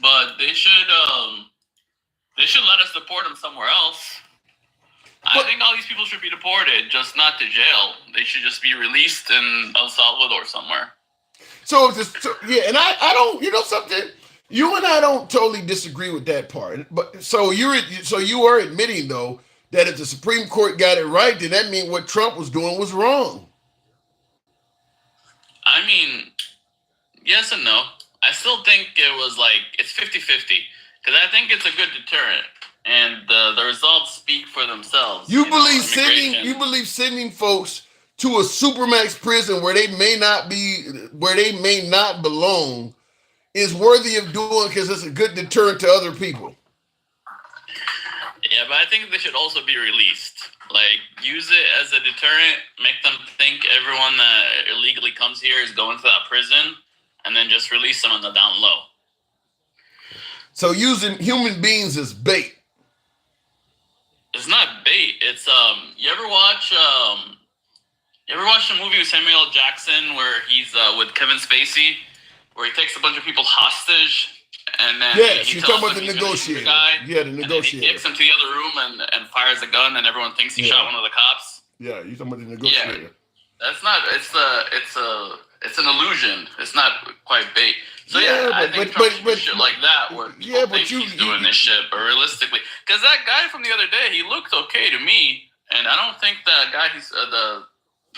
But they should let us deport them somewhere else. I think all these people should be deported, just not to jail. They should just be released in El Salvador somewhere. Yeah, and I don't, you know something? You and I don't totally disagree with that part. But so you are admitting though that if the Supreme Court got it right, then that means what Trump was doing was wrong. I mean, yes and no. I still think it was like it's 50-50 because I think it's a good deterrent. And the results speak for themselves. You believe sending folks to a supermax prison where they may not belong is worthy of doing because it's a good deterrent to other people. Yeah, but I think they should also be released. Like, use it as a deterrent, make them think everyone that illegally comes here is going to that prison, and then just release them on the down low. So using human beings as bait. It's not bait. It's you ever watch the movie with Samuel L. Jackson where he's with Kevin Spacey, where he takes a bunch of people hostage and then he's talking about the negotiator. Yeah, the negotiator. He takes him to the other room and fires a gun and everyone thinks he shot one of the cops. Yeah, you're talking about the negotiator. Yeah. That's not it's an illusion. It's not quite bait. So I think Trump should shit like that where people think he's doing this shit, but realistically, because that guy from the other day, he looked okay to me, and I don't think that guy,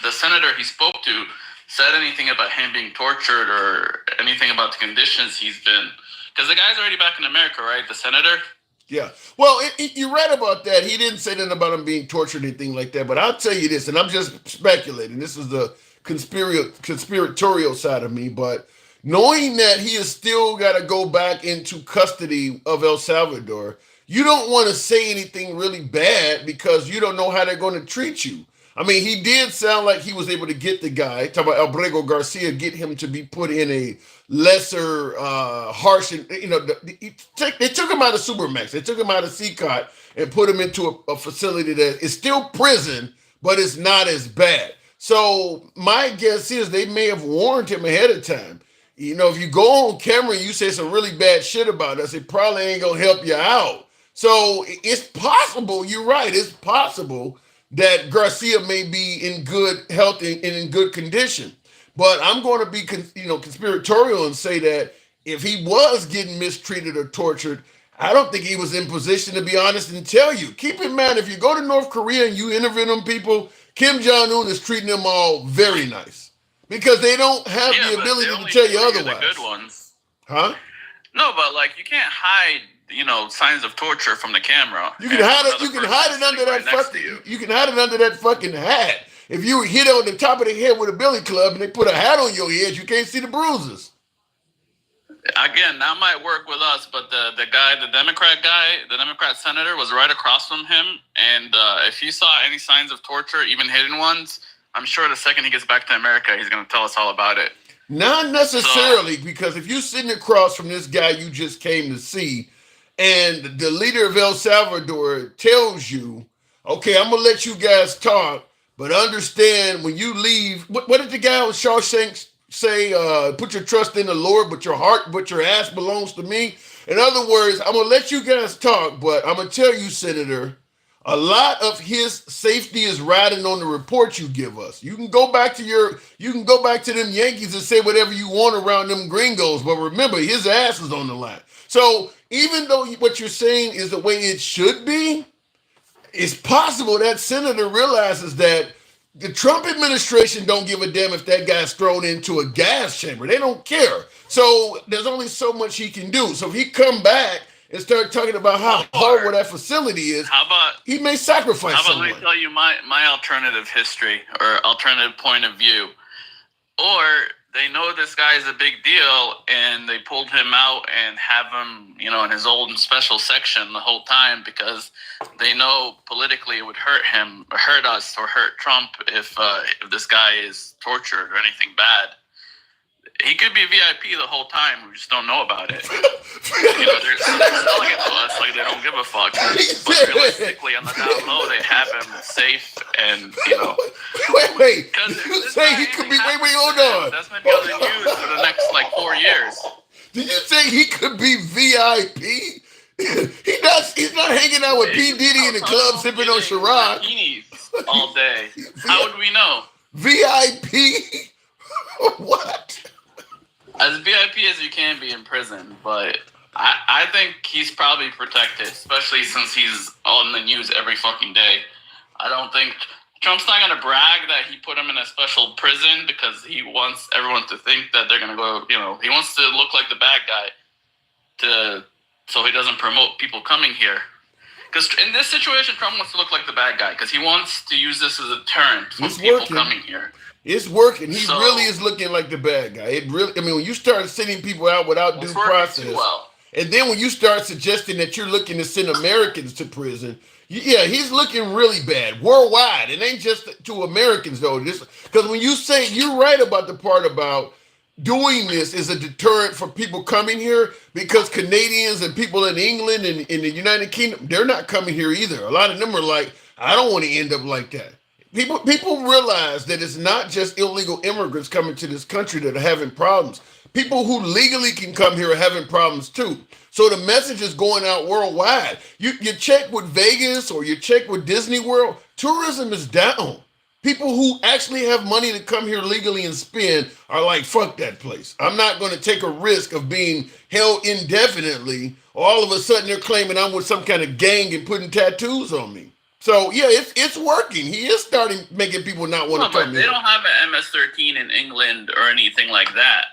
the senator he spoke to, said anything about him being tortured or anything about the conditions he's been. Because the guy's already back in America, right? The senator. Yeah. Well, you're right about that. He didn't say nothing about him being tortured or anything like that. But I'll tell you this, and I'm just speculating. This is the conspiratorial side of me, but knowing that he has still got to go back into custody of El Salvador, you don't want to say anything really bad because you don't know how they're going to treat you. I mean, he did sound like he was able to get the guy, talking about Albrego Garcia, get him to be put in a lesser, harsh, they took him out of Supermax. They took him out of CCOT and put him into a facility that is still prison, but it's not as bad. So my guess is they may have warned him ahead of time. You know, if you go on camera and you say some really bad shit about us, it probably ain't going to help you out. So it's possible, you're right, it's possible that Garcia may be in good health and in good condition. But I'm going to be, conspiratorial and say that if he was getting mistreated or tortured, I don't think he was in position to be honest and tell you. Keep in mind, if you go to North Korea and you interview them people, Kim Jong-un is treating them all very nice because they don't have the ability to tell you otherwise. The good ones. Huh? No, but you can't hide, signs of torture from the camera. You can hide it. You can hide it under that fucking. You can hide it under that fucking hat. If you hit on the top of the head with a billy club and they put a hat on your head, you can't see the bruises. Again, that might work with us, but the Democrat senator was right across from him, and if he saw any signs of torture, even hidden ones, I'm sure the second he gets back to America, he's going to tell us all about it. Not necessarily, because if you're sitting across from this guy you just came to see, and the leader of El Salvador tells you, okay, I'm gonna let you guys talk, but understand when you leave, what did the guy with Shawshank say? Put your trust in the Lord, but your ass belongs to me. In other words, I'm gonna let you guys talk, but I'm gonna tell you, Senator, a lot of his safety is riding on the report you give us. You can go back to them Yankees and say whatever you want around them gringos, but remember, his ass is on the line. So even though what you're saying is the way it should be, it's possible that senator realizes that the Trump administration don't give a damn if that guy's thrown into a gas chamber. They don't care. So there's only so much he can do. So if he come back and start talking about how horrible that facility is, he may sacrifice someone. Let me tell you my alternative history or alternative point of view. Or they know this guy is a big deal and they pulled him out and have him, in his own special section the whole time because they know politically it would hurt him, or hurt us, or hurt Trump if this guy is tortured or anything bad. He could be VIP the whole time. We just don't know about it. They're selling it to us like they don't give a fuck. But realistically, on the down low, they have him safe and, Wait. You say he could be, hold on. That's been the news for the next, 4 years. Did you say he could be VIP? He's not hanging out with P. Diddy in the club sipping on Ciroc. All day. How would we know? VIP? What? As VIP as you can be in prison, but I think he's probably protected, especially since he's on the news every fucking day. I don't think Trump's not going to brag that he put him in a special prison because he wants everyone to think that they're going to go, he wants to look like the bad guy so he doesn't promote people coming here. Because in this situation, Trump wants to look like the bad guy because he wants to use this as a deterrent for people coming here. It's working. He really is looking like the bad guy. When you start sending people out without due process, and then when you start suggesting that you're looking to send Americans to prison, he's looking really bad worldwide. It ain't just to Americans though. Because when you say, you're right about the part about doing this is a deterrent for people coming here, because Canadians and people in England and in the United Kingdom, they're not coming here either. A lot of them are like, I don't want to end up like that. People realize that it's not just illegal immigrants coming to this country that are having problems. People who legally can come here are having problems too. So the message is going out worldwide. You check with Vegas or you check with Disney World, tourism is down. People who actually have money to come here legally and spend are like, fuck that place. I'm not going to take a risk of being held indefinitely. All of a sudden they're claiming I'm with some kind of gang and putting tattoos on me. So it's working. He is starting making people not want to come here. They don't have an MS-13 in England or anything like that.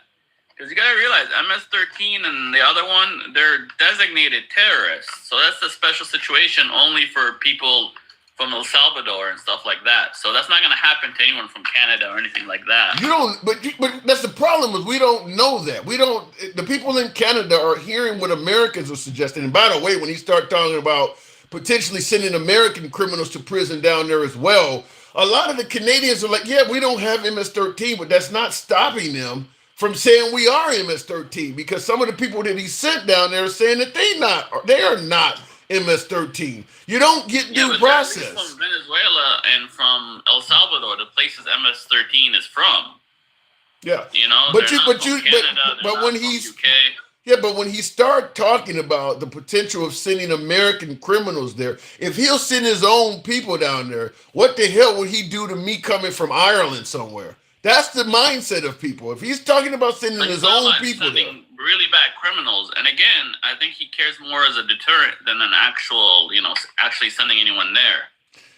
Because you got to realize, MS-13 and the other one, they're designated terrorists. So that's a special situation only for people from El Salvador and stuff like that. So that's not going to happen to anyone from Canada or anything like that. But that's the problem, is we don't know that. The people in Canada are hearing what Americans are suggesting. And by the way, when he start talking about potentially sending American criminals to prison down there as well, a lot of the Canadians are like, we don't have MS-13, but that's not stopping them from saying we are MS-13, because some of the people that he sent down there are saying that they are not MS-13. You don't get due process. From Venezuela and from El Salvador, the places MS-13 is from. Yeah. But when he start talking about the potential of sending American criminals there, if he'll send his own people down there, what the hell would he do to me coming from Ireland somewhere? That's the mindset of people. If he's talking about sending his own people there. Really bad criminals. And again, I think he cares more as a deterrent than an actual, actually sending anyone there.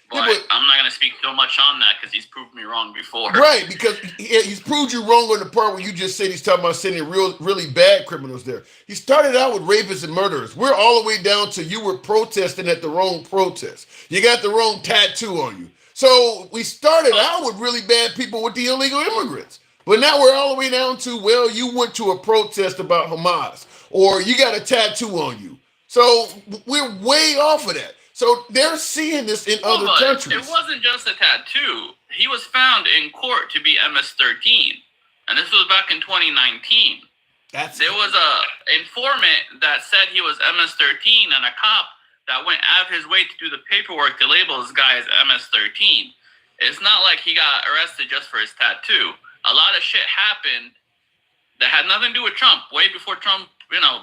But I'm not going to speak so much on that because he's proved me wrong before. Right, because he's proved you wrong on the part where you just said he's talking about sending really bad criminals there. He started out with rapists and murderers. We're all the way down to you were protesting at the wrong protest. You got the wrong tattoo on you. So we started out with really bad people with the illegal immigrants. But now we're all the way down to, well, you went to a protest about Hamas, or you got a tattoo on you. So we're way off of that. So they're seeing this in other countries. It wasn't just a tattoo. He was found in court to be MS-13. And this was back in 2019. There was a informant that said he was MS-13 and a cop that went out of his way to do the paperwork to label this guy as MS-13. It's not like he got arrested just for his tattoo. A lot of shit happened that had nothing to do with Trump. Way before Trump,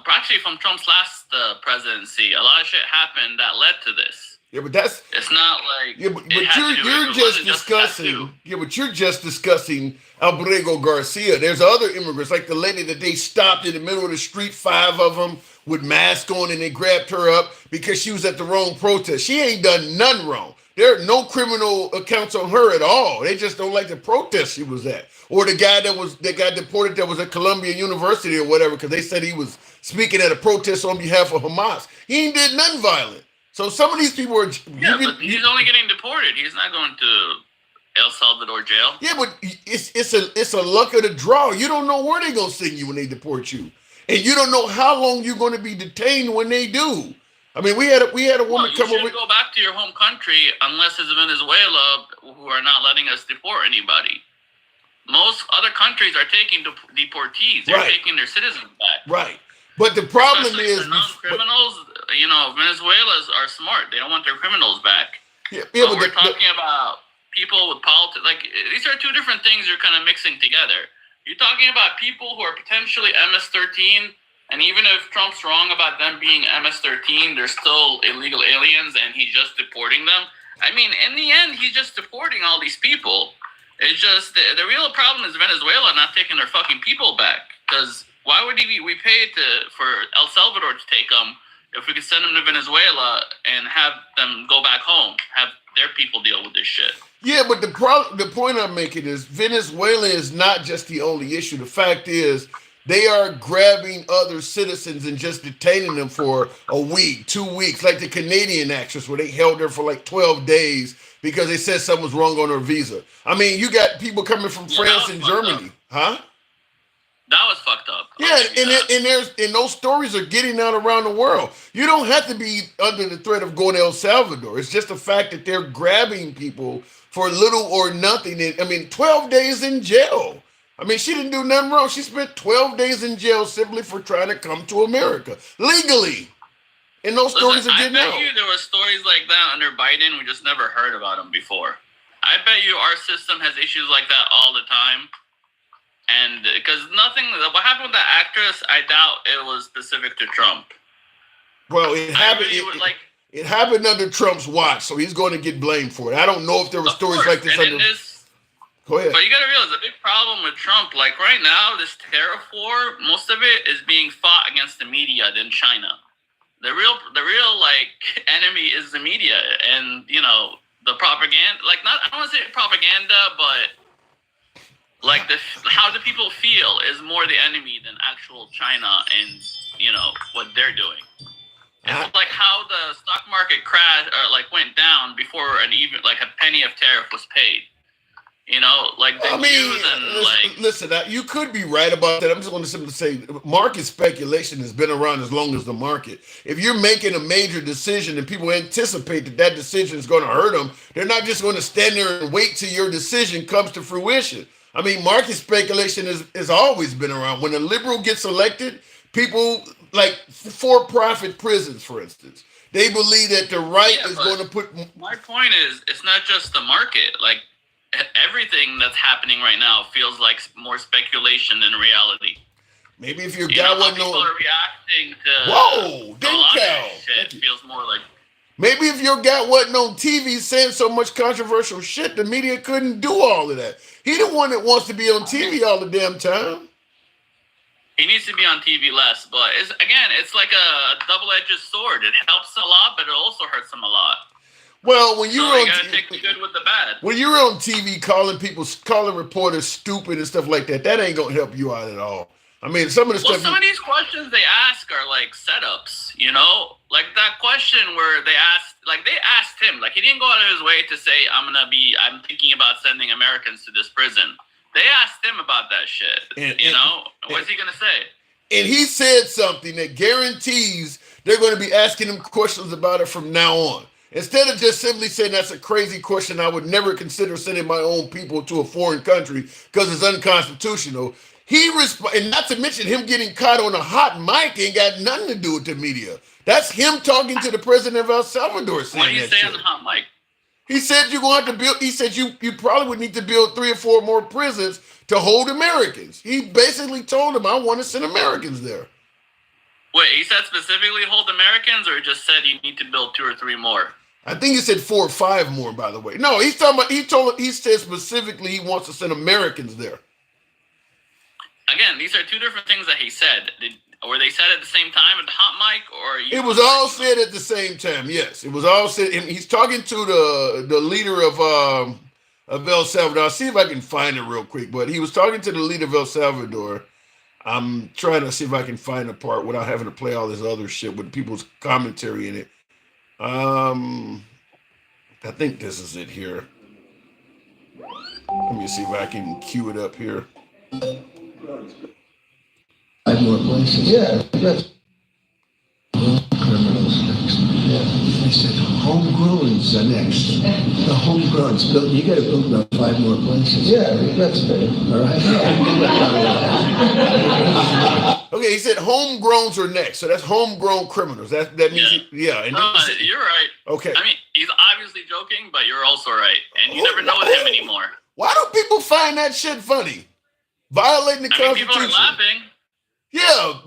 actually from Trump's last presidency, a lot of shit happened that led to this. Yeah, but that's it's not like but you're just discussing. Yeah, but you're just discussing Albrego Garcia. There's other immigrants, like the lady that they stopped in the middle of the street, 5 of them with masks on, and they grabbed her up because she was at the wrong protest. She ain't done nothing wrong. There are no criminal accounts on her at all. They just don't like the protest she was at. Or the guy that got deported that was at Columbia University or whatever because they said he was speaking at a protest on behalf of Hamas. He ain't did nothing violent. So some of these people are... Yeah, but he's only getting deported. He's not going to El Salvador jail. Yeah, but it's a luck of the draw. You don't know where they're going to send you when they deport you. And you don't know how long you're going to be detained when they do. I mean, we had a woman come over... You should go back to your home country unless it's Venezuela who are not letting us deport anybody. Most other countries are taking deportees. They're taking their citizens back. Right. But the problem especially is... for non-criminals, Venezuelans are smart. They don't want their criminals back. Yeah, but we're talking about people with politics. Like, these are two different things you're kind of mixing together. You're talking about people who are potentially MS-13, and even if Trump's wrong about them being MS-13, they're still illegal aliens, and he's just deporting them. I mean, in the end, he's just deporting all these people. It's just, the real problem is Venezuela not taking their fucking people back. Because why would we pay for El Salvador to take them if we could send them to Venezuela and have them go back home, have their people deal with this shit? Yeah, but the point I'm making is Venezuela is not just the only issue. The fact is they are grabbing other citizens and just detaining them for a week, 2 weeks, like the Canadian actress where they held her for like 12 days because they said something was wrong on her visa. I mean, you got people coming from France and Germany. Huh? That was fucked up. Yeah, and those stories are getting out around the world. You don't have to be under the threat of going to El Salvador. It's just the fact that they're grabbing people for little or nothing. 12 days in jail. I mean, she didn't do nothing wrong. She spent 12 days in jail simply for trying to come to America legally. And those stories are getting out. I bet you there were stories like that under Biden. We just never heard about them before. I bet you our system has issues like that all the time. And because what happened with that actress, I doubt it was specific to Trump. Well, it happened. It happened under Trump's watch, so he's going to get blamed for it. I don't know if there were stories like this under. Go ahead. But you got to realize the big problem with Trump, like right now, this tariff war, most of it is being fought against the media than China. The real enemy is the media and the propaganda. Like I don't want to say propaganda, but. Like how the people feel is more the enemy than actual China and what they're doing. It's like how the stock market crashed or went down before a penny of tariff was paid. Listen, you could be right about that. I'm just going to simply say market speculation has been around as long as the market. If you're making a major decision and people anticipate that decision is going to hurt them, they're not just going to stand there and wait till your decision comes to fruition. I mean, market speculation has always been around. When a liberal gets elected, people like for-profit prisons, for instance, they believe that the right is going to put... My point is, it's not just the market. Like, everything that's happening right now feels like more speculation than reality. Maybe if your guy wasn't people are reacting to... Whoa! Shit feels more like... Maybe if your guy wasn't on TV saying so much controversial shit, the media couldn't do all of that. He the one that wants to be on TV all the damn time. He needs to be on TV less, but it's like a double-edged sword. It helps a lot, but it also hurts him a lot. Well, when you gotta take the good with the bad. When you're on TV calling reporters stupid and stuff like that ain't gonna help you out at all. I mean, some of some of these questions they ask are like setups, like that question where they asked him, like he didn't go out of his way to say, I'm thinking about sending Americans to this prison. They asked him about that shit, what's he going to say? And he said something that guarantees they're going to be asking him questions about it from now on. Instead of just simply saying that's a crazy question, I would never consider sending my own people to a foreign country because it's unconstitutional. And not to mention him getting caught on a hot mic ain't got nothing to do with the media. That's him talking to the president of El Salvador saying What do you that say shit. on the hot mic? He said you're going to have to build. He said you probably would need to build 3 or 4 more prisons to hold Americans. He basically told him, I want to send Americans there. Wait, he said specifically hold Americans, or he just said you need to build 2 or 3 more? I think he said 4 or 5 more, by the way. No, he's talking about, he said specifically he wants to send Americans there. Again, these are 2 different things that he said. Were they said at the same time at the hot mic, or It was all said at the same time. Yes, it was all said. And he's talking to the leader of El Salvador. I'll see if I can find it real quick. But he was talking to the leader of El Salvador. I'm trying to see if I can find a part without having to play all this other shit with people's commentary in it. I think this is it here. Let me see if I can cue it up here. 5 more places. Yeah, that's criminals next. Yeah. They said homegrowns are next. The homegrowns. You got to build about 5 more places. Yeah, that's fair. All right. Okay, he said homegrowns are next. So that's homegrown criminals. That means And no, you're right. Okay. I mean, he's obviously joking, but you're also right, and you never know with him anymore. Why do people find that shit funny? Violating the Constitution. People are laughing. Yeah,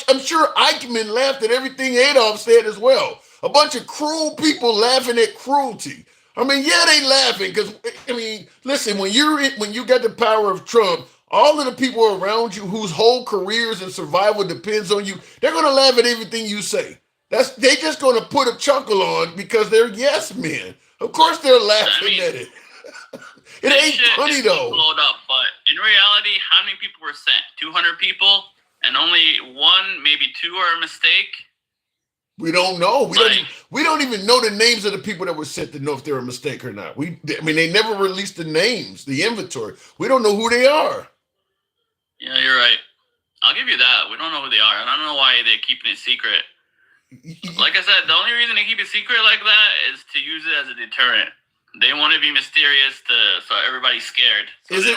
I'm sure Eichmann laughed at everything Adolf said as well. A bunch of cruel people laughing at cruelty. I mean, yeah, they laughing because listen, when you got the power of Trump, all of the people around you whose whole careers and survival depends on you, they're gonna laugh at everything you say. They just gonna put a chuckle on because they're yes men. Of course, they're laughing at it. It ain't funny though. Blowed up, but in reality, how many people were sent? 200 people, and only 1, maybe 2 are a mistake. We don't know. We don't even know the names of the people that were sent to know if they're a mistake or not. They never released the names, the inventory. We don't know who they are. Yeah, you're right. I'll give you that. We don't know who they are, and I don't know why they're keeping it secret. Like I said, the only reason they keep it secret like that is to use it as a deterrent. They want to be mysterious so everybody's scared. So is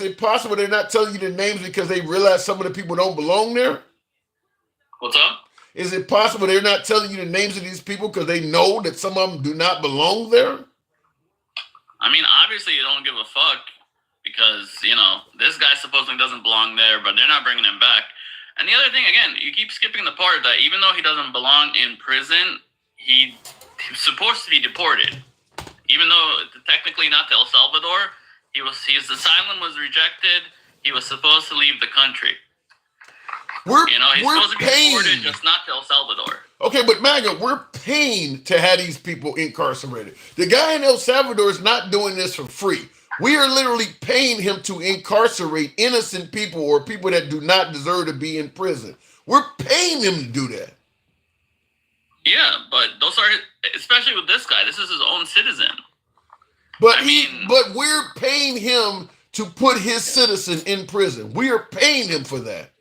it possible they're not telling you the names because they realize some of the people don't belong there? What's up? Is it possible they're not telling you the names of these people because they know that some of them do not belong there? I mean, obviously you don't give a fuck because, this guy supposedly doesn't belong there, but they're not bringing him back. And the other thing, again, you keep skipping the part that even though he doesn't belong in prison, he's supposed to be deported. Even though technically not to El Salvador, his asylum was rejected. He was supposed to leave the country. He's supposed to be deported, just not to El Salvador. Okay, but MAGA, we're paying to have these people incarcerated. The guy in El Salvador is not doing this for free. We are literally paying him to incarcerate innocent people or people that do not deserve to be in prison. We're paying him to do that. Yeah, but those are, especially with this guy, this is his own citizen. But we're paying him to put his citizen in prison. We are paying him for that.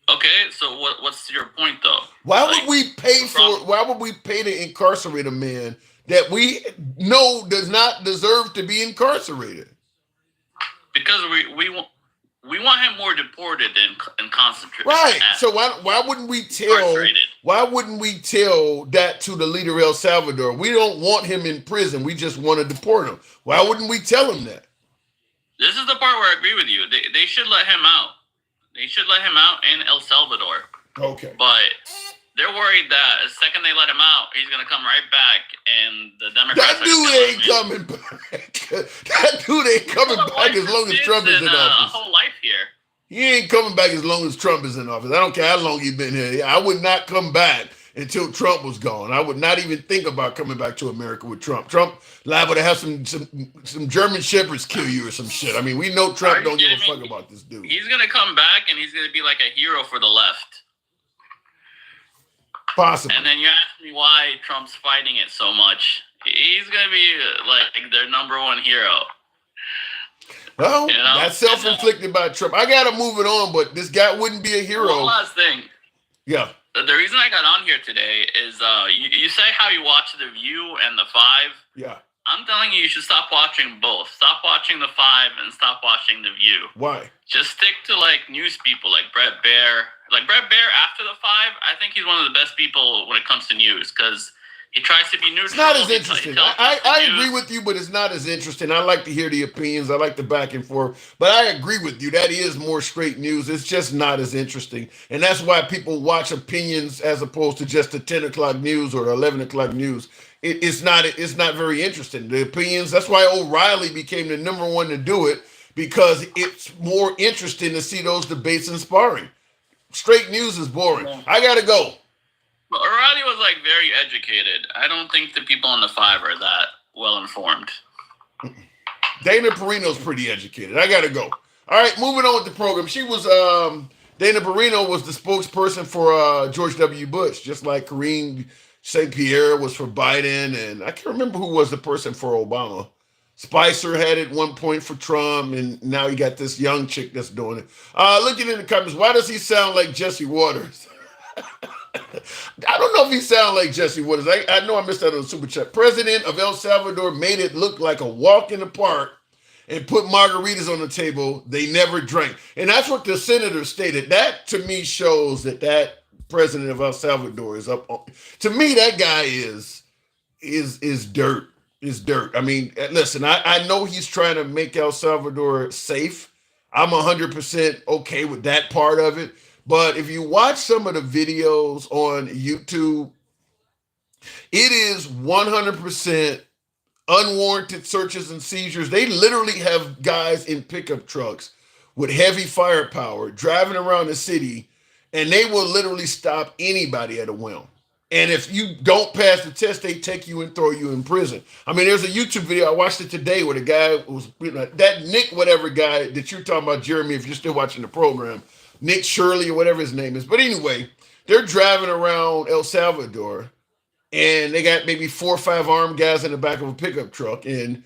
Okay, so what's your point though? Why would we pay to incarcerate a man that we know does not deserve to be incarcerated? Because we want him more deported and concentrated. Right. So why wouldn't we tell that to the leader of El Salvador? We don't want him in prison. We just want to deport him. Why wouldn't we tell him that? This is the part where I agree with you. They should let him out. They should let him out in El Salvador. Okay. But they're worried that the second they let him out, he's going to come right back, and the Democrats... That dude ain't coming back. That dude ain't coming back as long as Trump is in office. A whole life here. He ain't coming back as long as Trump is in office. I don't care how long he's been here. I would not come back until Trump was gone. I would not even think about coming back to America with Trump. Trump liable to have some German shepherds kill you or some shit. I mean, we know Trump don't give a fuck about this dude. He's going to come back, and he's going to be like a hero for the left. Possible. And then you ask me why Trump's fighting it so much. He's going to be like their number one hero. Well, that's self-inflicted by Trump. I got to move it on, but this guy wouldn't be a hero. One last thing. Yeah. The reason I got on here today is you say how you watch The View and The Five. Yeah. I'm telling you, you should stop watching both. Stop watching The Five and stop watching The View. Why? Just stick to like news people like Bret Baier. Like Bret Baier after The Five, I think he's one of the best people when it comes to news because he tries to be neutral. It's not as interesting. I agree with you, but it's not as interesting. I like to hear the opinions. I like the back and forth. But I agree with you. That is more straight news. It's just not as interesting. And that's why people watch opinions as opposed to just the 10 o'clock news or the 11 o'clock news. It's not very interesting. The opinions, that's why O'Reilly became the number one to do it, because it's more interesting to see those debates and sparring. Straight news is boring. I got to go. But O'Reilly was like very educated. I don't think the people on The Five are that well informed. Dana Perino's pretty educated. I gotta go. All right, moving on with the program. She was Dana Perino was the spokesperson for George W. Bush, just like Karine St. Pierre was for Biden, and I can't remember who was the person for Obama. Spicer had it one point for Trump, and now you got this young chick that's doing it. Looking in the comments, why does he sound like Jesse Waters? I don't know if he sounds like Jesse Waters. I know I missed that on the super chat. President of El Salvador made it look like a walk in the park and put margaritas on the table they never drank. And that's what the senator stated. That, to me, shows that president of El Salvador is up on. To me, that guy is dirt. Is dirt. I mean, listen, I know he's trying to make El Salvador safe. I'm 100% okay with that part of it. But if you watch some of the videos on YouTube, it is 100% unwarranted searches and seizures. They literally have guys in pickup trucks with heavy firepower driving around the city, and they will literally stop anybody at a whim. And if you don't pass the test, they take you and throw you in prison. I mean, there's a YouTube video. I watched it today where the guy was, that Nick whatever guy that you're talking about, Jeremy, if you're still watching the program, Nick Shirley or whatever his name is. But anyway, they're driving around El Salvador, and they got maybe 4 or 5 armed guys in the back of a pickup truck. And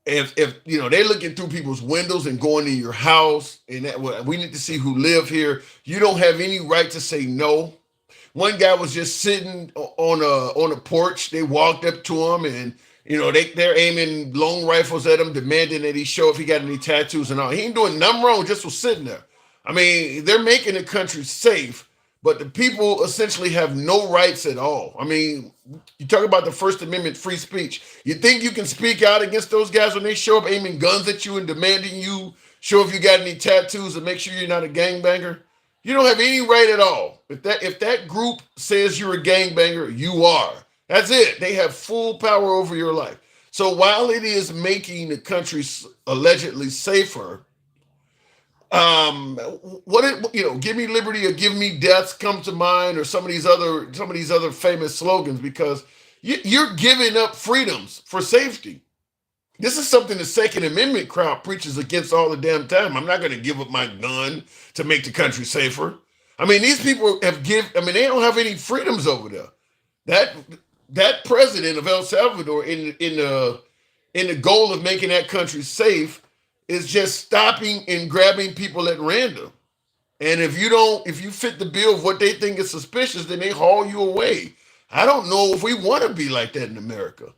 if you know, they're looking through people's windows and going to your house, and that, well, we need to see who live here. You don't have any right to say no. One guy was just sitting on a porch. They walked up to him, and you know, they're aiming long rifles at him, demanding that he show if he got any tattoos and all. He ain't doing nothing wrong, just was sitting there. I mean, they're making the country safe, but the people essentially have no rights at all. I mean, you talk about the First Amendment, free speech. You think you can speak out against those guys when they show up aiming guns at you and demanding you show if you got any tattoos and make sure you're not a gangbanger? You don't have any right at all. If that group says you're a gangbanger, you are. That's it. They have full power over your life. So while it is making the country allegedly safer, give me liberty or give me death come to mind, or some of these other famous slogans, because you're giving up freedoms for safety. This is something the Second Amendment crowd preaches against all the damn time. I'm not going to give up my gun to make the country safer. I mean, these people they don't have any freedoms over there. That president of El Salvador in the goal of making that country safe is just stopping and grabbing people at random. And if you fit the bill of what they think is suspicious, then they haul you away. I don't know if we want to be like that in America.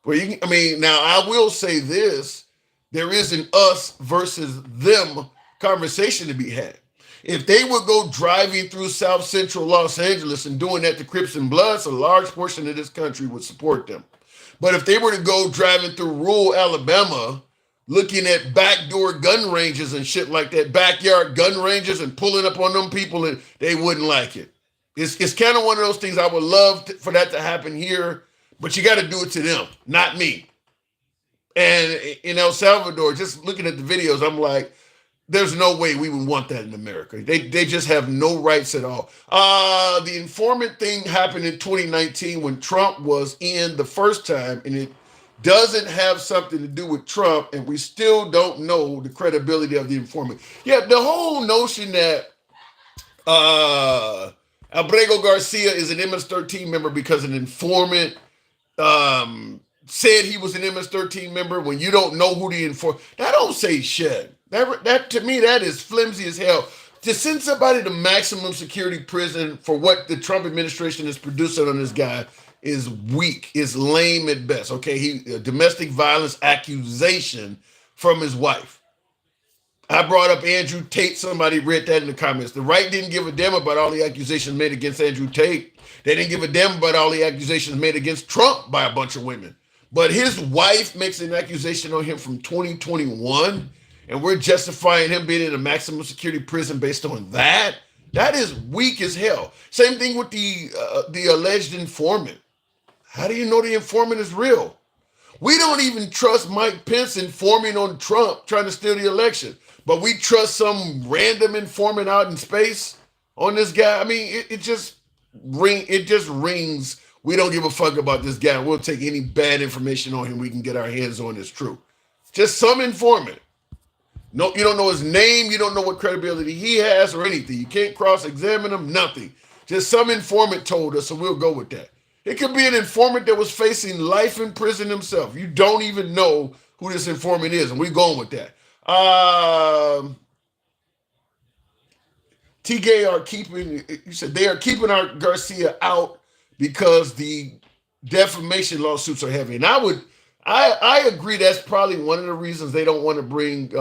Now I will say this, there is an us versus them conversation to be had. If they would go driving through South Central Los Angeles and doing that to Crips and Bloods, a large portion of this country would support them. But if they were to go driving through rural Alabama, looking at backdoor gun ranges and shit like that, backyard gun ranges, and pulling up on them people, and they wouldn't like it. It's kind of one of those things. I would love for that to happen here, but you got to do it to them, not me. And in El Salvador, just looking at the videos, I'm like, there's no way we would want that in America. They just have no rights at all. The informant thing happened in 2019 when Trump was in the first time, and it doesn't have something to do with Trump, and we still don't know the credibility of the informant. Yeah, the whole notion that Abrego Garcia is an MS-13 member because an informant said he was an MS-13 member when you don't know who the informant, that don't say shit. That to me, that is flimsy as hell. To send somebody to maximum security prison for what the Trump administration is producing on this guy is weak, is lame at best. Okay, domestic violence accusation from his wife. I brought up Andrew Tate. Somebody read that in the comments. The right didn't give a damn about all the accusations made against Andrew Tate. They didn't give a damn about all the accusations made against Trump by a bunch of women. But his wife makes an accusation on him from 2021, and we're justifying him being in a maximum security prison based on that. That is weak as hell. Same thing with the alleged informant. How do you know the informant is real? We don't even trust Mike Pence informing on Trump trying to steal the election, but we trust some random informant out in space on this guy. I mean, it just rings. We don't give a fuck about this guy. We'll take any bad information on him we can get our hands on as true. Just some informant. No, you don't know his name. You don't know what credibility he has or anything. You can't cross-examine him, nothing. Just some informant told us, so we'll go with that. It could be an informant that was facing life in prison himself. You don't even know who this informant is, and we're going with that. TK are keeping, you said they are keeping our Garcia out because the defamation lawsuits are heavy. And I agree that's probably one of the reasons they don't want to bring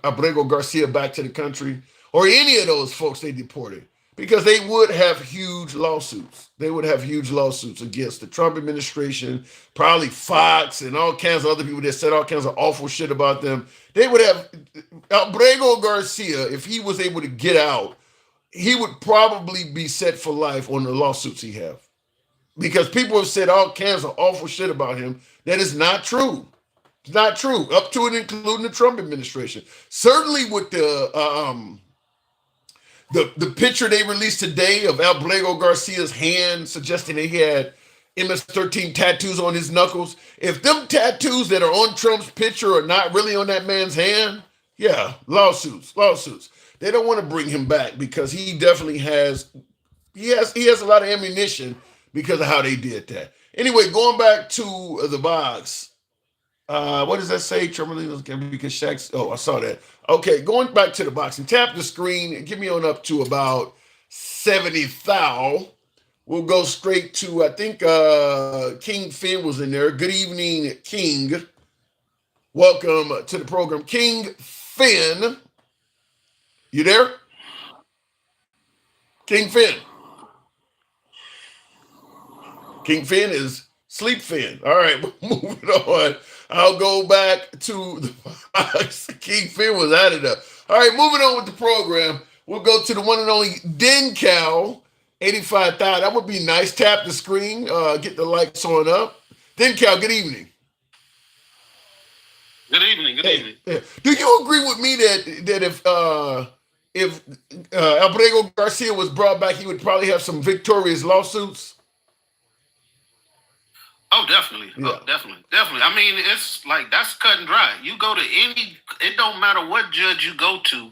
Abrego Garcia back to the country or any of those folks they deported, because they would have huge lawsuits. They would have huge lawsuits against the Trump administration, probably Fox and all kinds of other people that said all kinds of awful shit about them. They would have Abrego Garcia, if he was able to get out, he would probably be set for life on the lawsuits he have. Because people have said all kinds of awful shit about him that is not true. It's not true, up to and including the Trump administration. Certainly with the picture they released today of Abrego Garcia's hand suggesting that he had MS-13 tattoos on his knuckles. If them tattoos that are on Trump's picture are not really on that man's hand, yeah, lawsuits. They don't want to bring him back because he definitely has a lot of ammunition because of how they did that. Anyway, going back to the box. What does that say? Tremolinos can because Shaq's. Oh, I saw that. Okay, going back to the box and tap the screen and give me on up to about 70,000. We'll go straight to, I think King Finn was in there. Good evening, King. Welcome to the program. King Finn. You there? King Finn. King Finn is Sleep Finn. All right, moving on. I'll go back to the box. King Finn was out of there. All right, moving on with the program. We'll go to the one and only Den Cal, 85,000. That would be nice. Tap the screen. Get the lights on up. Den Cal, good evening. Good evening. Good evening. Yeah. Do you agree with me that if Abrego Garcia was brought back, he would probably have some victorious lawsuits? Oh, definitely. Yeah. Oh, definitely. I mean, it's like that's cut and dry. You go to it don't matter what judge you go to,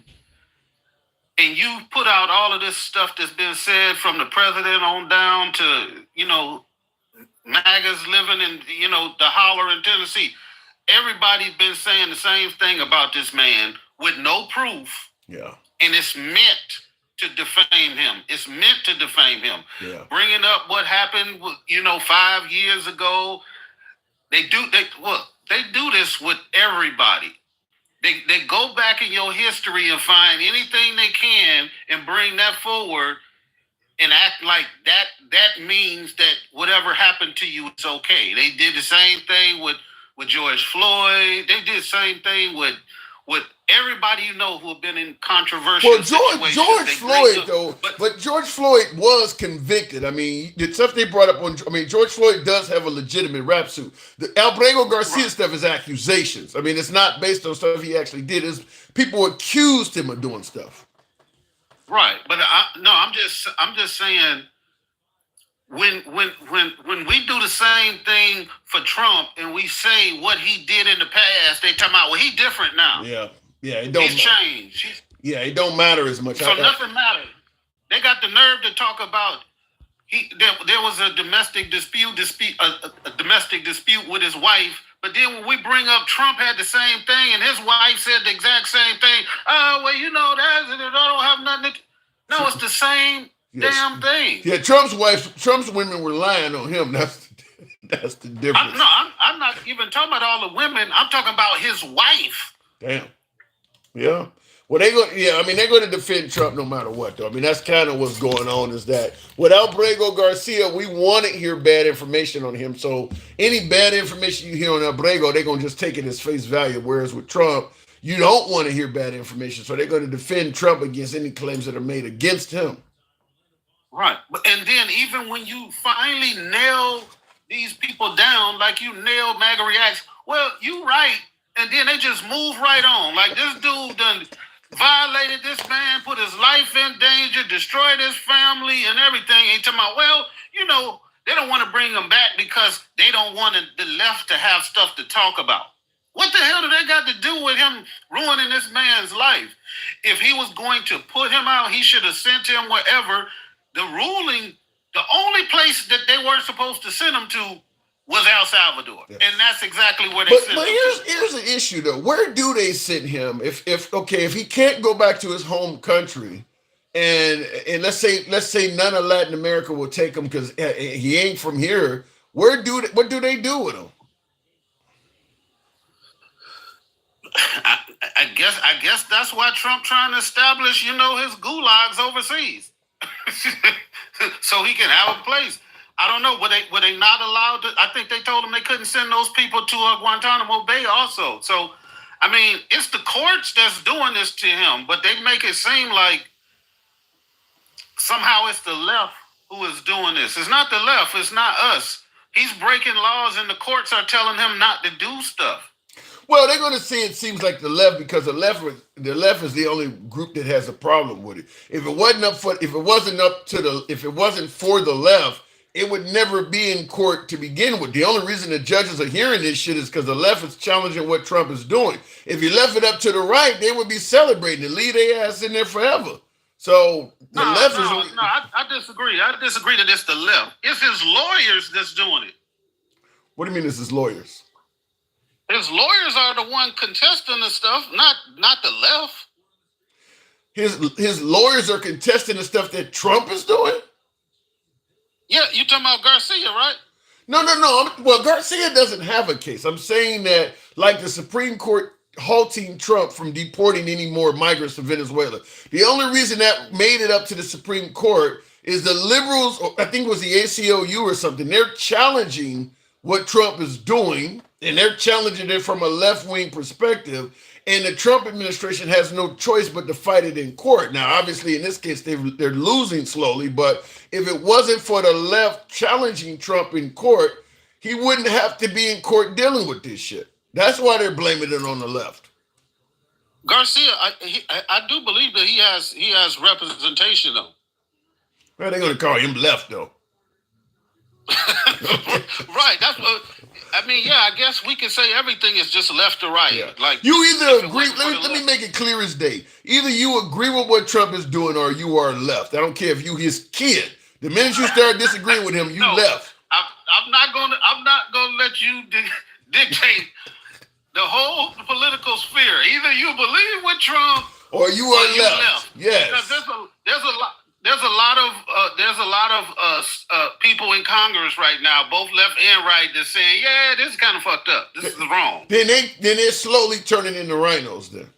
and you put out all of this stuff that's been said from the president on down to, MAGAs living in, the holler in Tennessee. Everybody's been saying the same thing about this man with no proof. Yeah. And it's meant to defame him. It's meant to defame him. Yeah. Bringing up what happened, 5 years ago. They do this with everybody. They go back in your history and find anything they can and bring that forward and act like that means that whatever happened to you is okay. They did the same thing with George Floyd. They did the same thing with everybody who have been in controversial situations. George Floyd, but George Floyd was convicted. I mean, the stuff they brought up George Floyd does have a legitimate rap suit. The Abrego Garcia stuff is accusations. I mean, it's not based on stuff he actually did. It's people accused him of doing stuff. Right, but I'm just saying. When we do the same thing for Trump and we say what he did in the past, they talking about, well, he's different now. Yeah, it don't. He's changed. It don't matter as much. So nothing matters. They got the nerve to talk about there was a domestic dispute with his wife, but then when we bring up Trump had the same thing and his wife said the exact same thing. Oh, well, that don't have nothing to. No, it's the same. Yes. Damn thing. Yeah, Trump's women were lying on him. That's That's the difference. I'm not even talking about all the women. I'm talking about his wife. Damn. Yeah. Well, they're going to defend Trump no matter what, though. I mean, that's kind of what's going on is that without Abrego Garcia, we want to hear bad information on him. So any bad information you hear on Abrego, they're going to just take it as face value. Whereas with Trump, you don't want to hear bad information. So they're going to defend Trump against any claims that are made against him. Right. And then even when you finally nail these people down, like you nailed MAGA Reacts, well, you right. And then they just move right on. Like this dude done violated this man, put his life in danger, destroyed his family and everything. And talking about, well, they don't want to bring him back because they don't want the left to have stuff to talk about. What the hell do they got to do with him ruining this man's life? If he was going to put him out, he should have sent him wherever. The only place that they weren't supposed to send him to was El Salvador. Yeah. And that's exactly where they sent him. But here's the issue though. Where do they send him? If he can't go back to his home country, and let's say none of Latin America will take him because he ain't from here, what do they do with him? I guess that's why Trump trying to establish, his gulags overseas. So he can have a place. I don't know. Were they not allowed to? I think they told them they couldn't send those people to Guantanamo Bay also. So, I mean, it's the courts that's doing this to him, but they make it seem like somehow it's the left who is doing this. It's not the left. It's not us. He's breaking laws and the courts are telling him not to do stuff. Well, they're going to say it seems like the left because the left is the only group that has a problem with it. If it wasn't for the left, it would never be in court to begin with. The only reason the judges are hearing this shit is because the left is challenging what Trump is doing. If you left it up to the right, they would be celebrating it, leave their ass in there forever. So the left is. No, I disagree. I disagree that it's the left. It's his lawyers that's doing it. What do you mean it's his lawyers? His lawyers are the one contesting the stuff, not the left. His lawyers are contesting the stuff that Trump is doing? Yeah, you talking about Garcia, right? No. Well, Garcia doesn't have a case. I'm saying that, like the Supreme Court halting Trump from deporting any more migrants to Venezuela. The only reason that made it up to the Supreme Court is the liberals, or I think it was the ACLU or something, they're challenging what Trump is doing, and they're challenging it from a left-wing perspective, and the Trump administration has no choice but to fight it in court. Now, obviously, in this case, they're losing slowly, but if it wasn't for the left challenging Trump in court, he wouldn't have to be in court dealing with this shit. That's why they're blaming it on the left. Garcia, I do believe that he has representation, though. Well, they're going to call him left, though. Right. That's what I mean. Yeah, I guess we can say everything is just left or right. Yeah. Like you either agree. Let me make it clear as day. Either you agree with what Trump is doing, or you are left. I don't care if you his kid. The minute you start disagreeing with him, you left. I'm not gonna let you dictate the whole political sphere. Either you believe with Trump, or you are left. Yes. Because there's a lot of people in Congress right now, both left and right, that's saying, yeah, this is kind of fucked up. This is wrong. Then they're slowly turning into rhinos. Then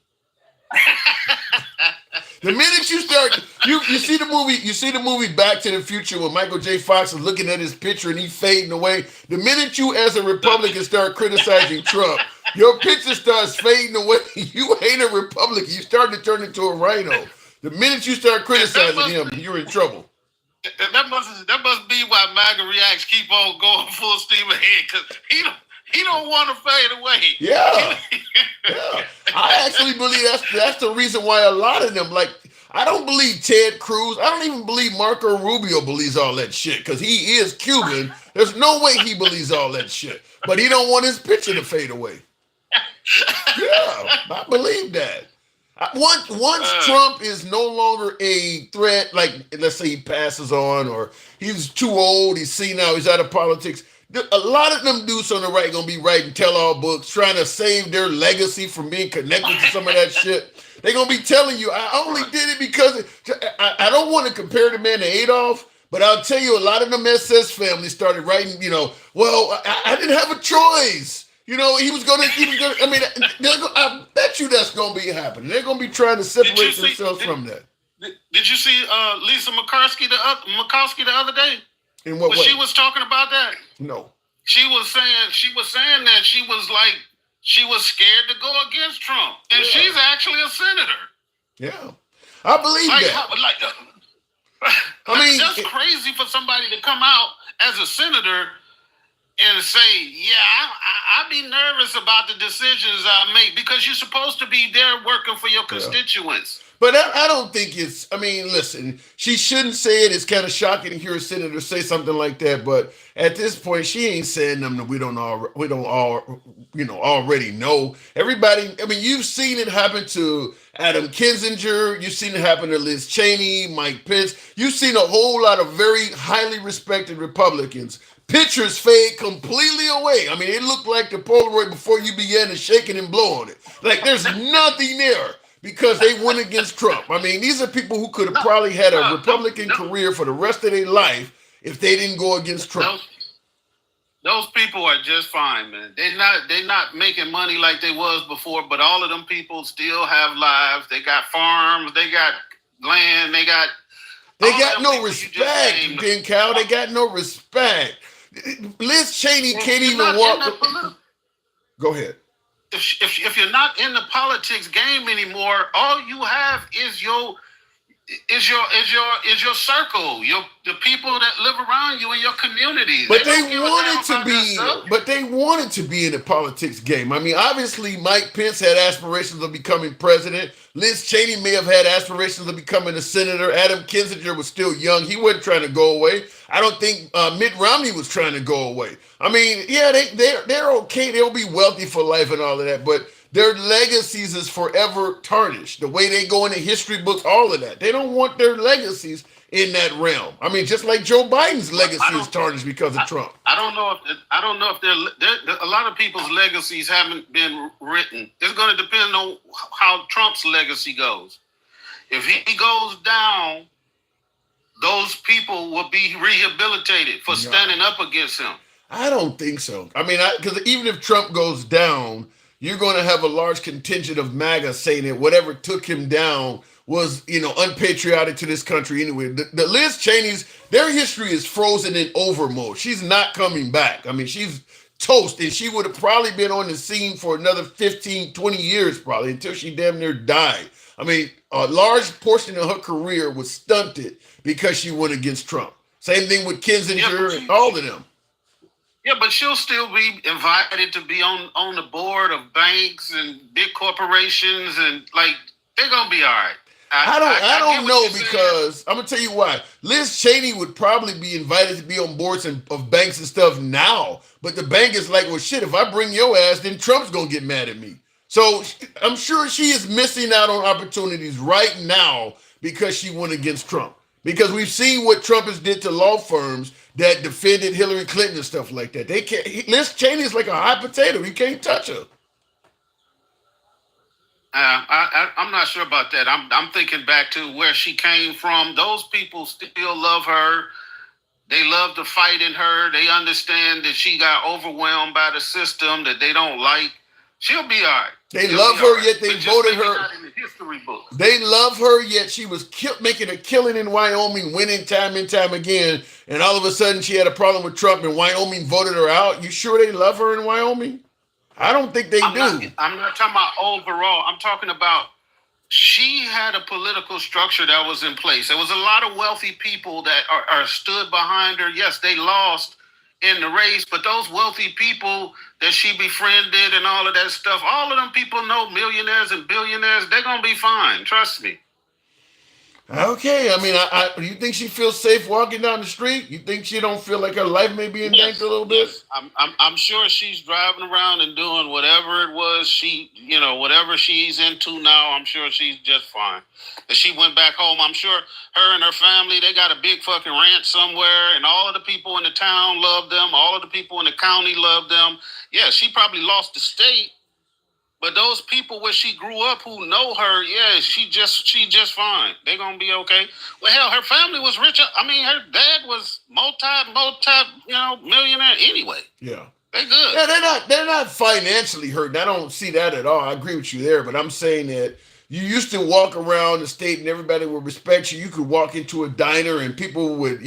the minute you start, you see the movie Back to the Future when Michael J. Fox is looking at his picture and he's fading away. The minute you, as a Republican, start criticizing Trump, your picture starts fading away. You ain't a Republican. You start to turn into a rhino. The minute you start criticizing him, you're in trouble. That must be why MAGA Reacts keep on going full steam ahead, because he don't want to fade away. Yeah. I actually believe that's the reason why a lot of them, like, I don't believe Ted Cruz. I don't even believe Marco Rubio believes all that shit, because he is Cuban. There's no way he believes all that shit. But he don't want his picture to fade away. Yeah, I believe that. Once Trump is no longer a threat, like let's say he passes on or he's too old, he's senile, he's out of politics, a lot of them dudes on the right going to be writing tell-all books, trying to save their legacy from being connected to some of that shit. They're going to be telling you, I only did it because I don't want to compare the man to Adolf, But I'll tell you, a lot of them SS families started writing, well, I didn't have a choice. He was gonna. I mean, I bet you that's gonna be happening. They're gonna be trying to separate themselves from that. Did you see Lisa McCoskey the other day? In what way? She was talking about that. No. She was saying that she was scared to go against Trump, and she's actually a senator. Yeah, I believe that. I mean, that's crazy for somebody to come out as a senator and say, "Yeah, I'd be nervous about the decisions I make," because you're supposed to be there working for your constituents. But I don't think it's. I mean, listen, she shouldn't say it. It's kind of shocking to hear a senator say something like that. But at this point, she ain't saying them that we don't already know. Everybody. I mean, you've seen it happen to Adam Kinzinger. You've seen it happen to Liz Cheney, Mike Pence. You've seen a whole lot of very highly respected Republicans. Pictures fade completely away. I mean, it looked like the Polaroid before you began to shake it and blow on it. Like there's nothing there. Because they went against Trump. I mean, these are people who could have probably had a Republican career for the rest of their life if they didn't go against Trump. Those people are just fine, man. They're not making money like they was before, but all of them people still have lives. They got farms, they got land, they got no respect, Ben Cow. They got no respect. Liz Cheney can't even walk. Go ahead. If you're not in the politics game anymore, all you have is your circle, the people that live around you in your community. But they wanted to be in the politics game. I mean, obviously, Mike Pence had aspirations of becoming president. Liz Cheney may have had aspirations of becoming a senator. Adam Kinzinger was still young. He wasn't trying to go away. I don't think Mitt Romney was trying to go away. I mean, yeah, they're okay. They'll be wealthy for life and all of that, but their legacies is forever tarnished. The way they go into history books, all of that. They don't want their legacies in that realm. I mean, just like Joe Biden's legacy is tarnished because of Trump. I don't know if a lot of people's legacies haven't been written. It's going to depend on how Trump's legacy goes. If he goes down, those people will be rehabilitated for standing up against him. I don't think so. I mean, because even if Trump goes down, you're going to have a large contingent of MAGA saying that whatever took him down was, unpatriotic to this country anyway. The Liz Cheney's, their history is frozen in over mode. She's not coming back. I mean, she's toast, and she would have probably been on the scene for another 15, 20 years probably until she damn near died. I mean, a large portion of her career was stunted because she went against Trump. Same thing with Kinzinger and all of them. Yeah, but she'll still be invited to be on the board of banks and big corporations, and they're gonna be all right. I don't know, because I'm gonna tell you why. Liz Cheney would probably be invited to be on boards of banks and stuff now, but the bank is like, well, shit, if I bring your ass, then Trump's gonna get mad at me. So I'm sure she is missing out on opportunities right now because she went against Trump. Because we've seen what Trump has did to law firms that defended Hillary Clinton and stuff like that. They can't. Liz Cheney is like a hot potato. You can't touch her. I'm not sure about that. I'm thinking back to where she came from. Those people still love her. They love the fight in her. They understand that she got overwhelmed by the system that they don't like. She'll be all right. They love her, yet they voted her. Not in the history books. They love her, yet she was making a killing in Wyoming, winning time and time again. And all of a sudden, she had a problem with Trump, and Wyoming voted her out. You sure they love her in Wyoming? I don't think they do. I'm not talking about overall. I'm talking about she had a political structure that was in place. There was a lot of wealthy people that are stood behind her. Yes, they lost in the race, but those wealthy people that she befriended and all of that stuff, all of them people know millionaires and billionaires. They're going to be fine. Trust me. Okay. I mean, you think she feels safe walking down the street? You think she don't feel like her life may be in danger a little bit? I'm sure she's driving around and doing whatever it was whatever she's into now. I'm sure she's just fine. If she went back home, I'm sure her and her family, they got a big fucking ranch somewhere, and all of the people in the town love them. All of the people in the county love them. Yeah, she probably lost the state, But those people where she grew up who know her, yeah, she just fine. They're gonna be okay. Well, hell, her family was rich. I mean, her dad was multi, millionaire anyway. Yeah. They good. Yeah, they're not financially hurt. I don't see that at all. I agree with you there, but I'm saying that you used to walk around the state and everybody would respect you. You could walk into a diner and people would,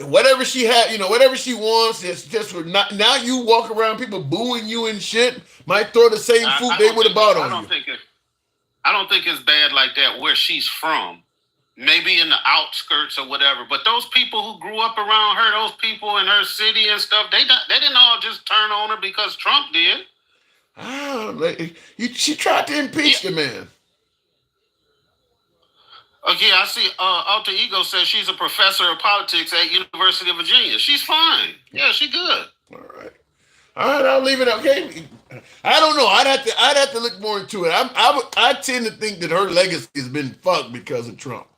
whatever she had, whatever she wants, it's just not. Now you walk around, people booing you and shit. Might throw the same food they would have bought on you. I don't think it's bad like that where she's from. Maybe in the outskirts or whatever. But those people who grew up around her, those people in her city and stuff, they didn't all just turn on her because Trump did. She tried to impeach the man. Okay, I see. Alter Ego says she's a professor of politics at University of Virginia. She's fine. Yeah, she good. All right, I'll leave it. Okay, I don't know. I'd have to look more into it. I tend to think that her legacy has been fucked because of Trump.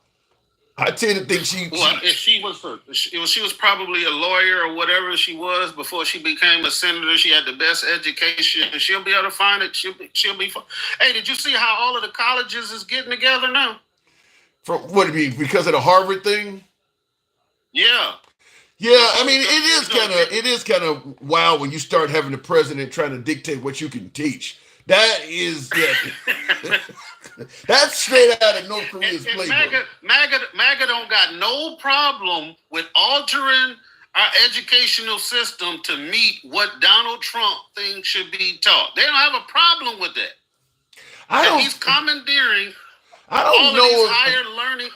I tend to think she was probably a lawyer or whatever she was before she became a senator. She had the best education, and she'll be able to find it. She'll be fine. Hey, did you see how all of the colleges is getting together now? For what do you mean? Because of the Harvard thing? Yeah. Yeah, I mean, it is kind of wild when you start having the president trying to dictate what you can teach. That is that's straight out of North Korea's playbook. MAGA don't got no problem with altering our educational system to meet what Donald Trump thinks should be taught. They don't have a problem with that. He's commandeering all of these higher learning.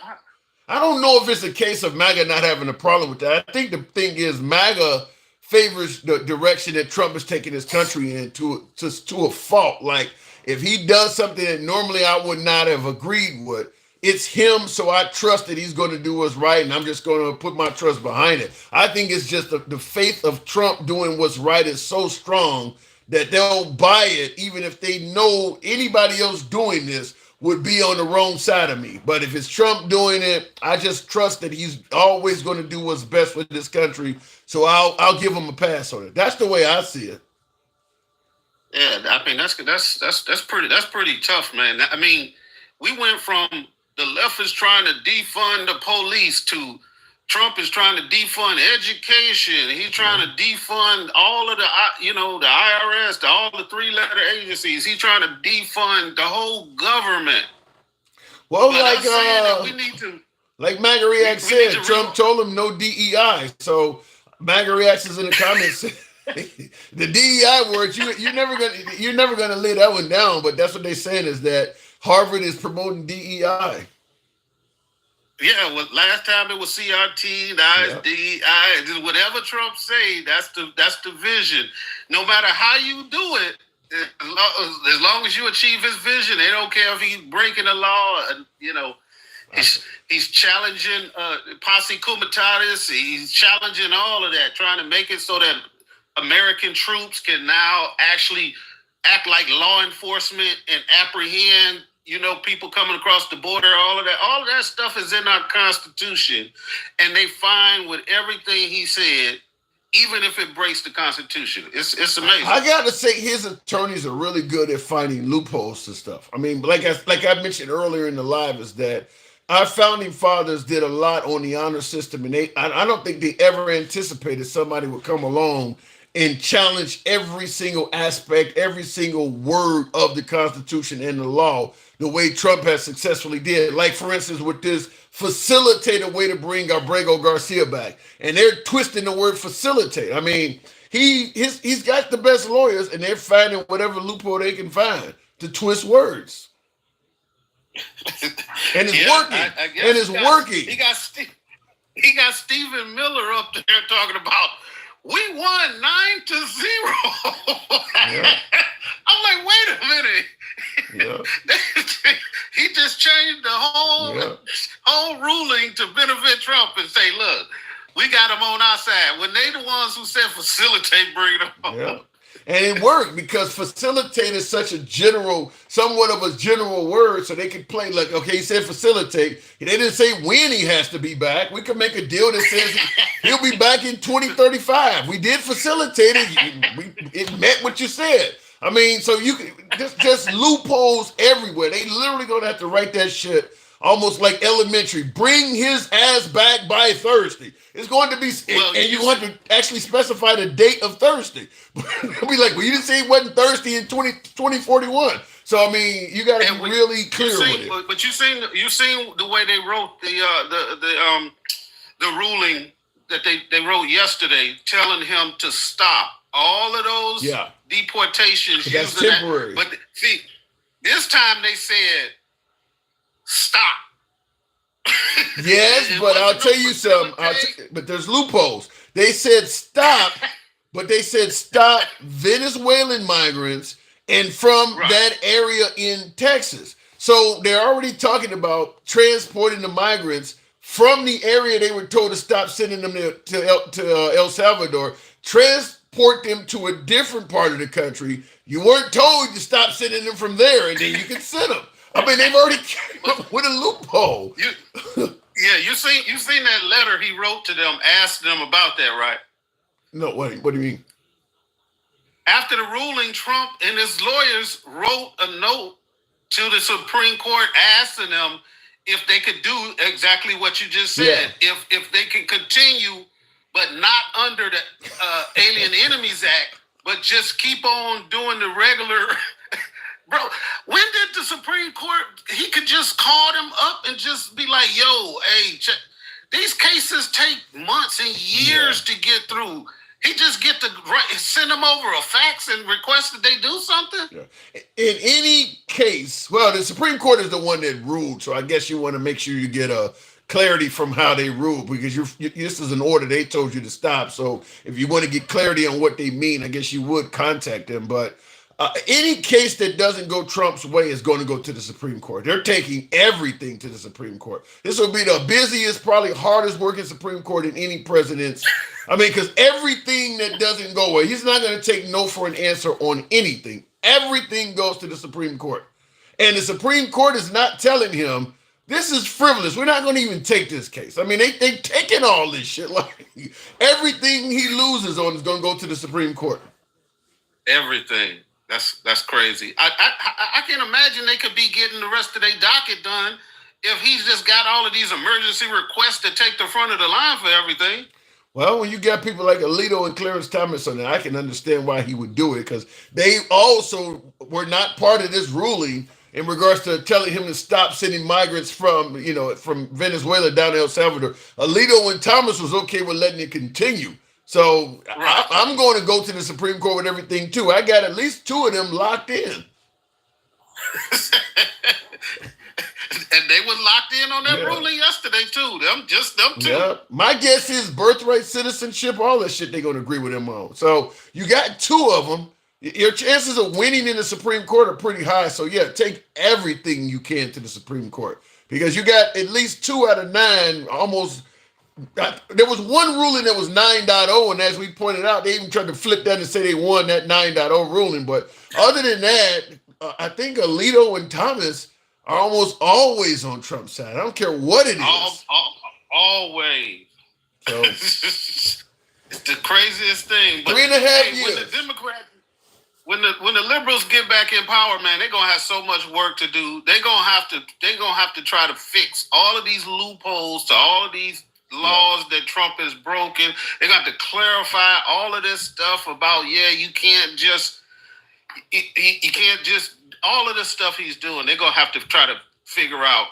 I don't know if it's a case of MAGA not having a problem with that. I think the thing is MAGA favors the direction that Trump is taking his country in to a fault. Like, if he does something that normally I would not have agreed with, it's him, so I trust that he's going to do what's right, and I'm just going to put my trust behind it. I think it's just the faith of Trump doing what's right is so strong that they'll buy it, even if they know anybody else doing this would be on the wrong side of me. But if it's Trump doing it, I just trust that he's always going to do what's best for this country. So I'll give him a pass on it. That's the way I see it. Yeah, I mean that's pretty tough, man. I mean, we went from the left is trying to defund the police to Trump is trying to defund education. He's trying to defund all of the IRS, all the three-letter agencies. He's trying to defund the whole government. Well, but we need to. Like MAGA React said, Trump told him no DEI. So MAGA Reacts is in the comments. The DEI words, you're never gonna lay that one down. But that's what they're saying is that Harvard is promoting DEI. Yeah, well, last time it was CRT, now it's DEI. Whatever Trump say, that's the vision. No matter how you do it, as long as you achieve his vision, they don't care if he's breaking the law. He's challenging posse comitatus. He's challenging all of that, trying to make it so that American troops can now actually act like law enforcement and apprehend people coming across the border. All of that stuff is in our Constitution, and they fine with everything he said, even if it breaks the Constitution. It's amazing. I gotta say, his attorneys are really good at finding loopholes to stuff. I mean, like I mentioned earlier in the live, is that our founding fathers did a lot on the honor system, and I don't think they ever anticipated somebody would come along and challenge every single aspect, every single word of the Constitution and the law the way Trump has successfully did. Like, for instance, with this facilitated way to bring Abrego Garcia back. And they're twisting the word facilitate. I mean, he's got the best lawyers, and they're finding whatever loophole they can find to twist words. And it's working. And it's working. He got Stephen Miller up there talking about, we won 9-0. Yeah. I'm like, wait a minute. Yeah. He just changed the whole ruling to benefit Trump and say, look, we got him on our side. When they the ones who said facilitate, bring it on. Yeah. And it worked because facilitate is such a somewhat of a general word, so they could play like, okay, he said facilitate. They didn't say when he has to be back. We could make a deal that says he'll be back in 2035. We did facilitate it. It met what you said. I mean, so there's just loopholes everywhere. They literally gonna have to write that shit almost like elementary. Bring his ass back by Thursday. It's going to be, Well, and you want to actually specify the date of Thursday. They'll be like, well, you didn't say it wasn't Thursday in 2041. So I mean, you got to be really clear with it. But you seen the way they wrote the ruling that they wrote yesterday, telling him to stop all of those deportations. That's temporary. But see, this time they said stop. Yes, but I'll tell you something. But there's loopholes. They said stop, but they said stop Venezuelan migrants and from that area in Texas. So they're already talking about transporting the migrants from the area they were told to stop sending them to El Salvador, transport them to a different part of the country. You weren't told to stop sending them from there, and then you can send them. I mean, they've already came up with a loophole. You seen that letter he wrote to them, asking them about that, right? No, what do you mean? After the ruling, Trump and his lawyers wrote a note to the Supreme Court asking them if they could do exactly what you just said. Yeah. If they can continue, but not under the Alien Enemies Act, but just keep on doing the regular. Bro, when did the Supreme Court, he could just call them up and just be like, yo, hey, check. These cases take months and years to get through. He just get to send them over a fax and request that they do something? Yeah. In any case, well, the Supreme Court is the one that ruled, so I guess you want to make sure you get a clarity from how they ruled, because this is an order they told you to stop. So if you want to get clarity on what they mean, I guess you would contact them. But any case that doesn't go Trump's way is going to go to the Supreme Court. They're taking everything to the Supreme Court. This will be the busiest, probably hardest working Supreme Court in any president's. I mean, because everything that doesn't go away, he's not going to take no for an answer on anything. Everything goes to the Supreme Court. And the Supreme Court is not telling him, this is frivolous. We're not going to even take this case. I mean, they taking all this shit. Like, everything he loses on is going to go to the Supreme Court. Everything. That's crazy. I can't imagine they could be getting the rest of their docket done if he's just got all of these emergency requests to take the front of the line for everything. Well, when you got people like Alito and Clarence Thomas on there, I can understand why he would do it, because they also were not part of this ruling in regards to telling him to stop sending migrants from Venezuela down to El Salvador. Alito and Thomas was okay with letting it continue. So I'm going to go to the Supreme Court with everything too. I got at least two of them locked in. And they was locked in on that ruling yesterday too. Them two. Yeah. My guess is birthright citizenship, all that shit they're going to agree with him on. So you got two of them. Your chances of winning in the Supreme Court are pretty high. So yeah, take everything you can to the Supreme Court, because you got at least 2 out of 9 almost. There was one ruling that was 9.0, and as we pointed out, they even tried to flip that and say they won that 9.0 ruling. But other than that, I think Alito and Thomas are almost always on Trump's side. I don't care what it is. Always. So it's the craziest thing. But 3.5 years. When the Democrats, when the liberals get back in power, man, they're gonna have so much work to do. They're gonna have to try to fix all of these loopholes to all of these laws that Trump has broken. They got to clarify all of this stuff about, you can't just all of this stuff he's doing. They're gonna have to try to figure out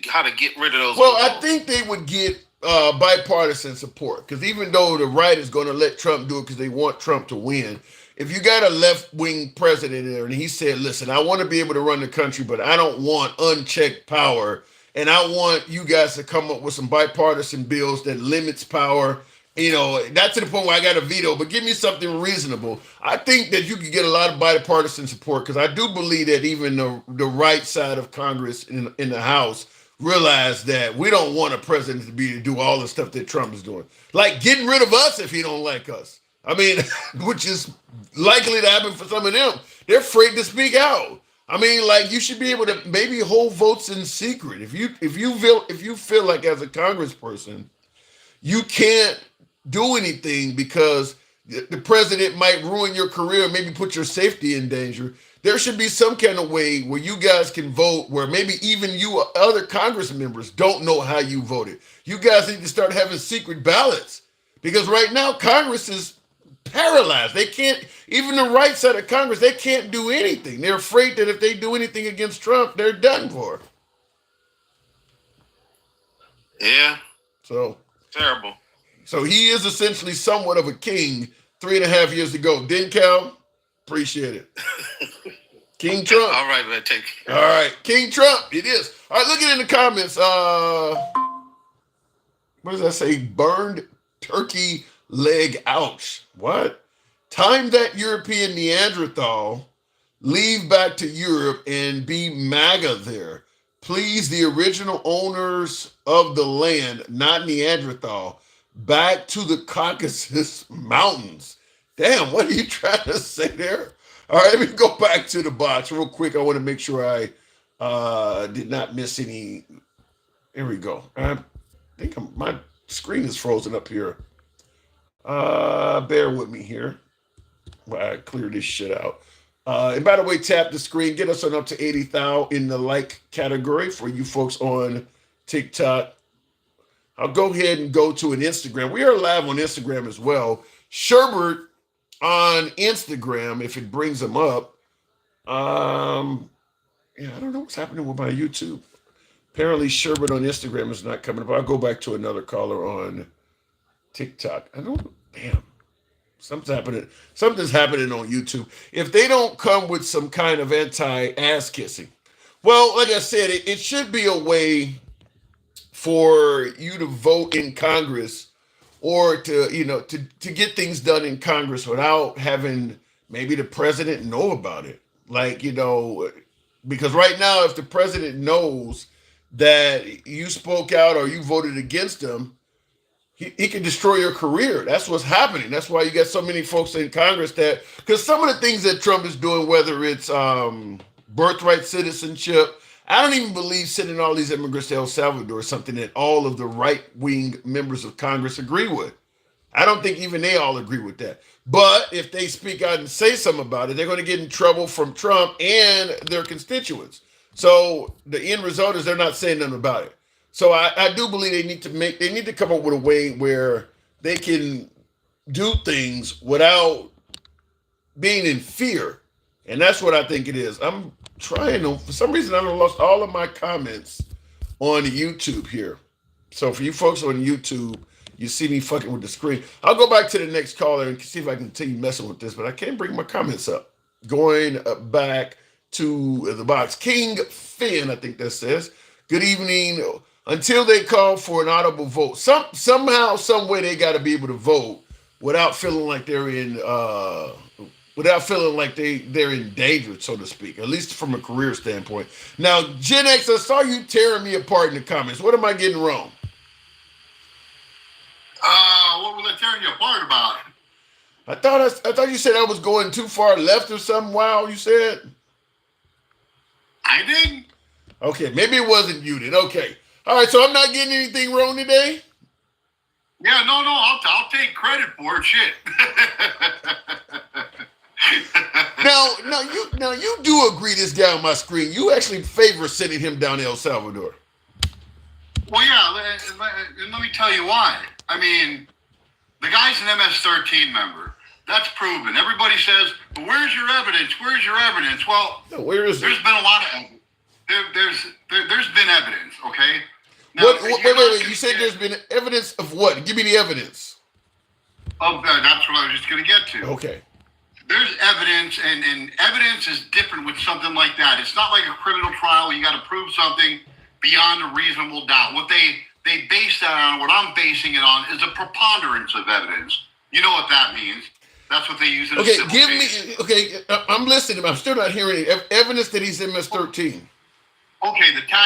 how to get rid of those. Well, I think they would get bipartisan support, because even though the right is going to let Trump do it because they want Trump to win, if you got a left-wing president there and he said, listen, I want to be able to run the country, but I don't want unchecked power, and I want you guys to come up with some bipartisan bills that limits power. Not to the point where I got a veto, but give me something reasonable. I think that you could get a lot of bipartisan support, because I do believe that even the right side of Congress in the House realize that we don't want a president to do all the stuff that Trump is doing. Like getting rid of us if he don't like us. I mean, which is likely to happen for some of them. They're afraid to speak out. I mean, like, you should be able to maybe hold votes in secret. If you feel like as a congressperson, you can't do anything because the president might ruin your career, maybe put your safety in danger. There should be some kind of way where you guys can vote, where maybe even you other Congress members don't know how you voted. You guys need to start having secret ballots, because right now Congress is paralyzed. They can't, even the right side of Congress, they can't do anything. They're afraid that if they do anything against Trump, they're done for. Yeah. So Terrible. So he is essentially somewhat of a king 3.5 years ago. Didn't Cal? Appreciate it. King Trump. All right, man. Take care. All right. King Trump. It is. All right, look at it in the comments. What does that say? Burned turkey leg. Ouch. What? Time that European Neanderthal. Leave back to Europe and be MAGA there. Please, the original owners of the land, not Neanderthal, back to the Caucasus Mountains. Damn, what are you trying to say there? All right, let me go back to the box real quick. I want to make sure I did not miss any. Here we go. I think my screen is frozen up here. Bear with me here while I clear this shit out. And by the way, tap the screen. Get us on up to 80,000 in the like category for you folks on TikTok. I'll go ahead and go to an Instagram. We are live on Instagram as well. Sherbert on Instagram, if it brings them up. Yeah, I don't know what's happening with my YouTube. Apparently, Sherbert on Instagram is not coming up. I'll go back to another caller on TikTok. Damn. Something's happening on YouTube. If they don't come with some kind of anti-ass kissing, well, like I said, it should be a way for you to vote in Congress, or to get things done in Congress without having maybe the president know about it. Because right now, if the president knows that you spoke out or you voted against him, he can destroy your career. That's what's happening. That's why you got so many folks in Congress because some of the things that Trump is doing, whether it's birthright citizenship, I don't even believe sending all these immigrants to El Salvador is something that all of the right-wing members of Congress agree with. I don't think even they all agree with that. But if they speak out and say something about it, they're going to get in trouble from Trump and their constituents. So the end result is they're not saying nothing about it. So I do believe they need to come up with a way where they can do things without being in fear. And that's what I think it is. I'm trying to, for some reason, I've lost all of my comments on YouTube here. So for you folks on YouTube, you see me fucking with the screen. I'll go back to the next caller and see if I can continue messing with this, but I can't bring my comments up. Going back to the box. King Finn, I think that says, good evening. Until they call for an audible vote, somehow, some way, they got to be able to vote without feeling like they're endangered, so to speak. At least from a career standpoint. Now, Gen X, I saw you tearing me apart in the comments. What am I getting wrong? What was I tearing you apart about? I thought you said I was going too far left or something. Wow, you said. I didn't. Okay, maybe it wasn't you then. Okay. All right, so I'm not getting anything wrong today? Yeah, no, I'll take credit for it. Shit. Now you do agree this guy on my screen. You actually favor sending him down to El Salvador. Well, yeah, let me tell you why. I mean, the guy's an MS-13 member. That's proven. Everybody says, well, where's your evidence? Where's your evidence? Well, no, where is there's it? been a lot of evidence. There's been evidence, okay? Now, wait. You said there's been evidence of what? Give me the evidence. That's what I was just going to get to. Okay. There's evidence, and evidence is different with something like that. It's not like a criminal trial where you got to prove something beyond a reasonable doubt. What they base that on, what I'm basing it on, is a preponderance of evidence. You know what that means. That's what they use in a civil case. I'm listening. I'm still not hearing any evidence that he's MS-13. Okay, the tax